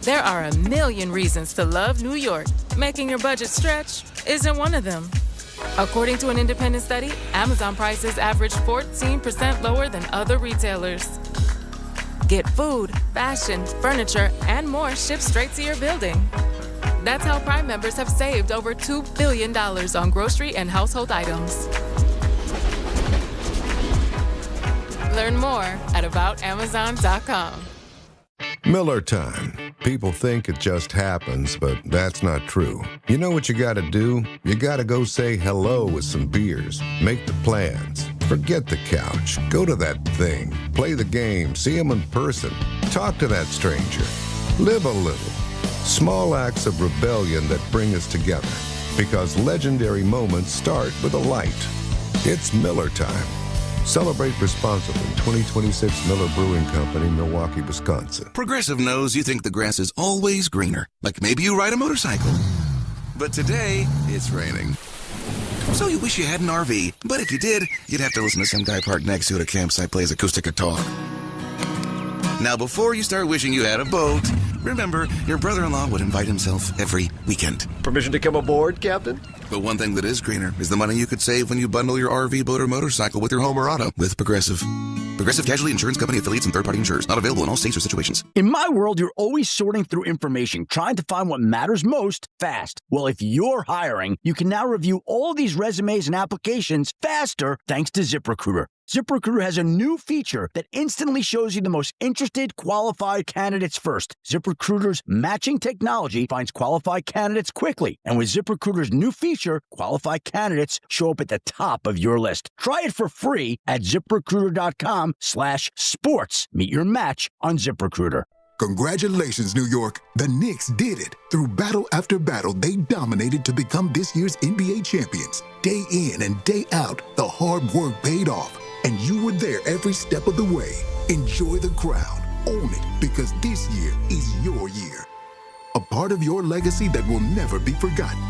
There are a million reasons to love New York. Making your budget stretch isn't one of them. According to an independent study, Amazon prices average 14% lower than other retailers. Get food, fashion, furniture, and more shipped straight to your building. That's how Prime members have saved over $2 billion on grocery and household items. Learn more at aboutamazon.com.
Miller time. People think it just happens, but that's not true. You know what you gotta do? You gotta go say hello with some beers. Make the plans. Forget the couch. Go to that thing. Play the game. See them in person. Talk to that stranger. Live a little. Small acts of rebellion that bring us together. Because legendary moments start with a light. It's Miller time. Celebrate responsibly. 2026 Miller Brewing Company, Milwaukee, Wisconsin.
Progressive knows you think the grass is always greener. Like maybe you ride a motorcycle. But today, it's raining. So you wish you had an RV. But if you did, you'd have to listen to some guy parked next to you at a campsite plays acoustic guitar. Now, before you start wishing you had a boat, remember, your brother-in-law would invite himself every weekend.
Permission to come aboard, Captain?
But one thing that is greener is the money you could save when you bundle your RV, boat, or motorcycle with your home or auto with Progressive. Progressive Casualty Insurance Company affiliates and third-party insurers. Not available in all states or situations.
In my world, you're always sorting through information, trying to find what matters most fast. Well, if you're hiring, you can now review all these resumes and applications faster thanks to ZipRecruiter. ZipRecruiter has a new feature that instantly shows you the most interested qualified candidates first. ZipRecruiter's matching technology finds qualified candidates quickly. And with ZipRecruiter's new feature, qualified candidates show up at the top of your list. Try it for free at ZipRecruiter.com/sports. Meet your match on ZipRecruiter.
Congratulations, New York. The Knicks did it. Through battle after battle, they dominated to become this year's NBA champions. Day in and day out, the hard work paid off, and you were there every step of the way. Enjoy the crown. Own it, because this year is your year. A part of your legacy that will never be forgotten.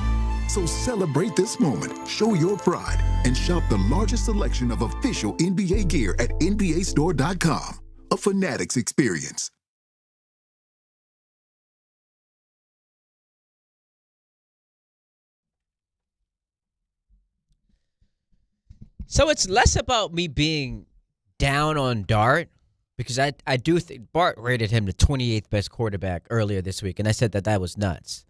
So celebrate this moment, show your pride, and shop the largest selection of official NBA gear at NBAstore.com. A Fanatics experience.
So it's less about me being down on Dart, because I do think Bart rated him the 28th best quarterback earlier this week, and I said that was nuts.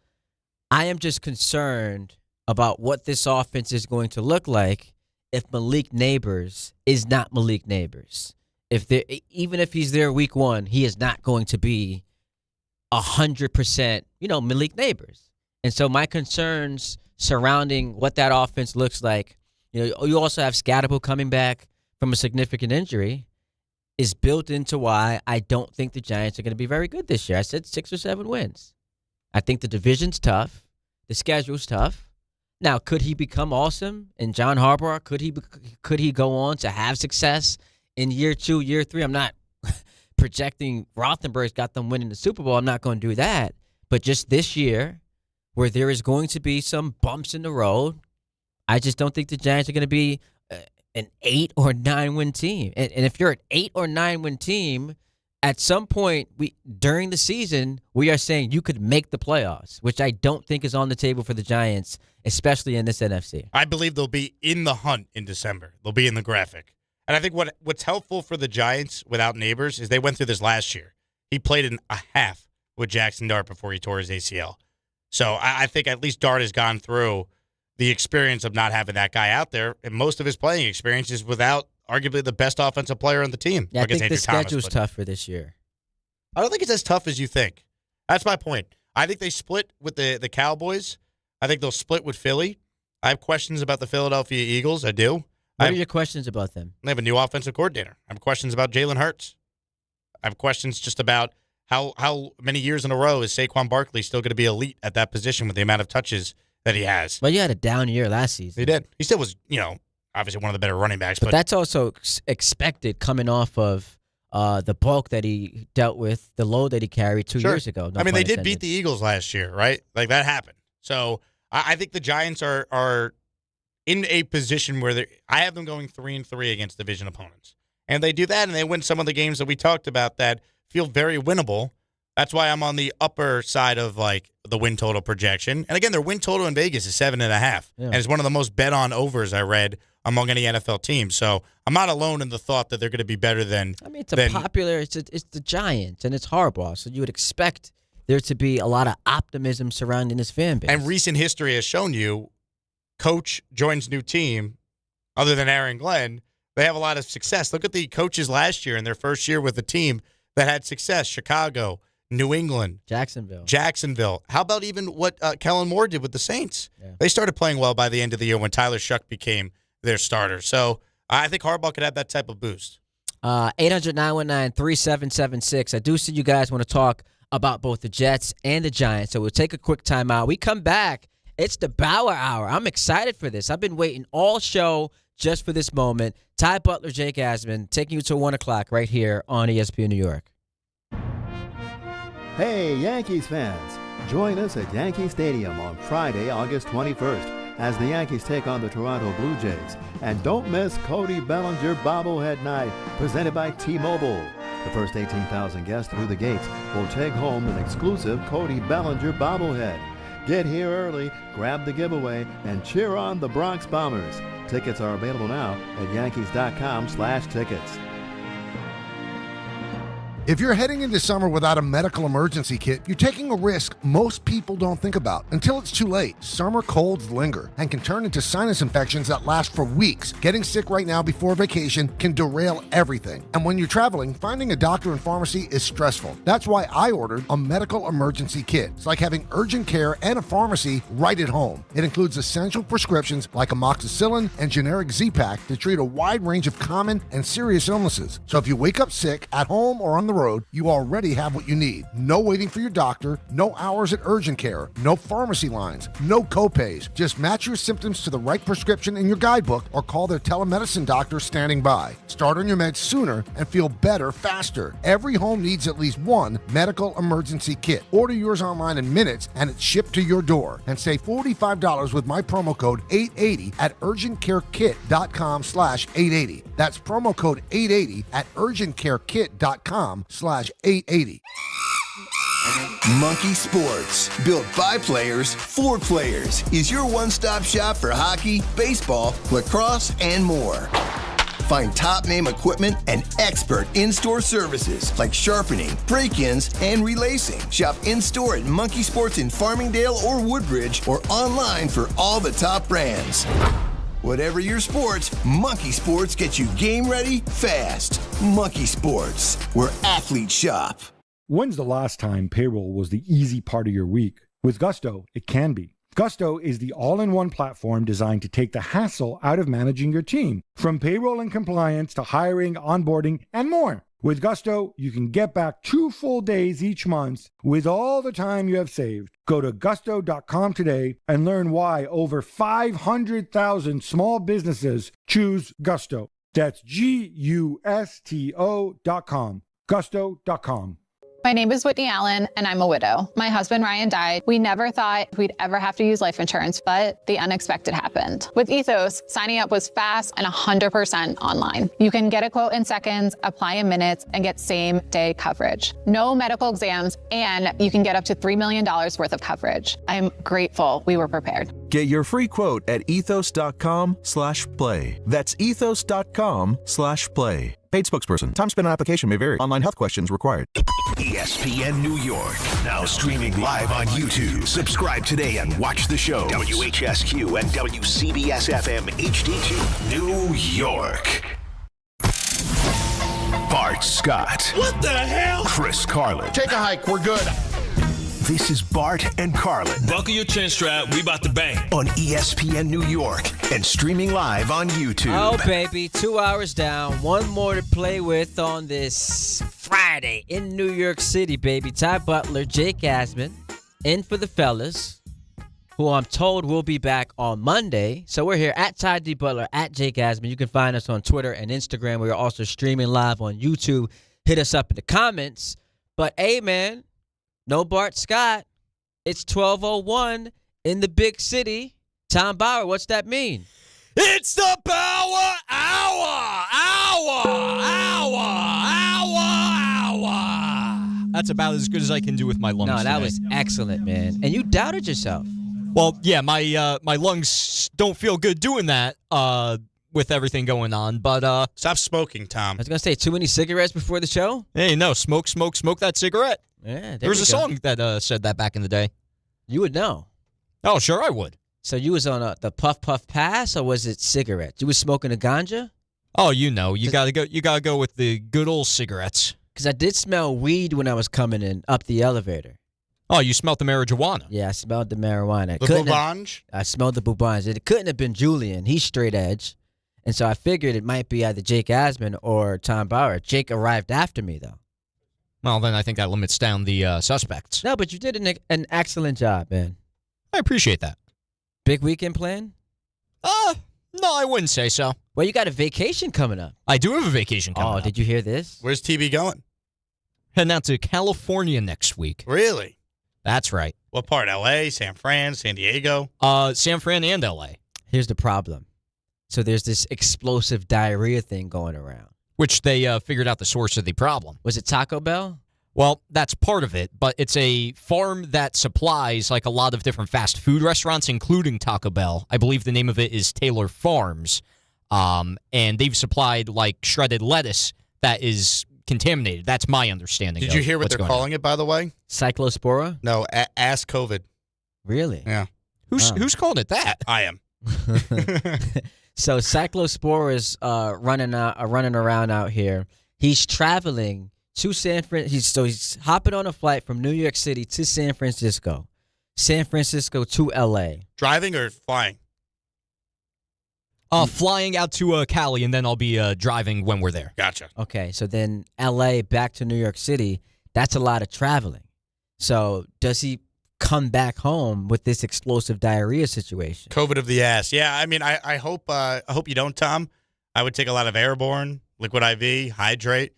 I am just concerned about what this offense is going to look like if Malik Neighbors is not Malik Neighbors. Even if he's there week one, he is not going to be 100%, Malik Neighbors. And so my concerns surrounding what that offense looks like, you also have Scatterable coming back from a significant injury, is built into why I don't think the Giants are going to be very good this year. I said 6 or 7 wins. I think the division's tough. The schedule's tough. Now, could he become awesome? And John Harbaugh, could he go on to have success in year 2, year 3? I'm not projecting Rothenberg's got them winning the Super Bowl. I'm not going to do that. But just this year, where there is going to be some bumps in the road, I just don't think the Giants are going to be an 8 or 9 win team. And if you're an 8 or 9 win team, at some point during the season, we are saying you could make the playoffs, which I don't think is on the table for the Giants, especially in this NFC.
I believe they'll be in the hunt in December. They'll be in the graphic. And I think what's helpful for the Giants without Neighbors is they went through this last year. He played in a half with Jackson Dart before he tore his ACL. So I think at least Dart has gone through the experience of not having that guy out there, and most of his playing experience is without arguably the best offensive player on the team.
Yeah, I think the schedule's tough for this year.
I don't think it's as tough as you think. That's my point. I think they split with the Cowboys. I think they'll split with Philly. I have questions about the Philadelphia Eagles. I do.
What are your questions about them?
They have a new offensive coordinator. I have questions about Jalen Hurts. I have questions just about how many years in a row is Saquon Barkley still going to be elite at that position with the amount of touches that he has.
Well, you had a down year last season.
He did. He still was, obviously one of the better running backs.
But that's also expected coming off of the bulk that he dealt with, the load that he carried 2 years ago.
They did beat the Eagles last year, right? Like, that happened. So I think the Giants are in a position where I have them going 3-3 against division opponents. And they do that, and they win some of the games that we talked about that feel very winnable. That's why I'm on the upper side of the win total projection. And again, their win total in Vegas is 7.5, and it's one of the most bet on overs I read among any NFL team. So I'm not alone in the thought that they're going to be better than.
It's the Giants and it's Harbaugh, so you would expect there to be a lot of optimism surrounding this fan base.
And recent history has shown you, coach joins new team, other than Aaron Glenn, they have a lot of success. Look at the coaches last year in their first year with the team that had success: Chicago, New England, Jacksonville. How about even what Kellen Moore did with the Saints? Yeah. They started playing well by the end of the year when Tyler Shuck became their starter. So I think Harbaugh could have that type of boost.
800-919-3776. I do see you guys want to talk about both the Jets and the Giants, so we'll take a quick timeout. We come back. It's the Bauer Hour. I'm excited for this. I've been waiting all show just for this moment. Ty Butler, Jake Asman, taking you to 1 o'clock right here on ESPN New York.
Hey, Yankees fans, join us at Yankee Stadium on Friday, August 21st, as the Yankees take on the Toronto Blue Jays. And don't miss Cody Bellinger Bobblehead Night, presented by T-Mobile. The first 18,000 guests through the gates will take home an exclusive Cody Bellinger bobblehead. Get here early, grab the giveaway, and cheer on the Bronx Bombers. Tickets are available now at Yankees.com/tickets.
If you're heading into summer without a medical emergency kit, you're taking a risk most people don't think about until it's too late. Summer colds linger and can turn into sinus infections that last for weeks. Getting sick right now before vacation can derail everything. And when you're traveling, finding a doctor and pharmacy is stressful. That's why I ordered a medical emergency kit. It's like having urgent care and a pharmacy right at home. It includes essential prescriptions like amoxicillin and generic Z-Pak to treat a wide range of common and serious illnesses. So if you wake up sick at home or on the road, you already have what you need. No waiting for your doctor, no hours at urgent care, no pharmacy lines, no copays. Just match your symptoms to the right prescription in your guidebook or call their telemedicine doctor standing by. Start on your meds sooner and feel better faster. Every home needs at least one medical emergency kit. Order yours online in minutes and it's shipped to your door. And save $45 with my promo code 880 at urgentcarekit.com/880. That's promo code 880 at urgentcarekit.com/880.
Monkey Sports, built by players for players, is your one-stop shop for hockey, baseball, lacrosse, and more. Find top-name equipment and expert in-store services like sharpening, break-ins, and relacing. Shop in-store at Monkey Sports in Farmingdale or Woodbridge or online for all the top brands. Whatever your sports, Monkey Sports gets you game ready fast. Monkey Sports, where athletes shop.
When's the last time payroll was the easy part of your week? With Gusto, it can be. Gusto is the all-in-one platform designed to take the hassle out of managing your team, from payroll and compliance to hiring, onboarding, and more. With Gusto, you can get back 2 full days each month with all the time you have saved. Go to gusto.com today and learn why over 500,000 small businesses choose Gusto. That's GUSTO.com. Gusto.com.
My name is Whitney Allen, and I'm a widow. My husband, Ryan, died. We never thought we'd ever have to use life insurance, but the unexpected happened. With Ethos, signing up was fast and 100% online. You can get a quote in seconds, apply in minutes, and get same-day coverage. No medical exams, and you can get up to $3 million worth of coverage. I'm grateful we were prepared.
Get your free quote at ethos.com/play. That's ethos.com/play. Paid spokesperson. Time spent on application may vary. Online health questions required.
ESPN New York. Now streaming live on YouTube. Subscribe today and watch the show. WHSQ and WCBS-FM HD2 New York. Bart Scott.
What the hell?
Chris Carlin.
Take a hike. We're good.
This is Bart and Carlin.
Buckle your chin strap. We about to bang.
On ESPN New York and streaming live on YouTube.
Oh, baby. 2 hours down. One more to play with on this Friday in New York City, baby. Ty Butler, Jake Asman, in for the fellas, who I'm told will be back on Monday. So we're here at Ty D. Butler, at Jake Asman. You can find us on Twitter and Instagram. We are also streaming live on YouTube. Hit us up in the comments. But, hey, man. No Bart Scott. It's 12:01 in the big city. Tom Bauer, what's that mean?
It's the power hour.
That's about as good as I can do with my lungs.
No, that
today.
was excellent, man. And you doubted yourself.
Well, yeah, my lungs don't feel good doing that with everything going on. But
stop smoking, Tom.
I was gonna say, too many cigarettes before the show.
Hey, no, smoke that cigarette.
Yeah,
there was a song that said that back in the day.
You would know.
Oh, sure I would.
So you was on the puff pass, or was it cigarettes? You was smoking a ganja?
Oh, you know, you gotta go with the good old cigarettes.
Because I did smell weed when I was coming in up the elevator.
Oh, you smelled the marijuana?
Yeah, I smelled the marijuana.
The boubange?
I smelled the boubange. It couldn't have been Julian. He's straight edge. And so I figured it might be either Jake Asman or Tom Bauer. Jake arrived after me, though.
Well, then I think that limits down the suspects.
No, but you did an excellent job, man.
I appreciate that.
Big weekend plan?
No, I wouldn't say so.
Well, you got a vacation coming up.
I do have a vacation coming up.
Oh, did you hear this?
Where's TB going?
Heading out to California next week.
Really?
That's right.
What part? L.A., San Fran, San Diego?
San Fran and L.A.
Here's the problem. So there's this explosive diarrhea thing going around.
Which they figured out the source of the problem.
Was it Taco Bell?
Well, that's part of it, but it's a farm that supplies like a lot of different fast food restaurants, including Taco Bell. I believe the name of it is Taylor Farms. And they've supplied like shredded lettuce that contaminated. That's my understanding.
Did you hear what they're calling it, by the way?
Cyclospora?
No, ass COVID.
Really?
Yeah.
Who's calling it that?
I am.
So Cyclospora is running around out here. He's traveling to San Francisco. He's hopping on a flight from New York City to San Francisco. San Francisco to L.A.
Driving or flying?
Flying out to Cali, and then I'll be driving when we're there.
Gotcha.
Okay, so then L.A. back to New York City, that's a lot of traveling. So does he come back home with this explosive diarrhea situation?
COVID of the ass. Yeah, I mean, I hope you don't, Tom. I would take a lot of Airborne, Liquid IV, hydrate,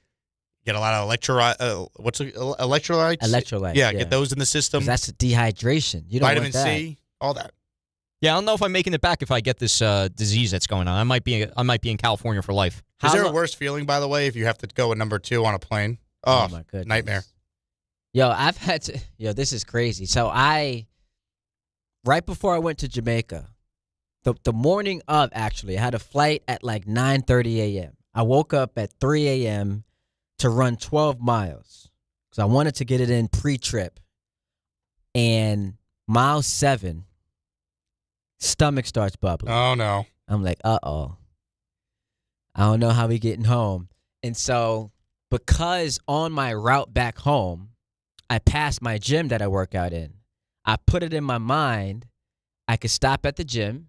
get a lot of electrolytes?
Electrolytes.
Yeah, get those in the system.
That's dehydration. You don't
Vitamin
want that.
C, all that.
Yeah, I don't know if I'm making it back if I get this disease that's going on. I might be in California for life.
Is there a worse feeling, by the way, if you have to go at number 2 on a plane? Oh my goodness. Nightmare.
Yo, I've had to. Yo, this is crazy. So right before I went to Jamaica, the morning of, actually, I had a flight at like 9:30 a.m. I woke up at 3 a.m. to run 12 miles because I wanted to get it in pre-trip. And mile 7, stomach starts bubbling.
Oh, no.
I'm like, uh-oh. I don't know how we getting home. And so because on my route back home, I passed my gym that I work out in, I put it in my mind I could stop at the gym,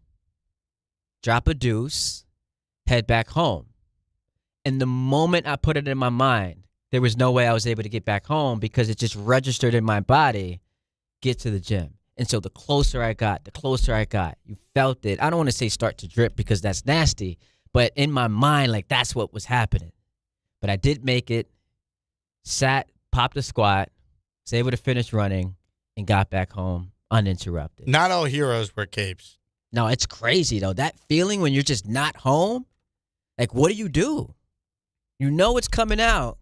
drop a deuce, head back home. And the moment I put it in my mind, there was no way I was able to get back home because it just registered in my body, get to the gym. And so the closer I got, you felt it. I don't want to say start to drip because that's nasty, but in my mind, like that's what was happening. But I did make it, sat, popped a squat, was able to finish running, and got back home uninterrupted.
Not all heroes wear capes.
No, it's crazy, though. That feeling when you're just not home, like, what do? You know it's coming out.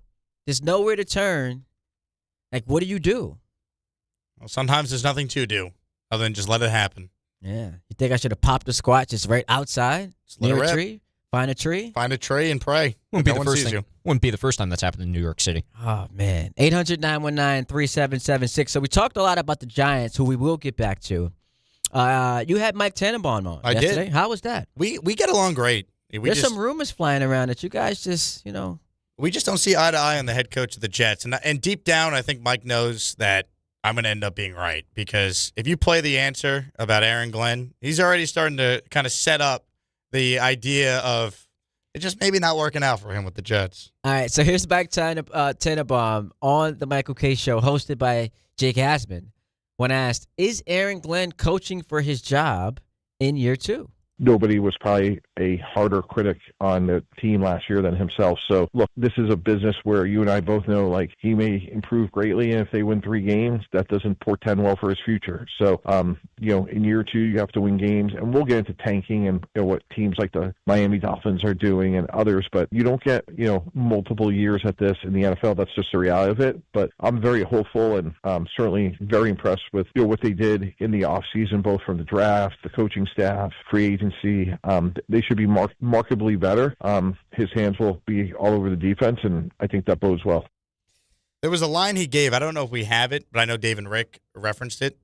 There's nowhere to turn. Like, what do?
Well, sometimes there's nothing to do other than just let it happen.
Yeah. You think I should have popped a squat just right outside?
Just let
near
it
a
rip.
Tree? Find a tree?
Find a tree and pray.
Wouldn't be
No
the
one
first
sees
thing.
you.
Wouldn't be the first time that's happened in New York City.
Oh, man. 800-919-3776. So we talked a lot about the Giants, who we will get back to. You had Mike Tannenbaum on yesterday.
Did.
How was that?
We get along great.
There's some rumors flying around that you guys just,
We just don't see eye to eye on the head coach of the Jets. And deep down, I think Mike knows that I'm going to end up being right. Because if you play the answer about Aaron Glenn, he's already starting to kind of set up the idea of it just maybe not working out for him with the Jets.
All right, so here's Mike Tannenbaum on the Michael K. Show, hosted by Jake Hasman, when asked, is Aaron Glenn coaching for his job in year 2?
Nobody was probably a harder critic on the team last year than himself. So, look, this is a business where you and I both know, like, he may improve greatly, and if they win 3 games, that doesn't portend well for his future. So, in year 2, you have to win games, and we'll get into tanking and what teams like the Miami Dolphins are doing and others, but you don't get, multiple years at this in the NFL. That's just the reality of it. But I'm very hopeful and certainly very impressed with what they did in the offseason, both from the draft, the coaching staff, free agency. They should be markedly better. His hands will be all over the defense, and I think that bodes well.
There was a line he gave. I don't know if we have it, but I know Dave and Rick referenced it.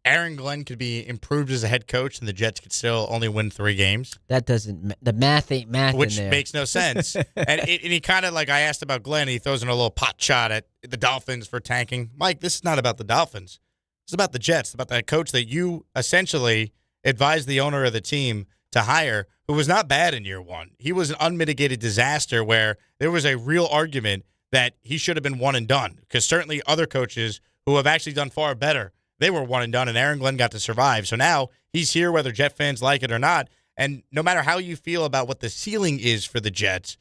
Aaron Glenn could be improved as a head coach, and the Jets could still only win 3 games.
That doesn't – the math ain't math
Which
in there.
makes no sense. and he kind of, like I asked about Glenn, he throws in a little pot shot at the Dolphins for tanking. Mike, this is not about the Dolphins. It's about the Jets, about that coach that you essentially – advised the owner of the team to hire, who was not bad in year 1. He was an unmitigated disaster where there was a real argument that he should have been one and done, because certainly other coaches who have actually done far better, they were one and done, and Aaron Glenn got to survive. So now he's here whether Jet fans like it or not, and no matter how you feel about what the ceiling is for the Jets,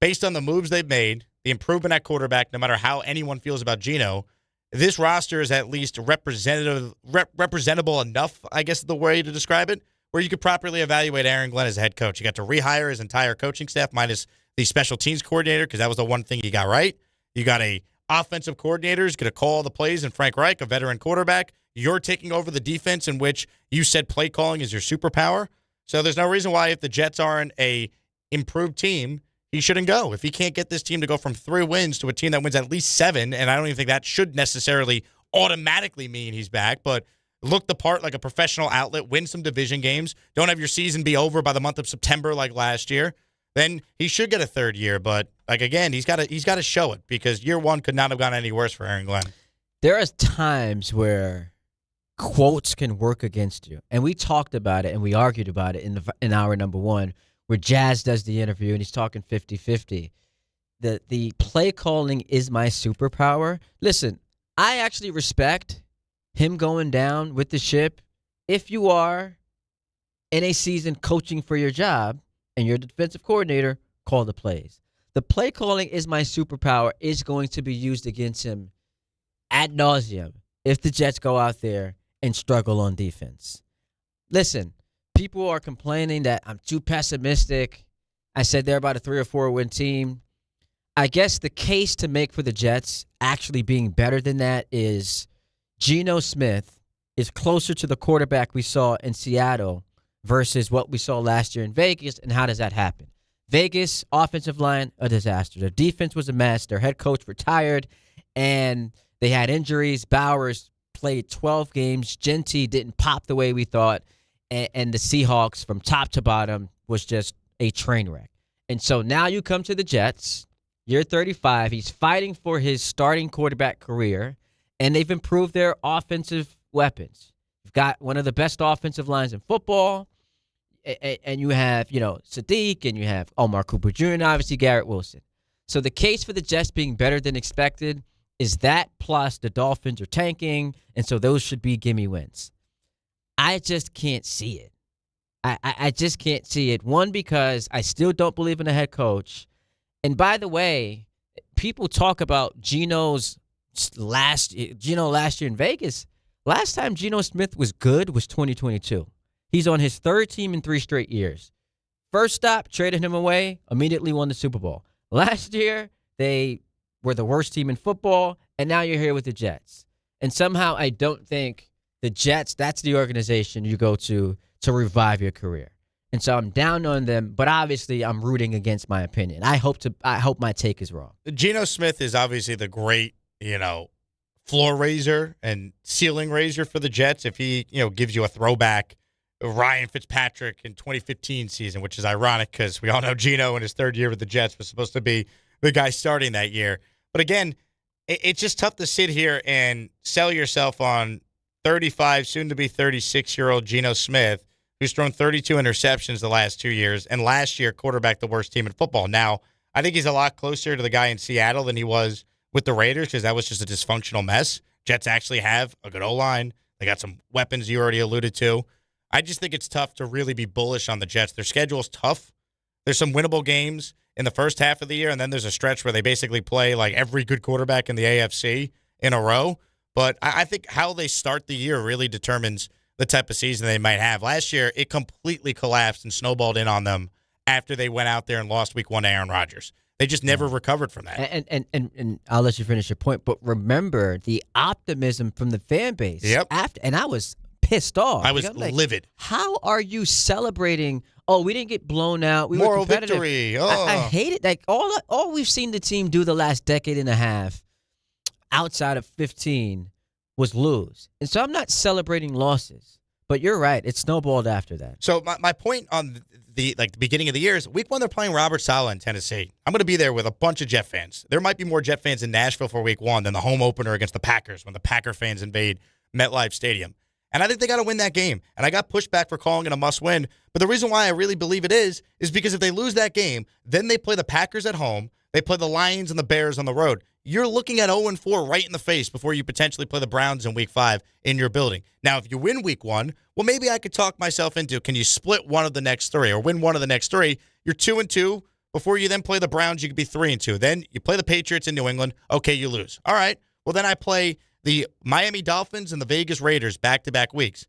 based on the moves they've made, the improvement at quarterback, no matter how anyone feels about Geno, this roster is at least representable enough, I guess is the way to describe it, where you could properly evaluate Aaron Glenn as a head coach. You got to rehire his entire coaching staff minus the special teams coordinator, because that was the one thing he got right. You got a offensive coordinator who's going to call the plays, and Frank Reich, a veteran quarterback. You're taking over the defense, in which you said play calling is your superpower. So there's no reason why, if the Jets aren't a improved team, he shouldn't go. If he can't get this team to go from 3 wins to a team that wins at least 7, and I don't even think that should necessarily automatically mean he's back, but look the part like a professional outlet, win some division games, don't have your season be over by the month of September like last year, then he should get a 3rd year. But like again, he's got to show it, because year 1 could not have gone any worse for Aaron Glenn.
There are times where quotes can work against you, and we talked about it and we argued about it in hour number 1, where Jazz does the interview and he's talking 50-50. The play calling is my superpower. Listen, I actually respect him going down with the ship. If you are in a season coaching for your job and you're the defensive coordinator, call the plays. The play calling is my superpower is going to be used against him ad nauseum if the Jets go out there and struggle on defense. Listen, people are complaining that I'm too pessimistic. I said they're about a 3 or 4 win team. I guess the case to make for the Jets actually being better than that is Geno Smith is closer to the quarterback we saw in Seattle versus what we saw last year in Vegas, and how does that happen? Vegas, offensive line, a disaster. Their defense was a mess. Their head coach retired, and they had injuries. Bowers played 12 games. Genty didn't pop the way we thought, and the Seahawks from top to bottom was just a train wreck. And so now you come to the Jets. You're 35. He's fighting for his starting quarterback career, and they've improved their offensive weapons. You've got one of the best offensive lines in football, and you have, Sadiq, and you have Omar Cooper Jr., and obviously Garrett Wilson. So the case for the Jets being better than expected is that, plus the Dolphins are tanking, and so those should be gimme wins. I just can't see it. I just can't see it. One, because I still don't believe in the head coach. And by the way, people talk about Geno last year in Vegas. Last time Geno Smith was good was 2022. He's on his 3rd team in 3 straight years. First stop, traded him away, immediately won the Super Bowl. Last year, they were the worst team in football, and now you're here with the Jets. And somehow I don't think the Jets, that's the organization you go to revive your career. And so I'm down on them, but obviously I'm rooting against my opinion. I hope my take is wrong.
Geno Smith is obviously the great, floor raiser and ceiling raiser for the Jets. If he, gives you a throwback Ryan Fitzpatrick in 2015 season, which is ironic because we all know Geno in his 3rd year with the Jets was supposed to be the guy starting that year. But again, it's just tough to sit here and sell yourself on 35, soon to be 36-year-old Geno Smith, who's thrown 32 interceptions the last 2 years, and last year quarterbacked the worst team in football. Now, I think he's a lot closer to the guy in Seattle than he was with the Raiders, because that was just a dysfunctional mess. Jets actually have a good O-line. They got some weapons you already alluded to. I just think it's tough to really be bullish on the Jets. Their schedule's tough. There's some winnable games in the first half of the year, and then there's a stretch where they basically play like every good quarterback in the AFC in a row. But I think how they start the year really determines the type of season they might have. Last year, it completely collapsed and snowballed in on them after they went out there and lost week 1 to Aaron Rodgers. They just never recovered from that.
And I'll let you finish your point, but remember the optimism from the fan base.
Yep.
And I was pissed off.
I was livid.
How are you celebrating? Oh, we didn't get blown out. We
Moral
were competitive.
victory.
I hate it. Like all we've seen the team do the last decade and a half, outside of 15, was lose. And so I'm not celebrating losses. But you're right. It snowballed after that.
So my point on the beginning of the year is week 1 they're playing Robert Saleh in Tennessee. I'm going to be there with a bunch of Jet fans. There might be more Jet fans in Nashville for week 1 than the home opener against the Packers when the Packer fans invade MetLife Stadium. And I think they got to win that game. And I got pushback for calling it a must-win. But the reason why I really believe it is because if they lose that game, then they play the Packers at home. They play the Lions and the Bears on the road. You're looking at 0-4 right in the face before you potentially play the Browns in week 5 in your building. Now, if you win week 1, well, maybe I could talk myself into, can you split one of the next 3 or win one of the next 3? You're 2-2. Before you then play the Browns, you could be 3-2. Then you play the Patriots in New England. Okay, you lose. All right. Well, then I play the Miami Dolphins and the Vegas Raiders back-to-back weeks.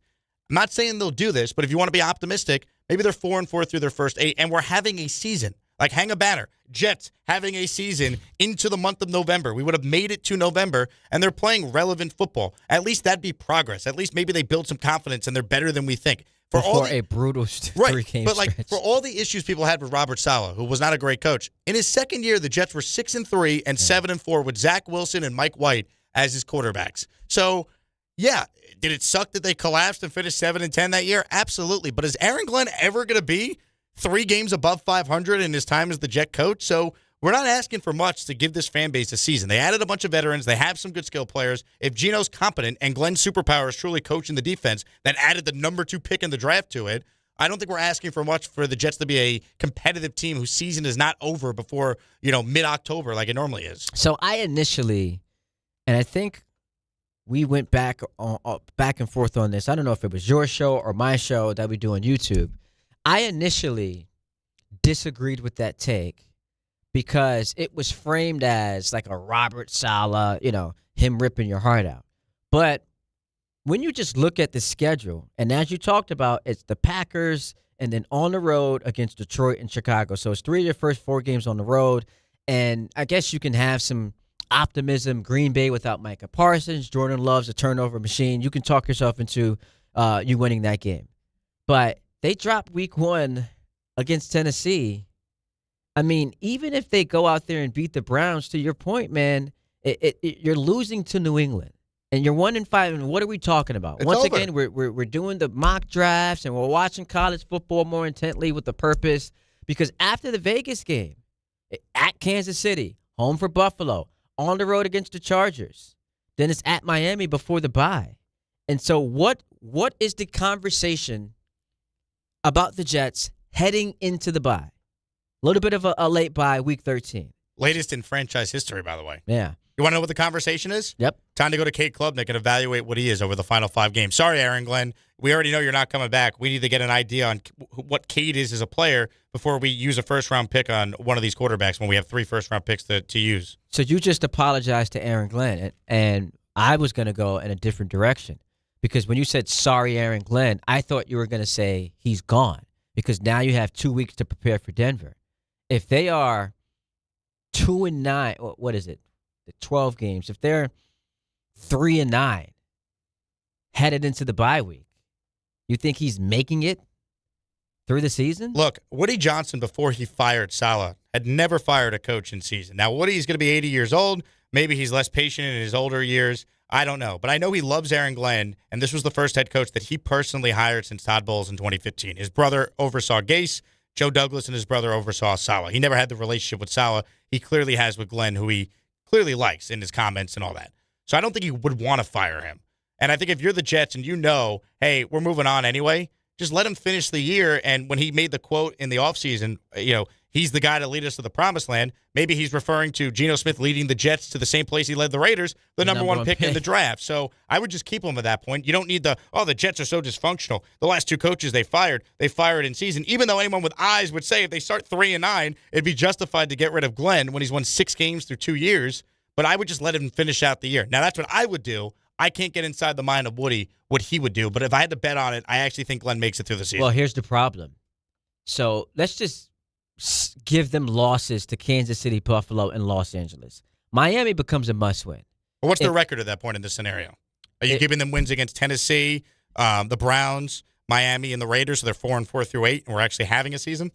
I'm not saying they'll do this, but if you want to be optimistic, maybe they're 4-4 through their first 8, and we're having a season. Like, hang a banner. Jets having a season into the month of November. We would have made it to November, and they're playing relevant football. At least that'd be progress. At least maybe they build some confidence, and they're better than we think.
Before a brutal three-game
but like
stretch.
for all the issues people had with Robert Saleh, who was not a great coach, in his second year, the Jets were 6-3 and 7-4 with Zach Wilson and Mike White as his quarterbacks. So, yeah, did it suck that they collapsed and finished 7-10 that year? Absolutely. But is Aaron Glenn ever going to be 3 games above 500 in his time as the Jet coach? So we're not asking for much to give this fan base a season. They added a bunch of veterans. They have some good skill players. If Geno's competent and Glenn's superpower is truly coaching the defense that added the number 2 pick in the draft to it, I don't think we're asking for much for the Jets to be a competitive team whose season is not over before, mid-October like it normally is.
So I initially, and I think we went back and forth on this. I don't know if it was your show or my show that we do on YouTube. I initially disagreed with that take because it was framed as like a Robert Saleh, him ripping your heart out. But when you just look at the schedule, and as you talked about, it's the Packers and then on the road against Detroit and Chicago. So it's 3 of your first 4 games on the road. And I guess you can have some optimism. Green Bay without Micah Parsons. Jordan Love's a turnover machine. You can talk yourself into you winning that game. But they dropped week 1 against Tennessee. I mean, even if they go out there and beat the Browns, to your point, man, you're losing to New England. And you're 1-5, and what are we talking about? Once again, we're doing the mock drafts, and we're watching college football more intently with a purpose. Because after the Vegas game, at Kansas City, home for Buffalo, on the road against the Chargers, then it's at Miami before the bye. And so what is the conversation about the Jets heading into the bye? A little bit of a late bye, week 13.
Latest in franchise history, by the way.
Yeah.
You want to know what the conversation is?
Yep.
Time to go to Kate Klubnik and evaluate what he is over the final 5 games. Sorry, Aaron Glenn. We already know you're not coming back. We need to get an idea on what Kate is as a player before we use a first-round pick on one of these quarterbacks when we have 3 first-round picks to use.
So you just apologized to Aaron Glenn, and I was going to go in a different direction. Because when you said, sorry, Aaron Glenn, I thought you were going to say he's gone. Because now you have 2 weeks to prepare for Denver. If they are 2-9, what is it? The 12 games. If they're 3-9 headed into the bye week, you think he's making it through the season?
Look, Woody Johnson, before he fired Saleh, had never fired a coach in season. Now, Woody's going to be 80 years old. Maybe he's less patient in his older years. I don't know. But I know he loves Aaron Glenn, and this was the first head coach that he personally hired since Todd Bowles in 2015. His brother oversaw Gase. Joe Douglas and his brother oversaw Saleh. He never had the relationship with Saleh he clearly has with Glenn, who he clearly likes in his comments and all that. So I don't think he would want to fire him. And I think if you're the Jets and hey, we're moving on anyway, just let him finish the year. And when he made the quote in the offseason, he's the guy to lead us to the promised land. Maybe he's referring to Geno Smith leading the Jets to the same place he led the Raiders, the number one pick in the draft. So I would just keep him at that point. You don't need the Jets are so dysfunctional. The last 2 coaches they fired in season. Even though anyone with eyes would say if they start 3-9, it'd be justified to get rid of Glenn when he's won 6 games through 2 years. But I would just let him finish out the year. Now, that's what I would do. I can't get inside the mind of Woody what he would do. But if I had to bet on it, I actually think Glenn makes it through the season.
Well, here's the problem. So let's just give them losses to Kansas City, Buffalo, and Los Angeles. Miami becomes a must-win.
Well, what's their record at that point in this scenario? Are you giving them wins against Tennessee, the Browns, Miami, and the Raiders, so they're 4-4 through 8, and we're actually having a season?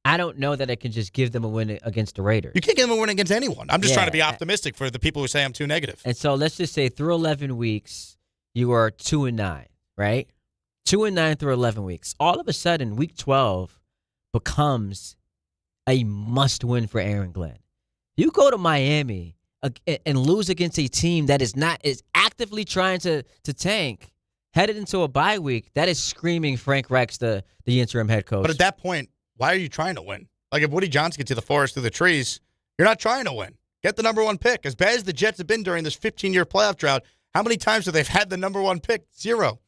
I don't know that I can just give them a win against the Raiders.
You can't give them a win against anyone. I'm just trying to be optimistic for the people who say I'm too negative.
And so let's just say through 11 weeks, you are 2-9, right? 2-9 through 11 weeks. All of a sudden, week 12 becomes a must-win for Aaron Glenn. You go to Miami and lose against a team that is actively trying to tank, headed into a bye week. That is screaming Frank Rex, the interim head coach.
But at that point, why are you trying to win? Like if Woody Johnson gets to the forest through the trees, you're not trying to win. Get the number 1 pick. As bad as the Jets have been during this 15-year playoff drought, how many times have they had the number 1 pick? 0.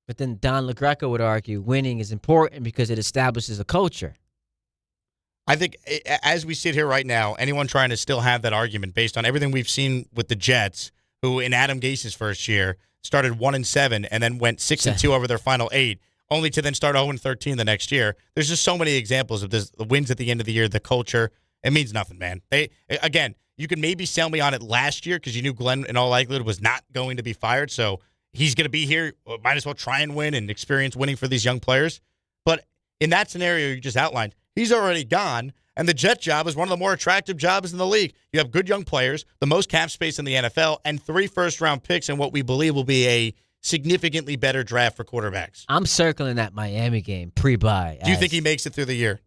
But then Don LaGreca would argue winning is important because it establishes a culture.
I think as we sit here right now, anyone trying to still have that argument based on everything we've seen with the Jets, who in Adam Gase's first year started 1-7 and then went 6-2 over their final 8, only to then start 0-13 the next year. There's just so many examples of this, the wins at the end of the year, the culture. It means nothing, man. You can maybe sell me on it last year because you knew Glenn in all likelihood was not going to be fired. So he's going to be here. Might as well try and win and experience winning for these young players. But in that scenario you just outlined, he's already gone, and the Jet job is one of the more attractive jobs in the league. You have good young players, the most cap space in the NFL, and 3 first-round picks in what we believe will be a significantly better draft for quarterbacks.
I'm circling that Miami game pre-bye.
Do you think he makes it through the year?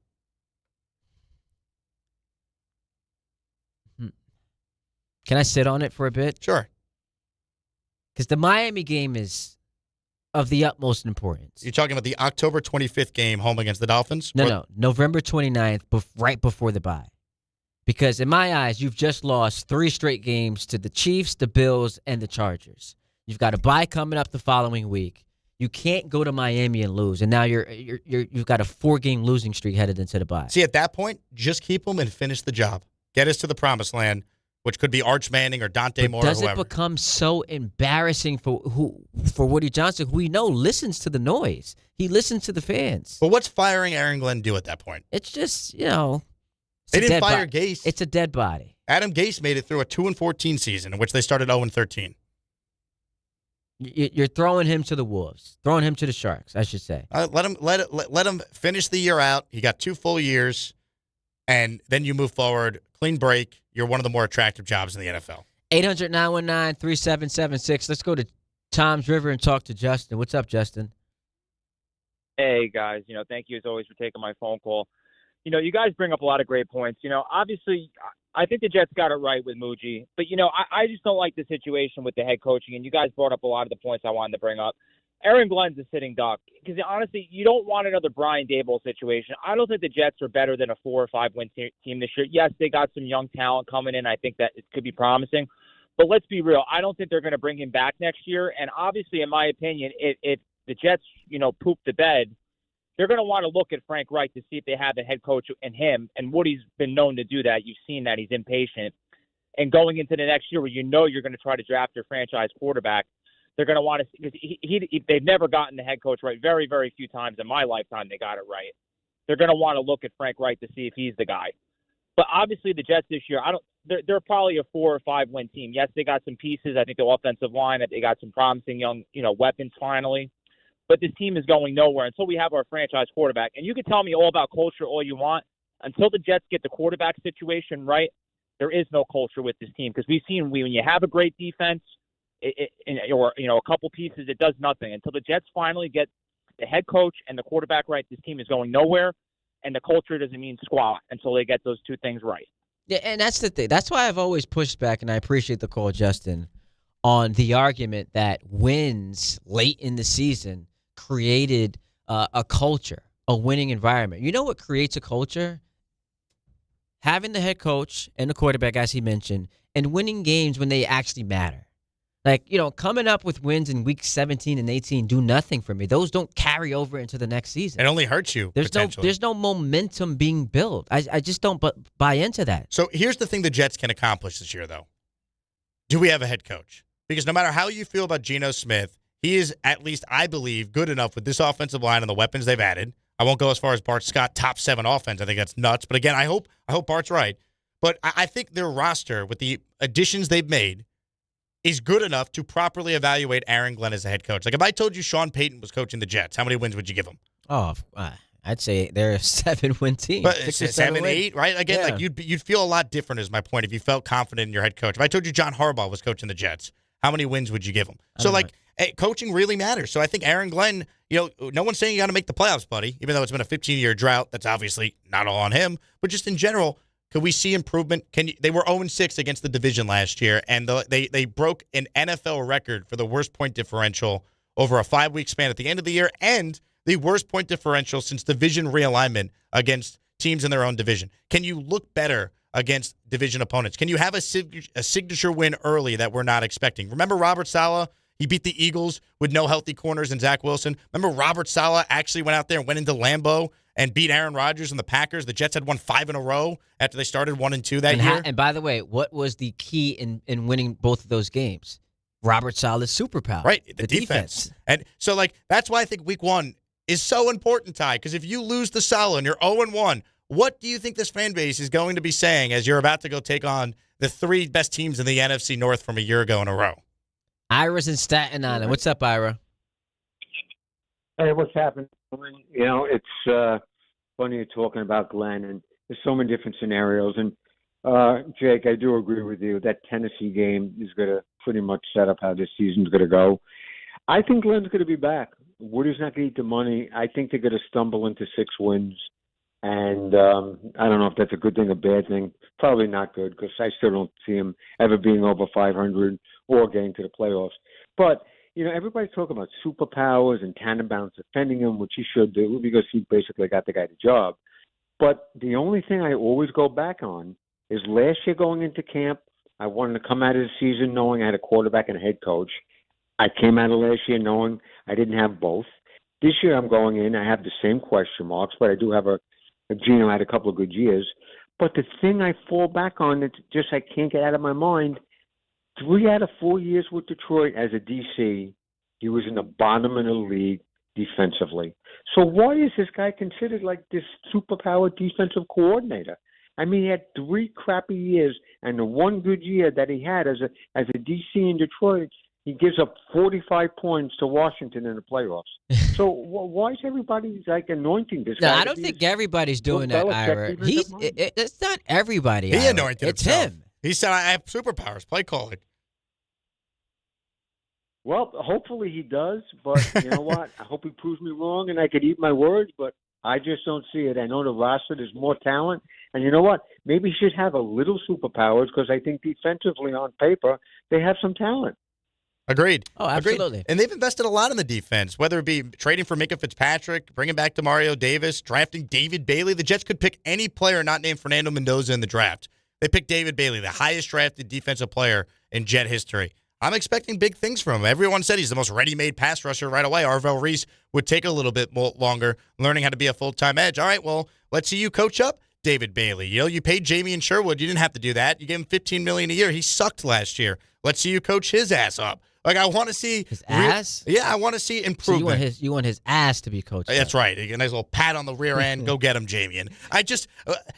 Can I sit on it for a bit?
Sure.
Because the Miami game is of the utmost importance.
You're talking about the October 25th game home against the Dolphins?
No, November 29th, right before the bye. Because in my eyes, you've just lost 3 straight games to the Chiefs, the Bills, and the Chargers. You've got a bye coming up the following week. You can't go to Miami and lose, and now you've got a 4-game losing streak headed into the bye.
See, at that point, just keep them and finish the job. Get us to the promised land, which could be Arch Manning or Dante Moore or whoever.
Does it become so embarrassing for Woody Johnson, who we know listens to the noise? He listens to the fans.
But what's firing Aaron Glenn do at that point?
It's just,
they didn't fire Gase.
It's a dead body.
Adam Gase made it through a 2-14 season in which they started 0-13.
You're throwing him to the Wolves, throwing him to the Sharks, I should say.
Let him finish the year out. He got 2 full years, and then you move forward. Clean break. You're one of the more attractive jobs in the NFL.
800-919-3776. Let's go to Tom's River and talk to Justin. What's up, Justin?
Hey, guys. Thank you as always for taking my phone call. You guys bring up a lot of great points. Obviously, I think the Jets got it right with Muji. But, I just don't like the situation with the head coaching. And you guys brought up a lot of the points I wanted to bring up. Aaron Glenn's a sitting duck. Because, honestly, you don't want another Brian Daboll situation. I don't think the Jets are better than a 4 or 5 win team this year. Yes, they got some young talent coming in. I think that it could be promising. But let's be real. I don't think they're going to bring him back next year. And obviously, in my opinion, if the Jets, poop the bed, they're going to want to look at Frank Reich to see if they have a head coach in him. And Woody's been known to do that. You've seen that. He's impatient. And going into the next year where you're going to try to draft your franchise quarterback, they're going to want to – because they've never gotten the head coach right. Very, very few times in my lifetime they got it right. They're going to want to look at Frank Reich to see if he's the guy. But obviously the Jets this year, they're probably a 4 or 5 win team. Yes, they got some pieces. I think the offensive line, they got some promising young weapons finally. But this team is going nowhere until we have our franchise quarterback. And you can tell me all about culture all you want. Until the Jets get the quarterback situation right, there is no culture with this team. Because we've seen when you have a great defense or a couple pieces, it does nothing. Until the Jets finally get the head coach and the quarterback right, this team is going nowhere. And the culture doesn't mean squat until they get those 2 things right.
Yeah, and that's the thing. That's why I've always pushed back, and I appreciate the call, Justin, on the argument that wins late in the season created a culture, a winning environment. You know what creates a culture? Having the head coach and the quarterback, as he mentioned, and winning games when they actually matter. Like, coming up with wins in week 17 and 18 do nothing for me. Those don't carry over into the next season.
It only hurts you,
There's no momentum being built. I just don't buy into that.
So here's the thing the Jets can accomplish this year, though. Do we have a head coach? Because no matter how you feel about Geno Smith, he is, at least I believe, good enough with this offensive line and the weapons they've added. I won't go as far as Bart Scott, top 7 offense. I think that's nuts. But again, I hope Bart's right. But I think their roster, with the additions they've made, is good enough to properly evaluate Aaron Glenn as a head coach. Like, if I told you Sean Payton was coaching the Jets, how many wins would you give him?
Oh, I'd say they're a 7-win team.
But 7, 8, right? Again,
yeah.
like you'd feel a lot different, is my point, if you felt confident in your head coach. If I told you John Harbaugh was coaching the Jets, how many wins would you give him? So, coaching really matters. So I think Aaron Glenn, no one's saying you got to make the playoffs, buddy, even though it's been a 15-year drought. That's obviously not all on him. But just in general, could we see improvement? They were 0-6 against the division last year, and they broke an NFL record for the worst point differential over a 5-week span at the end of the year, and the worst point differential since division realignment against teams in their own division. Can you look better against division opponents? Can you have a signature win early that we're not expecting? Remember Robert Saleh? He beat the Eagles with no healthy corners and Zach Wilson. Remember Robert Saleh actually went out there and went into Lambeau and beat Aaron Rodgers and the Packers. The Jets had won 5 in a row after they started 1-2 that year.
And by the way, what was the key in winning both of those games? Robert Saleh's superpower.
Right, the defense. And so, that's why I think week 1 is so important, Ty, because if you lose to Saleh and you're 0-1, what do you think this fan base is going to be saying as you're about to go take on the 3 best teams in the NFC North from a year ago in a row?
Ira's in Staten Island. What's up, Ira?
Hey, what's happening? You know, it's funny you're talking about Glenn, and there's so many different scenarios. And Jake, I do agree with you. That Tennessee game is going to pretty much set up how this season's going to go. I think Glenn's going to be back. Woody's not going to eat the money. I think they're going to stumble into 6 wins. And I don't know if that's a good thing or bad thing. Probably not good, because I still don't see him ever being over 500 or getting to the playoffs. But, you know, everybody's talking about superpowers and Tannenbaum's defending him, which he should do because he basically got the guy the job. But the only thing I always go back on is last year going into camp, I wanted to come out of the season knowing I had a quarterback and a head coach. I came out of last year knowing I didn't have both. This year I'm going in, I have the same question marks, but I do have Gino had a couple of good years. But the thing I fall back on that just I can't get out of my mind, 3 out of 4 years with Detroit as a DC, he was in the bottom of the league defensively. So why is this guy considered like this superpower defensive coordinator? I mean, he had 3 crappy years, and the one good year that he had as a DC in Detroit, he gives up 45 points to Washington in the playoffs. So why is everybody like anointing this guy?
No, I don't think everybody's doing that, Ira. It's not everybody.
He
Ira.
anointed
It's
himself.
him.
He said, I have superpowers, play calling.
Well, hopefully he does, but you know what? I hope he proves me wrong and I could eat my words, but I just don't see it. I know the roster, there's more talent, and you know what? Maybe he should have a little superpowers because I think defensively on paper they have some talent.
Agreed.
Oh, absolutely.
Agreed. And they've invested a lot in the defense, whether it be trading for Minka Fitzpatrick, bringing back DeMario Davis, drafting David Bailey. The Jets could pick any player not named Fernando Mendoza in the draft. They picked David Bailey, the highest drafted defensive player in Jet history. I'm expecting big things from him. Everyone said he's the most ready-made pass rusher right away. Arvell Reese would take a little bit more longer learning how to be a full-time edge. All right, well, let's see you coach up David Bailey. You know, you paid Jamie and Sherwood. You didn't have to do that. You gave him $15 million a year. He sucked last year. Let's see you coach his ass up. Like, I want to see
his ass.
Yeah, I want to see improvement.
So you want his ass to be coached.
That's right. A nice little pat on the rear end. Go get him, Jamie. And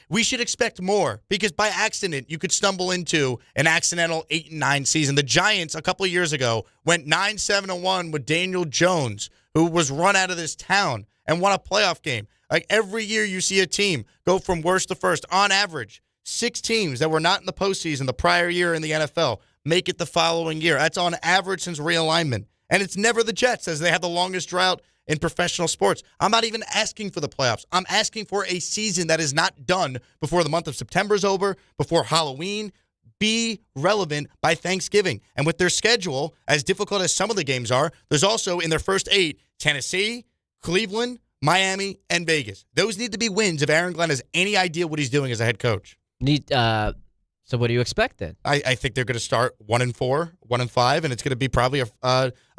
we should expect more because by accident you could stumble into an accidental 8-9 season. The Giants a couple of years ago went 9-7-1 with Daniel Jones, who was run out of this town and won a playoff game. Like every year you see a team go from worst to first. On average, 6 teams that were not in the postseason the prior year in the NFL make it the following year. That's on average since realignment. And it's never the Jets, as they have the longest drought in professional sports. I'm not even asking for the playoffs. I'm asking for a season that is not done before the month of September is over, before Halloween. Be relevant by Thanksgiving. And with their schedule, as difficult as some of the games are, there's also in their first 8, Tennessee, Cleveland, Miami, and Vegas. Those need to be wins if Aaron Glenn has any idea what he's doing as a head coach.
So what do you expect then?
I think they're going to start 1-4, 1-5, and it's going to be probably a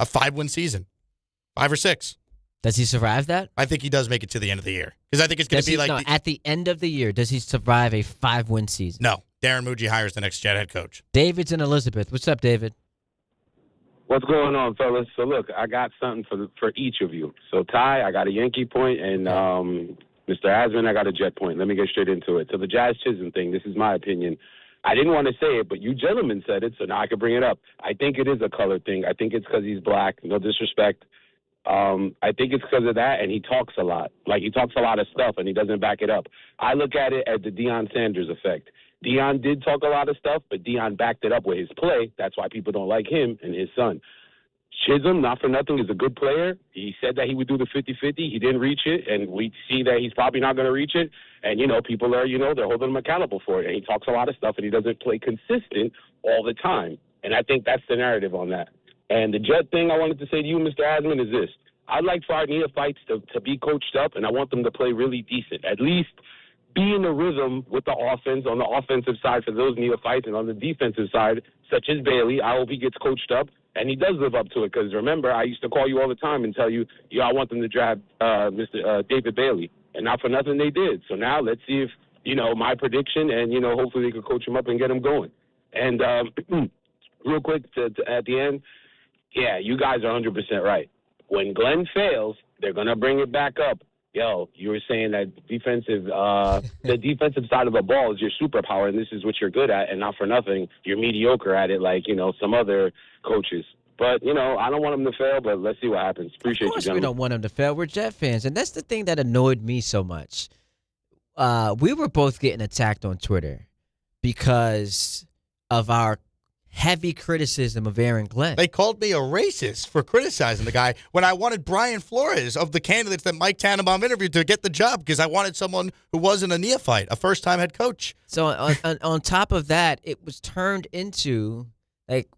5-win season, 5 or 6.
Does he survive that?
I think he does make it to the end of the year because I think it's going to be
at the end of the year. Does he survive a 5-win season?
No. Darren Muji hires the next Jet head coach.
David's in Elizabeth. What's up, David?
What's going on, fellas? So look, I got something for each of you. So Ty, I got a Yankee point, and Mr. Asman, I got a Jet point. Let me get straight into it. So the Jazz Chisholm thing, this is my opinion. I didn't want to say it, but you gentlemen said it, so now I can bring it up. I think it is a color thing. I think it's because he's black. No disrespect. I think it's because of that, and he talks a lot. Like, he talks a lot of stuff, and he doesn't back it up. I look at it as the Deion Sanders effect. Deion did talk a lot of stuff, but Deion backed it up with his play. That's why people don't like him and his son. Chisholm, not for nothing, is a good player. He said that he would do the 50-50. He didn't reach it, and we see that he's probably not going to reach it. And, people are, they're holding him accountable for it. And he talks a lot of stuff, and he doesn't play consistent all the time. And I think that's the narrative on that. And the Jet thing I wanted to say to you, Mr. Asman, is this. I'd like for our neophytes to be coached up, and I want them to play really decent. At least be in the rhythm with the offense on the offensive side for those neophytes, and on the defensive side, such as Bailey, I hope he gets coached up. And he does live up to it because, remember, I used to call you all the time and tell you, I want them to draft Mr. David Bailey. And not for nothing, they did. So now let's see if, my prediction and, hopefully they can coach him up and get him going. And real quick at the end, yeah, you guys are 100% right. When Glenn fails, they're going to bring it back up. Yo, you were saying that the defensive side of the ball is your superpower, and this is what you're good at, and not for nothing, you're mediocre at it like, some other coaches. But, I don't want them to fail, but let's see what happens. Appreciate you,
Of course
gentlemen.
we don't want them to fail. We're Jet fans, and that's the thing that annoyed me so much. We were both getting attacked on Twitter because of our heavy criticism of Aaron Glenn.
They called me a racist for criticizing the guy when I wanted Brian Flores of the candidates that Mike Tannenbaum interviewed to get the job because I wanted someone who wasn't a neophyte, a first-time head coach.
So on top of that, it was turned into,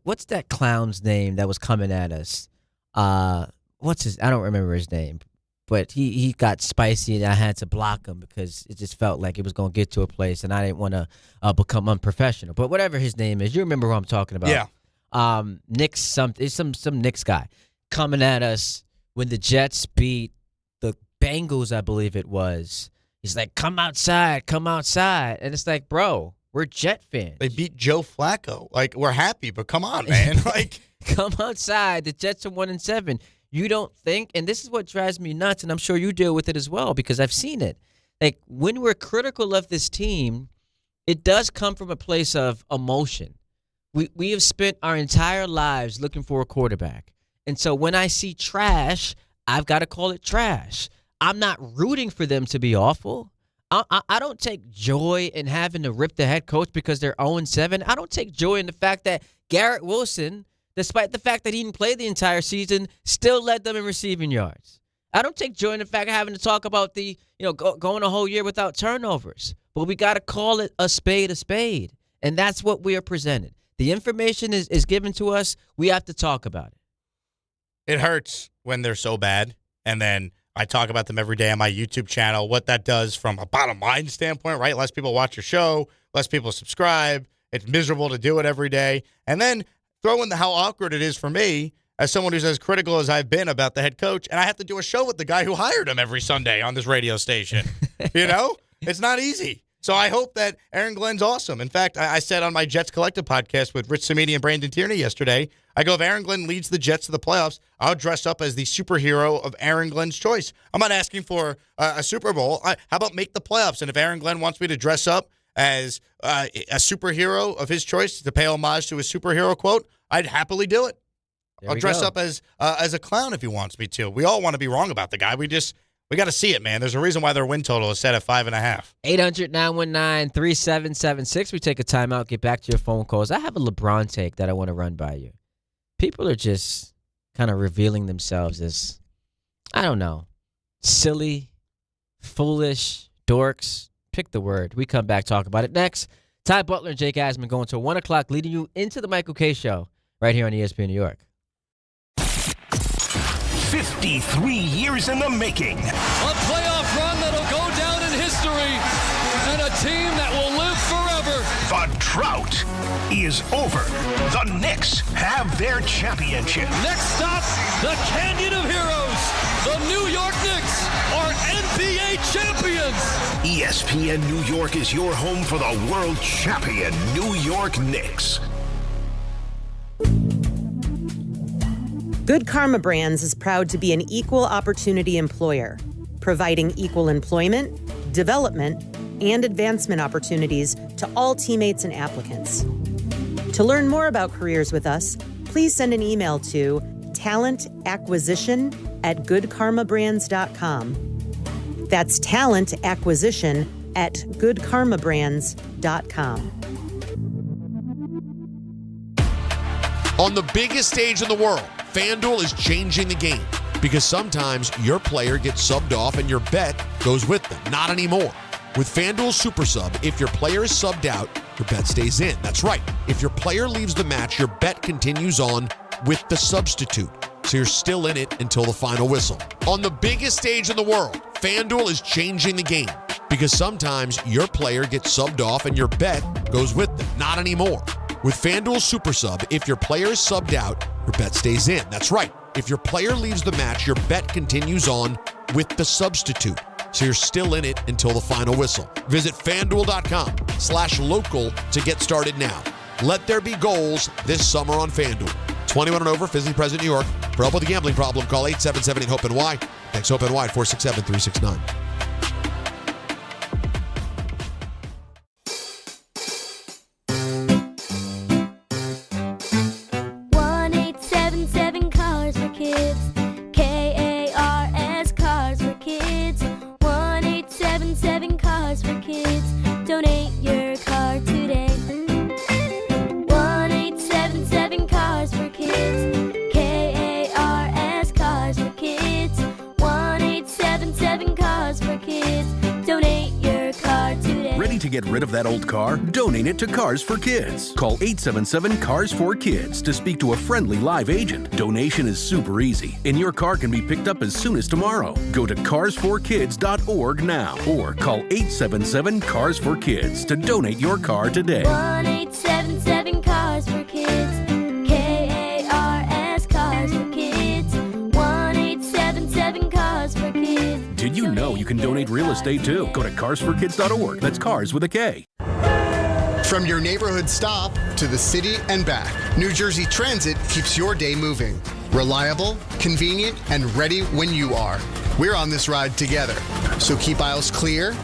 what's that clown's name that was coming at us? I don't remember his name. But he got spicy, and I had to block him because it just felt like it was going to get to a place, and I didn't want to become unprofessional. But whatever his name is, you remember who I'm talking about.
Yeah.
Knicks, some Knicks guy coming at us when the Jets beat the Bengals, I believe it was. He's like, come outside. And it's like, bro, we're Jet fans.
They beat Joe Flacco. Like, we're happy, but come on, man.
Come outside. The Jets are 1-7. You don't think, and this is what drives me nuts, and I'm sure you deal with it as well because I've seen it. Like, when we're critical of this team, it does come from a place of emotion. We have spent our entire lives looking for a quarterback. And so when I see trash, I've got to call it trash. I'm not rooting for them to be awful. I don't take joy in having to rip the head coach because they're 0-7. I don't take joy in the fact that Garrett Wilson, despite the fact that he didn't play the entire season, still led them in receiving yards. I don't take joy in the fact of having to talk about going a whole year without turnovers. But we got to call it a spade. And that's what we are presented. The information is given to us. We have to talk about it.
It hurts when they're so bad. And then I talk about them every day on my YouTube channel, what that does from a bottom line standpoint, right? Less people watch your show, less people subscribe. It's miserable to do it every day. And then throw in how awkward it is for me as someone who's as critical as I've been about the head coach, and I have to do a show with the guy who hired him every Sunday on this radio station. It's not easy. So I hope that Aaron Glenn's awesome. In fact, I said on my Jets Collective podcast with Rich Cimini and Brandon Tierney yesterday, I go, if Aaron Glenn leads the Jets to the playoffs, I'll dress up as the superhero of Aaron Glenn's choice. I'm not asking for a Super Bowl. How about make the playoffs? And if Aaron Glenn wants me to dress up as a superhero of his choice to pay homage to his superhero quote, I'd happily do it. I'll dress up as a clown if he wants me to. We all want to be wrong about the guy. We got to see it, man. There's a reason why their win total is set at 5.5.
800-919-3776. We take a timeout, get back to your phone calls. I have a LeBron take that I want to run by you. People are just kind of revealing themselves as, I don't know, silly, foolish, dorks. Pick the word. We come back, talk about it next. Ty Butler and Jake Asman going to 1 o'clock, leading you into the Michael K. Show right here on ESPN New York.
53 years in the making.
A playoff run that'll go down in history, and a team that will live forever.
The drought is over. The Knicks have their championship.
Next stop, the Canyon of Heroes. The New York Knicks are NBA champions.
ESPN New York is your home for the world champion New York Knicks.
Good Karma Brands is proud to be an equal opportunity employer, providing equal employment, development, and advancement opportunities to all teammates and applicants. To learn more about careers with us, please send an email to talentacquisition@goodkarmabrands.com. That's talentacquisition@goodkarmabrands.com.
On the biggest stage in the world, FanDuel is changing the game because sometimes your player gets subbed off and your bet goes with them. Not anymore. With FanDuel Super Sub, if your player is subbed out, your bet stays in. That's right. If your player leaves the match, your bet continues on with the substitute. So you're still in it until the final whistle. On the biggest stage in the world, FanDuel is changing the game because sometimes your player gets subbed off and your bet goes with them. Not anymore. With FanDuel Super Sub, if your player is subbed out, your bet stays in. That's right. If your player leaves the match, your bet continues on with the substitute. So you're still in it until the final whistle. Visit FanDuel.com/local to get started now. Let there be goals this summer on FanDuel. 21 and over, physically present, New York. For help with a gambling problem, call 877-8-HOPE-NY. Thanks, HOPE-NY, 467-369.
get rid of that old car? Donate it to Cars for Kids. Call 877-CARS4KIDS to speak to a friendly live agent. Donation is super easy, and your car can be picked up as soon as tomorrow. Go to carsforkids.org now or call 877-CARS4KIDS to donate your car today.
1-877-CARS4KIDS. KARS Cars for Kids. 1-877-CARS4KIDS.
Did you know you can donate real estate too? Go to carsforkids.org. That's cars with a K.
From your neighborhood stop to the city and back, New Jersey Transit keeps your day moving. Reliable, convenient, and ready when you are. We're on this ride together. So keep aisles clear,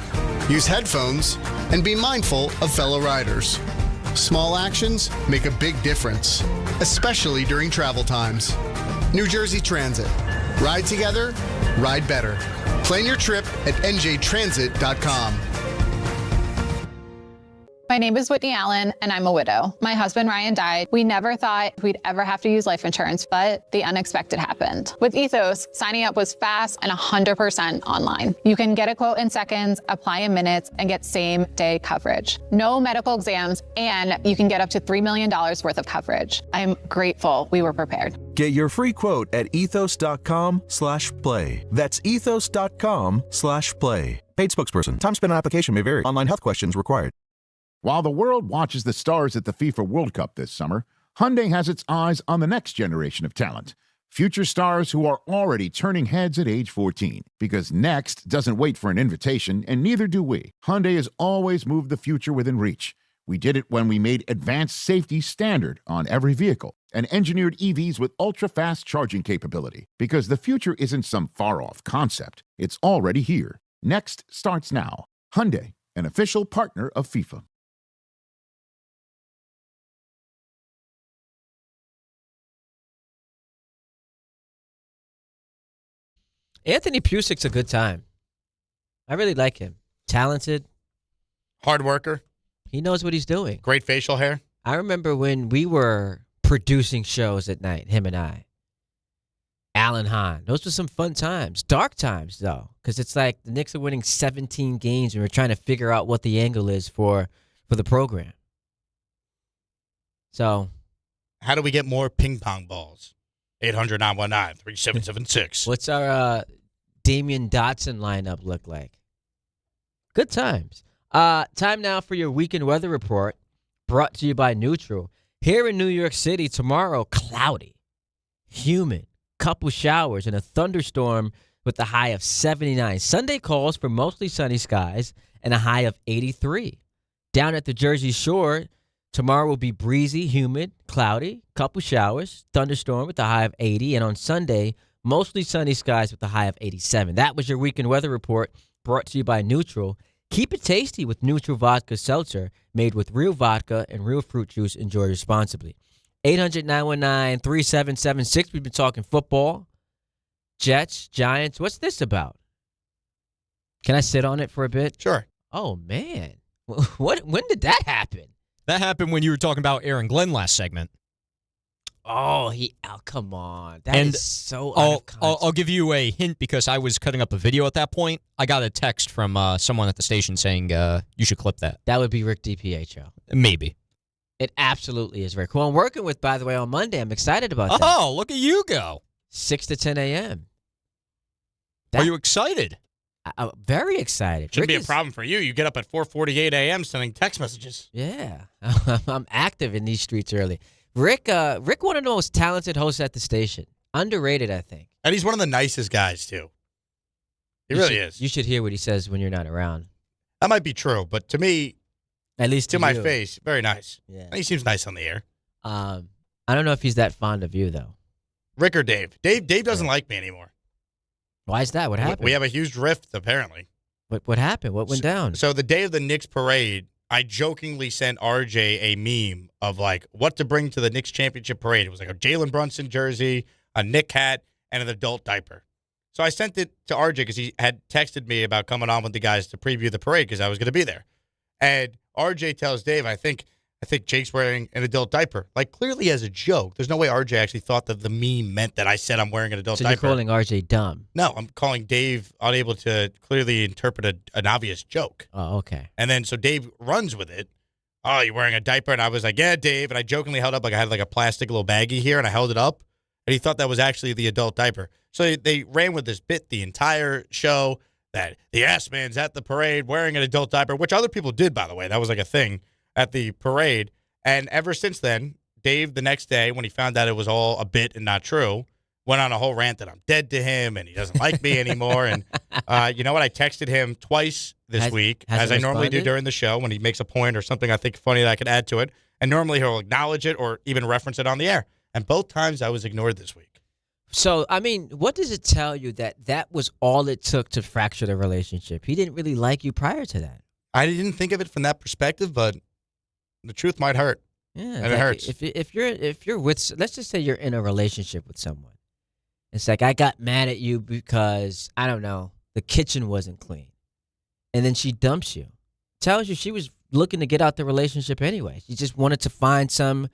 use headphones, and be mindful of fellow riders. Small actions make a big difference, especially during travel times. New Jersey Transit. Ride together, ride better. Plan your trip at njtransit.com.
My name is Whitney Allen, and I'm a widow. My husband, Ryan, died. We never thought we'd ever have to use life insurance, but the unexpected happened. With Ethos, signing up was fast and 100% online. You can get a quote in seconds, apply in minutes, and get same-day coverage. No medical exams, and you can get up to $3 million worth of coverage. I'm grateful we were prepared.
Get your free quote at ethos.com/play. That's ethos.com/play. Paid spokesperson. Time spent on application may vary. Online health questions required.
While the world watches the stars at the FIFA World Cup this summer, Hyundai has its eyes on the next generation of talent. Future stars who are already turning heads at age 14. Because next doesn't wait for an invitation, and neither do we. Hyundai has always moved the future within reach. We did it when we made advanced safety standard on every vehicle and engineered EVs with ultra-fast charging capability. Because the future isn't some far-off concept. It's already here. Next starts now. Hyundai, an official partner of FIFA.
Anthony Pusic's a good time. I really like him. Talented.
Hard worker.
He knows what he's doing.
Great facial hair.
I remember when we were producing shows at night, him and I. Alan Hahn. Those were some fun times. Dark times, though, because it's like the Knicks are winning 17 games and we're trying to figure out what the angle is for the program. So.
How do we get more ping pong balls? 800-919-3776.
What's our Damian Dotson lineup look like? Good times. Time now for your weekend weather report, brought to you by Neutral. Here in New York City, tomorrow, cloudy, humid, couple showers, and a thunderstorm with a high of 79. Sunday calls for mostly sunny skies and a high of 83. Down at the Jersey Shore, tomorrow will be breezy, humid, cloudy, couple showers, thunderstorm with a high of 80. And on Sunday, mostly sunny skies with a high of 87. That was your weekend weather report, brought to you by Neutral. Keep it tasty with Neutral Vodka Seltzer, made with real vodka and real fruit juice. Enjoy responsibly. 800-919-3776. We've been talking football, Jets, Giants. What's this about? Can I sit on it for a bit?
Sure.
Oh, man. When did that happen?
That happened when you were talking about Aaron Glenn last segment.
Oh, come on. That is so out of context.
I'll give you a hint because I was cutting up a video at that point. I got a text from someone at the station saying you should clip that.
That would be Rick DiPietro.
Maybe.
It absolutely is Rick, who I'm working with, by the way, on Monday. I'm excited about that.
Oh, look at you go.
6 to 10 a.m.
Are you excited?
I'm very excited.
Shouldn't be a problem for you. You get up at 4:48 a.m. sending text messages.
Yeah. I'm active in these streets early. Rick, one of the most talented hosts at the station. Underrated, I think.
And he's one of the nicest guys, too. He really is.
You should hear what he says when you're not around.
That might be true, but to me,
at least
to my face, very nice.
Yeah.
And he seems nice on the air.
I don't know if he's that fond of you, though.
Rick or Dave? Dave doesn't like me anymore.
Why is that? What happened?
We have a huge rift, apparently.
What happened? What went down?
So the day of the Knicks parade, I jokingly sent RJ a meme of, like, what to bring to the Knicks championship parade. It was like a Jalen Brunson jersey, a Knick hat, and an adult diaper. So I sent it to RJ because he had texted me about coming on with the guys to preview the parade because I was going to be there. And RJ tells Dave, I think I think Jake's wearing an adult diaper. Like, clearly as a joke. There's no way RJ actually thought that the meme meant that I said I'm wearing an adult
So
diaper.
you're calling RJ dumb?
No, I'm calling Dave unable to clearly interpret an obvious joke.
Oh, okay.
And then so Dave runs with it. Oh, you're wearing a diaper? And I was like, yeah, Dave. And I jokingly held up, like I had like a plastic little baggie here, and I held it up. And he thought that was actually the adult diaper. So they ran with this bit the entire show that the ass man's at the parade wearing an adult diaper, which other people did, by the way. That was like a thing at the parade. And ever since then, Dave, the next day, when he found out it was all a bit and not true, went on a whole rant that I'm dead to him and he doesn't like me anymore. And you know what? I texted him twice this week, as I normally do during the show when he makes a point or something I think funny that I could add to it. And normally he'll acknowledge it or even reference it on the air. And both times I was ignored this week.
So, I mean, what does it tell you that was all it took to fracture the relationship? He didn't really like you prior to that.
I didn't think of it from that perspective, but the truth might hurt.
Yeah,
and it hurts.
If you're with, let's just say you're in a relationship with someone. It's like, I got mad at you because, I don't know, the kitchen wasn't clean. And then she dumps you. Tells you she was looking to get out the relationship anyway. She just wanted to find some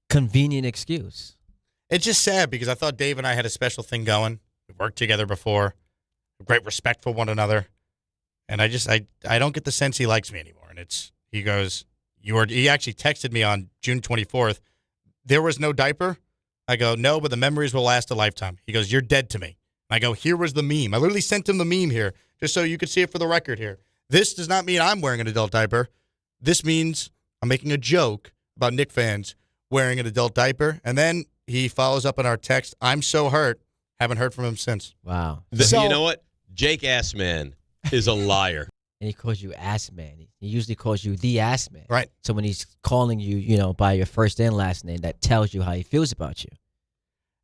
convenient excuse.
It's just sad because I thought Dave and I had a special thing going. We worked together before. Great respect for one another. And I don't get the sense he likes me anymore. And he goes, he actually texted me on June 24th. There was no diaper. I go, no, but the memories will last a lifetime. He goes, you're dead to me. I go, here was the meme. I literally sent him the meme here just so you could see it for the record here. This does not mean I'm wearing an adult diaper. This means I'm making a joke about Knick fans wearing an adult diaper. And then he follows up on our text, I'm so hurt. Haven't heard from him since.
Wow.
You know what? Jake Assman is a liar.
And he calls you ass man. He usually calls you the ass man.
Right.
So when he's calling you, by your first and last name, that tells you how he feels about you.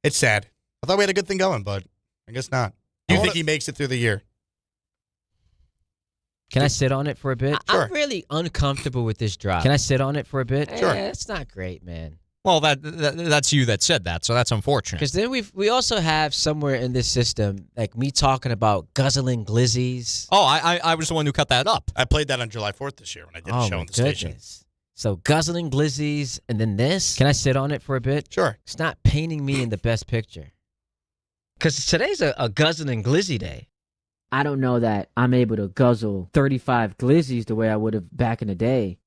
It's sad. I thought we had a good thing going, but I guess not. Do you think he makes it through the year?
Can I sit on it for a bit?
Sure.
I'm really uncomfortable with this drop. Can I sit on it for a bit?
Sure.
It's not great, man.
Well, that's you that said that, so that's unfortunate.
Because then we also have somewhere in this system, like me talking about guzzling glizzies.
Oh, I was the one who cut that up.
I played that on July 4th this year when I did a show on the station.
So guzzling glizzies and then this. Can I sit on it for a bit?
Sure.
It's not painting me in the best picture. Because today's a guzzling glizzy day. I don't know that I'm able to guzzle 35 glizzies the way I would have back in the day.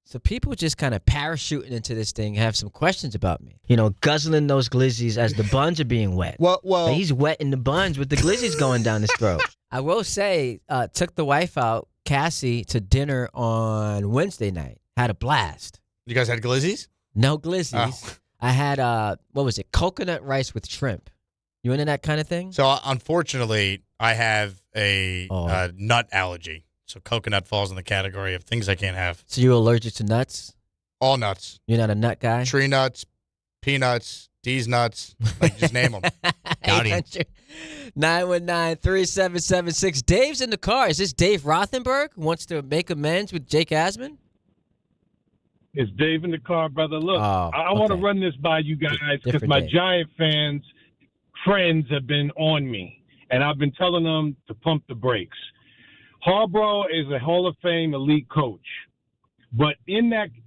So people just kind of parachuting into this thing have some questions about me. Guzzling those glizzies as the buns are being wet.
Well,
like he's wetting the buns with the glizzies going down his throat. I will say, took the wife out, Cassie, to dinner on Wednesday night. Had a blast.
You guys had glizzies?
No glizzies. Oh. I had, coconut rice with shrimp. You into that kind of thing?
So, unfortunately, I have a nut allergy. So coconut falls in the category of things I can't have.
So you're allergic to nuts?
All nuts.
You're not a nut guy?
Tree nuts, peanuts, D's nuts. Like, just name them.
919-3776. Dave's in the car. Is this Dave Rothenberg who wants to make amends with Jake Asman?
It's Dave in the car, brother. Look, I want to run this by you guys because my Giant friends have been on me, and I've been telling them to pump the brakes. Harbaugh is a Hall of Fame elite coach, but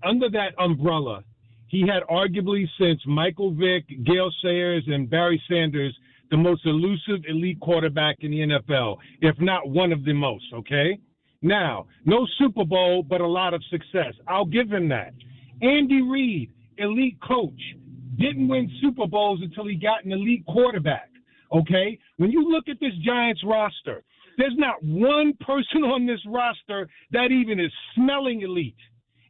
under that umbrella, he had arguably since Michael Vick, Gale Sayers, and Barry Sanders the most elusive elite quarterback in the NFL, if not one of the most. Okay, now no Super Bowl, but a lot of success. I'll give him that. Andy Reid, elite coach, didn't win Super Bowls until he got an elite quarterback. Okay, when you look at this Giants roster, there's not one person on this roster that even is smelling elite.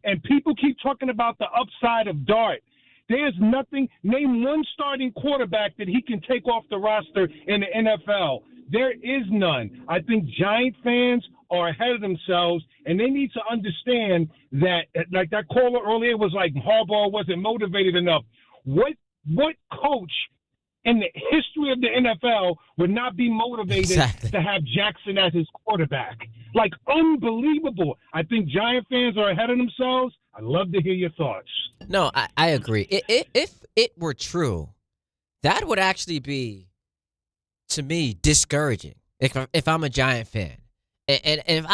And people keep talking about the upside of Dart. There's nothing. Name one starting quarterback that he can take off the roster in the NFL. There is none. I think Giant fans are ahead of themselves, and they need to understand that, like that caller earlier was like, Harbaugh wasn't motivated enough. What coach in the history of the NFL would not be motivated to have Jackson as his quarterback? Like, unbelievable. I think Giant fans are ahead of themselves. I'd love to hear your thoughts.
No, I agree. If it were true, that would actually be, to me, discouraging. If I'm a Giant fan, and if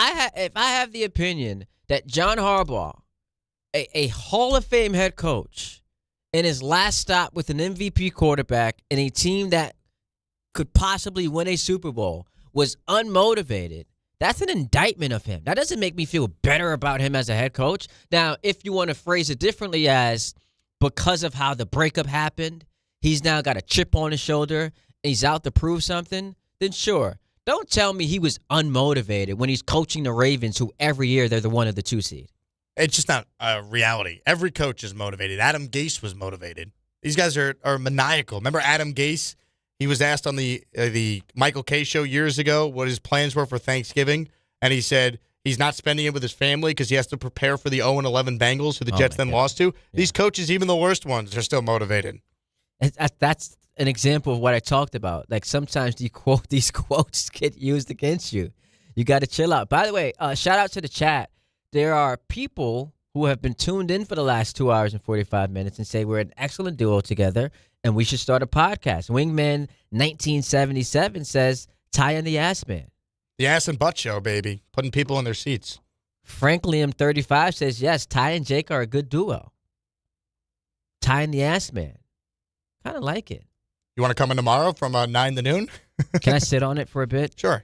I have the opinion that John Harbaugh a Hall of Fame head coach in his last stop with an MVP quarterback in a team that could possibly win a Super Bowl was unmotivated, that's an indictment of him. That doesn't make me feel better about him as a head coach. Now, if you want to phrase it differently as because of how the breakup happened, he's now got a chip on his shoulder and he's out to prove something, then sure. Don't tell me he was unmotivated when he's coaching the Ravens, who every year they're the 1 or the 2 seed.
It's just not a reality. Every coach is motivated. Adam Gase was motivated. These guys are maniacal. Remember Adam Gase? He was asked on the Michael Kay show years ago what his plans were for Thanksgiving, and he said he's not spending it with his family because he has to prepare for the 0-11 Bengals, who the Jets then lost to. Yeah. These coaches, even the worst ones, are still motivated.
That's an example of what I talked about. Like sometimes these quotes get used against you. You got to chill out. By the way, shout out to the chat. There are people who have been tuned in for the last 2 hours and 45 minutes and say we're an excellent duo together and we should start a podcast. Wingman 1977 says, Ty and the Ass Man.
The Ass and Butt Show, baby. Putting people in their seats.
Frank Liam 35 says, yes, Ty and Jake are a good duo. Ty and the Ass Man. Kind of like it.
You want to come in tomorrow from 9 to noon?
Can I sit on it for a bit?
Sure.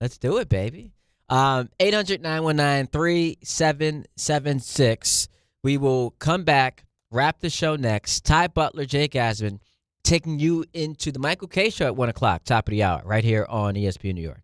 Let's do it, baby. 800-919-3776. We will come back, wrap the show next. Ty Butler, Jake Asman, taking you into the Michael Kay show at 1 o'clock, top of the hour, right here on ESPN New York.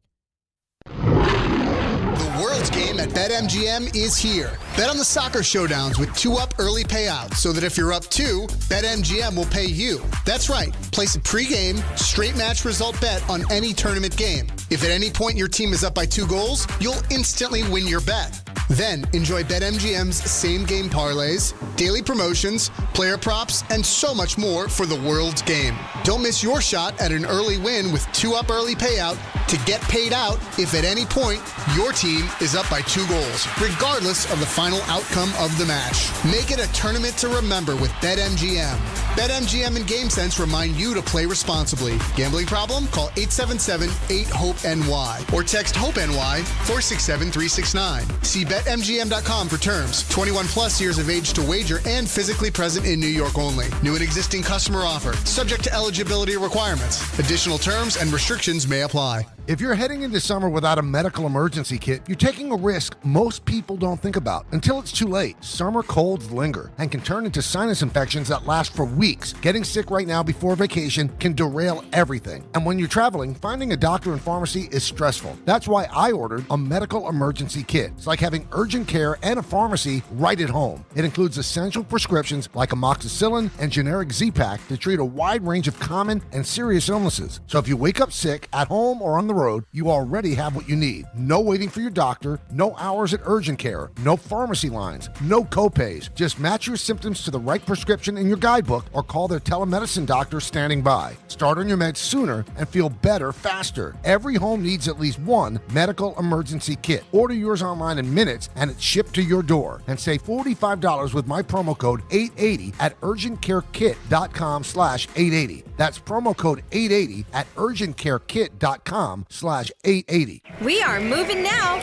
The World's Game at BetMGM is here. Bet on the soccer showdowns with 2-up early payouts so that if you're up 2, BetMGM will pay you. That's right. Place a pregame, straight match result bet on any tournament game. If at any point your team is up by 2 goals, you'll instantly win your bet. Then enjoy BetMGM's same-game parlays, daily promotions, player props, and so much more for the World's Game. Don't miss your shot at an early win with 2-up early payout to get paid out if at any point your team is up by 2 goals, regardless of the final outcome of the match. Make it a tournament to remember with BetMGM. BetMGM and GameSense remind you to play responsibly. Gambling problem? Call 877-8-HOPE-NY or text HOPE-NY 467-369. See BetMGM.com for terms. 21 plus years of age to wager and physically present in New York only. New and existing customer offer. Subject to eligibility requirements. Additional terms and restrictions may apply.
If you're heading into summer without a medical emergency kit, you're taking a risk most people don't think about until it's too late. Summer colds linger and can turn into sinus infections that last for weeks. Getting sick right now before vacation can derail everything. And when you're traveling, finding a doctor and pharmacy is stressful. That's why I ordered a medical emergency kit. It's like having urgent care and a pharmacy right at home. It includes essential prescriptions like amoxicillin and generic Z-Pak to treat a wide range of common and serious illnesses. So if you wake up sick at home or on the road, you already have what you need. No waiting for your doctor, no hours at urgent care, no pharmacy lines, no copays. Just match your symptoms to the right prescription in your guidebook or call their telemedicine doctor standing by. Start on your meds sooner and feel better faster. Every home needs at least one medical emergency kit. Order yours online in minutes and it's shipped to your door. And save $45 with my promo code 880 at urgentcarekit.com/880. That's promo code 880 at urgentcarekit.com/880.
We are moving now.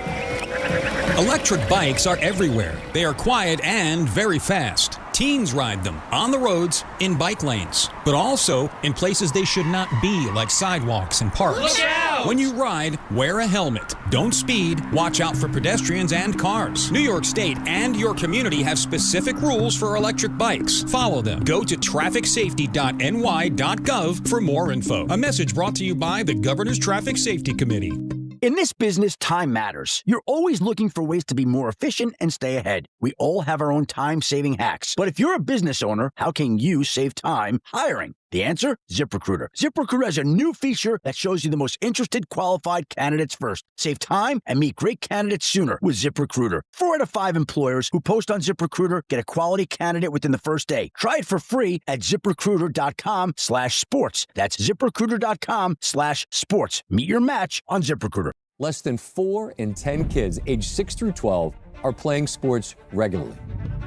Electric bikes are everywhere. They are quiet and very fast. Teens ride them on the roads, in bike lanes, but also in places they should not be, like sidewalks and parks.
Look out!
When you ride, wear a helmet. Don't speed. Watch out for pedestrians and cars. New York State and your community have specific rules for electric bikes. Follow them. Go to trafficsafety.ny.gov for more info. A message brought to you by the Governor's Traffic Safety Committee.
In this business, time matters. You're always looking for ways to be more efficient and stay ahead. We all have our own time-saving hacks. But if you're a business owner, how can you save time hiring? The answer? ZipRecruiter. ZipRecruiter has a new feature that shows you the most interested qualified candidates first. Save time and meet great candidates sooner with ZipRecruiter. 4 out of 5 employers who post on ZipRecruiter get a quality candidate within the first day. Try it for free at ZipRecruiter.com/sports. That's ZipRecruiter.com/sports. Meet your match on ZipRecruiter.
Less than 4 in 10 kids aged 6 through 12 are playing sports regularly.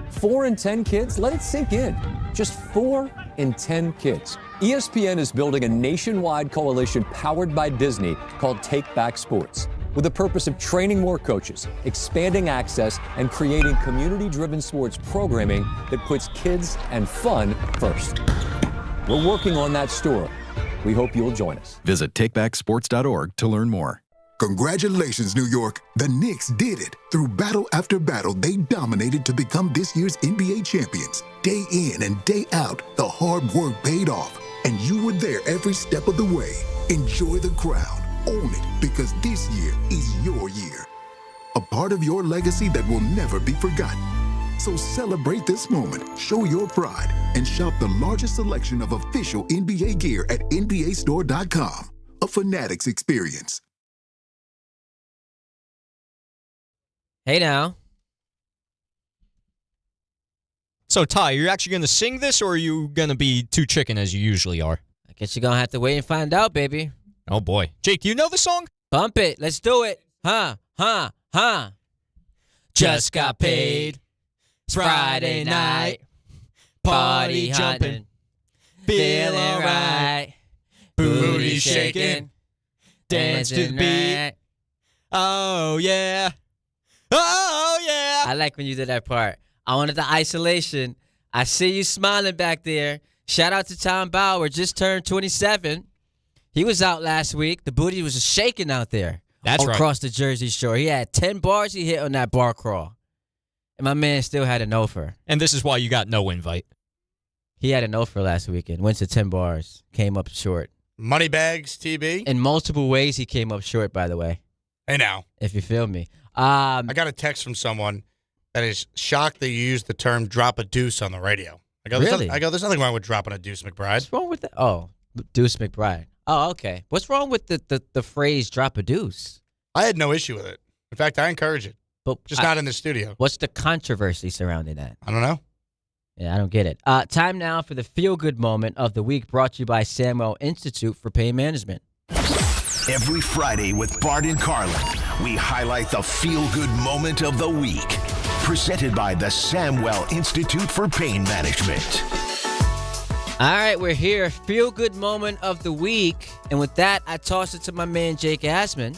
4 in 10 kids? Let it sink in. Just 4 in 10 kids. ESPN is building a nationwide coalition powered by Disney called Take Back Sports. with the purpose of training more coaches, expanding access, and creating community-driven sports programming that puts kids and fun first. We're working on that store. We hope you'll join us.
Visit takebacksports.org to learn more.
Congratulations, New York. The Knicks did it. Through battle after battle, they dominated to become this year's NBA champions. Day in and day out, the hard work paid off, and you were there every step of the way. Enjoy the crown. Own it, because this year is your year. A part of your legacy that will never be forgotten. So celebrate this moment, show your pride, and shop the largest selection of official NBA gear at NBAstore.com. A Fanatics experience.
Hey now.
So, Ty, you're actually going to sing this, or are you going to be too chicken as you usually are?
I guess you're going to have to wait and find out, baby.
Oh, boy. Jake, do you know the song?
Bump it. Let's do it. Huh. Just got paid. It's Friday night. Party jumping. Feeling right. Booty shaking. Dance to the beat.
Oh, yeah. Oh, yeah.
I like when you did that part. I wanted the isolation. I see you smiling back there. Shout out to Tom Bauer. Just turned 27. He was out last week. The booty was shaking out there.
That's right.
Across the Jersey Shore. He had 10 bars he hit on that bar crawl. And my man still had an offer.
And this is why you got no invite.
He had an offer last weekend. Went to 10 bars. Came up short.
Money bags, TB.
In multiple ways, he came up short, by the way.
Hey, now.
If you feel me.
I got a text from someone that is shocked that you used the term drop a deuce on the radio.
Really?
There's nothing wrong with dropping a deuce, McBride.
What's wrong with that? Oh, Deuce McBride. Oh, okay. What's wrong with the phrase drop a deuce?
I had no issue with it. In fact, I encourage it.
But
just not in the studio.
What's the controversy surrounding that?
I don't know.
Yeah, I don't get it. Time now for the feel-good moment of the week, brought to you by Samuel Institute for Pain Management.
Every Friday with Bart and Carlin, we highlight the feel-good moment of the week. Presented by the Samuel Institute for Pain Management.
All right, we're here. Feel-good moment of the week. And with that, I toss it to my man, Jake Asman,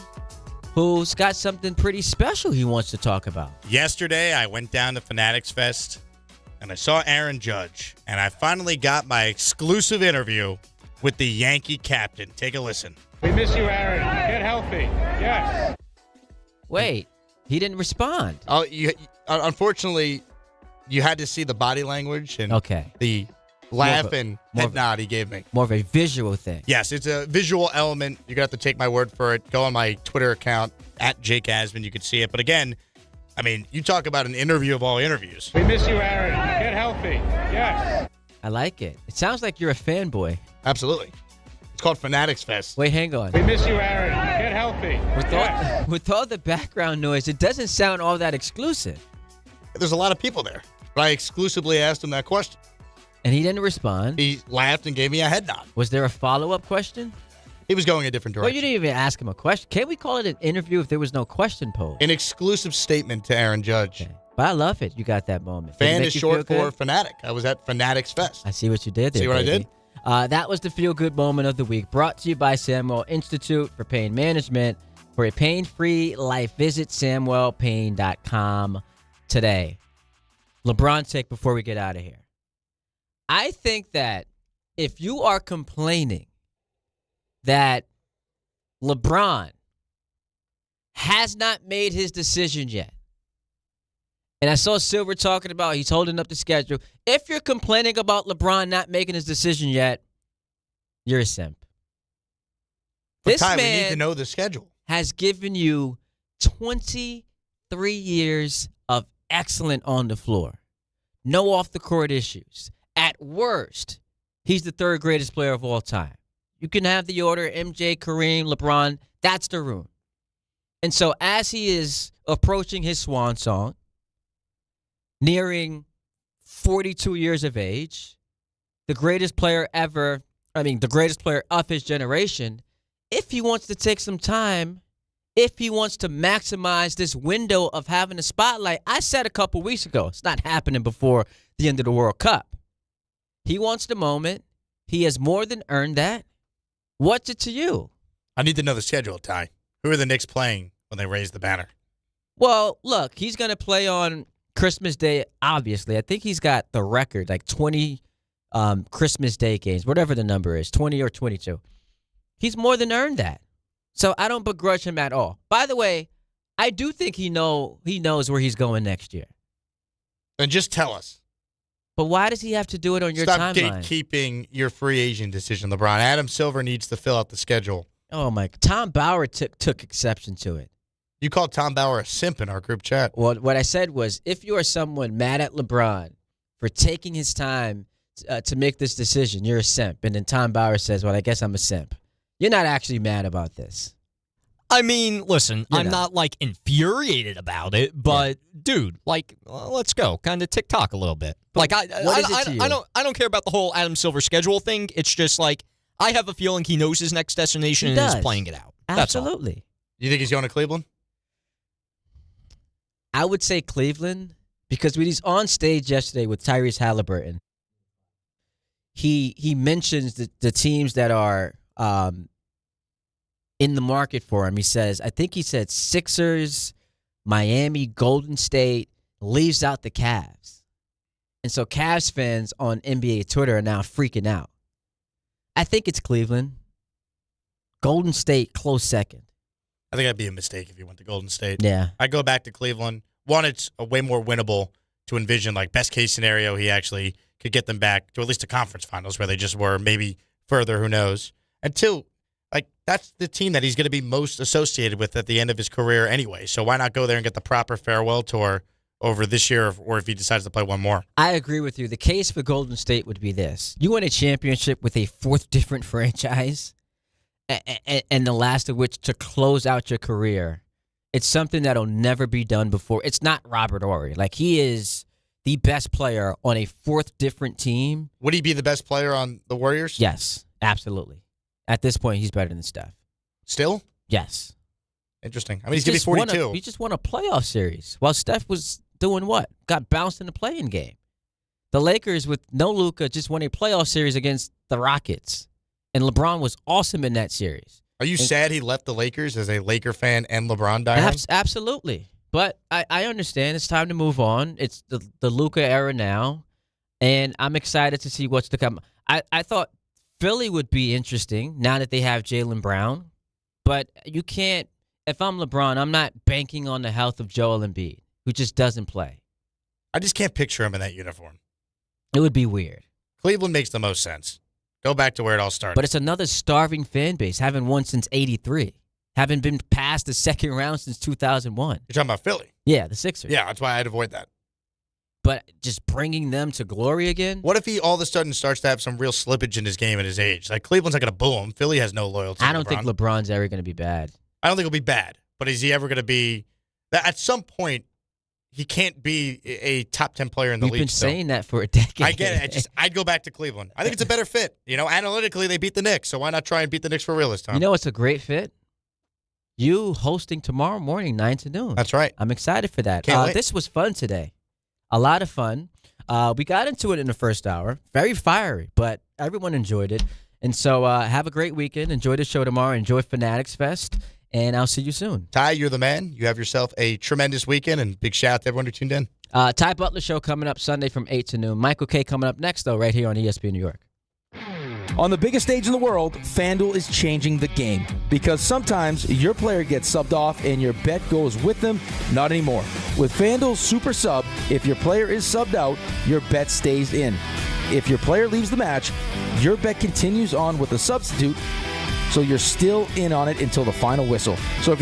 who's got something pretty special he wants to talk about.
Yesterday, I went down to Fanatics Fest, and I saw Aaron Judge, and I finally got my exclusive interview with the Yankee captain. Take a listen.
We miss you, Aaron. Get healthy. Yes.
Wait, he didn't respond.
Oh, unfortunately, you had to see the body language and the laugh and head nod he gave me.
More of a visual thing.
Yes, it's a visual element. You're going to have to take my word for it. Go on my Twitter account, at Jake Asman. You can see it. But again, I mean, you talk about an interview of all interviews.
We miss you, Aaron. Get healthy. Yes.
I like it. It sounds like you're a fanboy.
Absolutely. It's called Fanatics Fest.
Wait, hang on.
We miss you, Aaron. Get healthy.
With all the background noise, it doesn't sound all that exclusive.
There's a lot of people there. But I exclusively asked him that question.
And he didn't respond.
He laughed and gave me a head nod.
Was there a follow-up question?
He was going a different direction.
Well, you didn't even ask him a question. Can't we call it an interview if there was no question posed?
An exclusive statement to Aaron Judge.
Okay. But I love it. You got that moment.
Fan is short for fanatic. I was at Fanatics Fest.
I see what you did there.
See what I did?
That was the feel-good moment of the week, brought to you by Samuel Institute for Pain Management. For a pain-free life, visit SamuelPain.com today. LeBron take before we get out of here. I think that if you are complaining that LeBron has not made his decision yet, and I saw Silver talking about he's holding up the schedule. If you're complaining about LeBron not making his decision yet, you're a simp.
But
This
Ty,
man
we need to know the schedule.
Has given you 23 years of excellent on the floor. No off-the-court issues. At worst, he's the third greatest player of all time. You can have the order MJ, Kareem, LeBron. That's the room. And so as he is approaching his swan song, nearing 42 years of age, the greatest player ever, the greatest player of his generation, if he wants to take some time, if he wants to maximize this window of having a spotlight, I said a couple weeks ago, it's not happening before the end of the World Cup. He wants the moment. He has more than earned that. What's it to you?
I need to know the schedule, Ty. Who are the Knicks playing when they raise the banner.
Well, look, he's going to play on Christmas Day, obviously. I think he's got the record, like 20 Christmas Day games, whatever the number is, 20 or 22. He's more than earned that. So I don't begrudge him at all. By the way, I do think he knows where he's going next year.
And just tell us.
But why does he have to do it on your
timeline? Stop gatekeeping your free agent decision, LeBron. Adam Silver needs to fill out the schedule.
Oh, my. Tom Bauer took exception to it.
You called Tom Bauer a simp in our group chat.
Well, what I said was, if you are someone mad at LeBron for taking his time to make this decision, you're a simp. And then Tom Bauer says, well, I guess I'm a simp. You're not actually mad about this.
I mean, listen, I'm not like infuriated about it, but dude, like, let's go, kind of TikTok a little bit. Like, I don't care about the whole Adam Silver schedule thing. It's just like I have a feeling he knows his next destination and is playing it out.
Absolutely.
You think he's going to Cleveland?
I would say Cleveland because when he's on stage yesterday with Tyrese Halliburton, he mentions the teams that are in the market for him. He says, I think he said Sixers, Miami, Golden State, leaves out the Cavs. And so Cavs fans on NBA Twitter are now freaking out. I think it's Cleveland. Golden State, close second.
I think that'd be a mistake if he went to Golden State.
Yeah.
I'd go back to Cleveland. One, it's a way more winnable to envision, like best case scenario, he actually could get them back to at least the conference finals where they just were, maybe further, who knows. And two, like that's the team that he's going to be most associated with at the end of his career anyway. So why not go there and get the proper farewell tour over this year or if he decides to play one more?
I agree with you. The case for Golden State would be this. You win a championship with a fourth different franchise, and the last of which to close out your career. It's something that'll never be done before. It's not Robert Horry. Like, he is the best player on a fourth different team.
Would he be the best player on the Warriors?
Yes, absolutely. At this point, he's better than Steph.
Still?
Yes.
Interesting. I mean, he's going to be 42.
He just won a playoff series while Steph was doing what? Got bounced in the play-in game. The Lakers, with no Luka, just won a playoff series against the Rockets. And LeBron was awesome in that series.
Are you sad he left the Lakers as a Laker fan and LeBron diehard?
Absolutely. But I understand it's time to move on. It's the Luka era now, and I'm excited to see what's to come. I thought Philly would be interesting now that they have Jaylen Brown, but you can't. If I'm LeBron, I'm not banking on the health of Joel Embiid, who just doesn't play.
I just can't picture him in that uniform.
It would be weird.
Cleveland makes the most sense. Go back to where it all started.
But it's another starving fan base. Haven't won since '83. Haven't been past the second round since 2001.
You're talking about Philly?
Yeah, the Sixers.
Yeah, that's why I'd avoid that.
But just bringing them to glory again?
What if he all of a sudden starts to have some real slippage in his game at his age? Like, Cleveland's not going to boo him. Philly has no loyalty to
I don't think LeBron's ever going to be bad.
I don't think he'll be bad. But is he ever going to be – at some point, he can't be a top 10 player in the league.
You've been saying that for a decade.
I get it. I'd go back to Cleveland. I think it's a better fit. You know, analytically, they beat the Knicks, so why not try and beat the Knicks for real this time?
You know what's a great fit? You hosting tomorrow morning, 9 to noon.
That's right.
I'm excited for that.
Can't wait.
This was fun today. A lot of fun. We got into it in the first hour. Very fiery, but everyone enjoyed it. And so have a great weekend. Enjoy the show tomorrow. Enjoy Fanatics Fest. And I'll see you soon.
Ty, you're the man. You have yourself a tremendous weekend, and big shout out to everyone who tuned in.
Ty Butler Show coming up Sunday from 8 to noon. Michael K coming up next, though, right here on ESPN New York.
On the biggest stage in the world, FanDuel is changing the game. Because sometimes your player gets subbed off and your bet goes with them. Not anymore. With FanDuel's Super Sub, if your player is subbed out, your bet stays in. If your player leaves the match, your bet continues on with a substitute, so you're still in on it until the final whistle. So if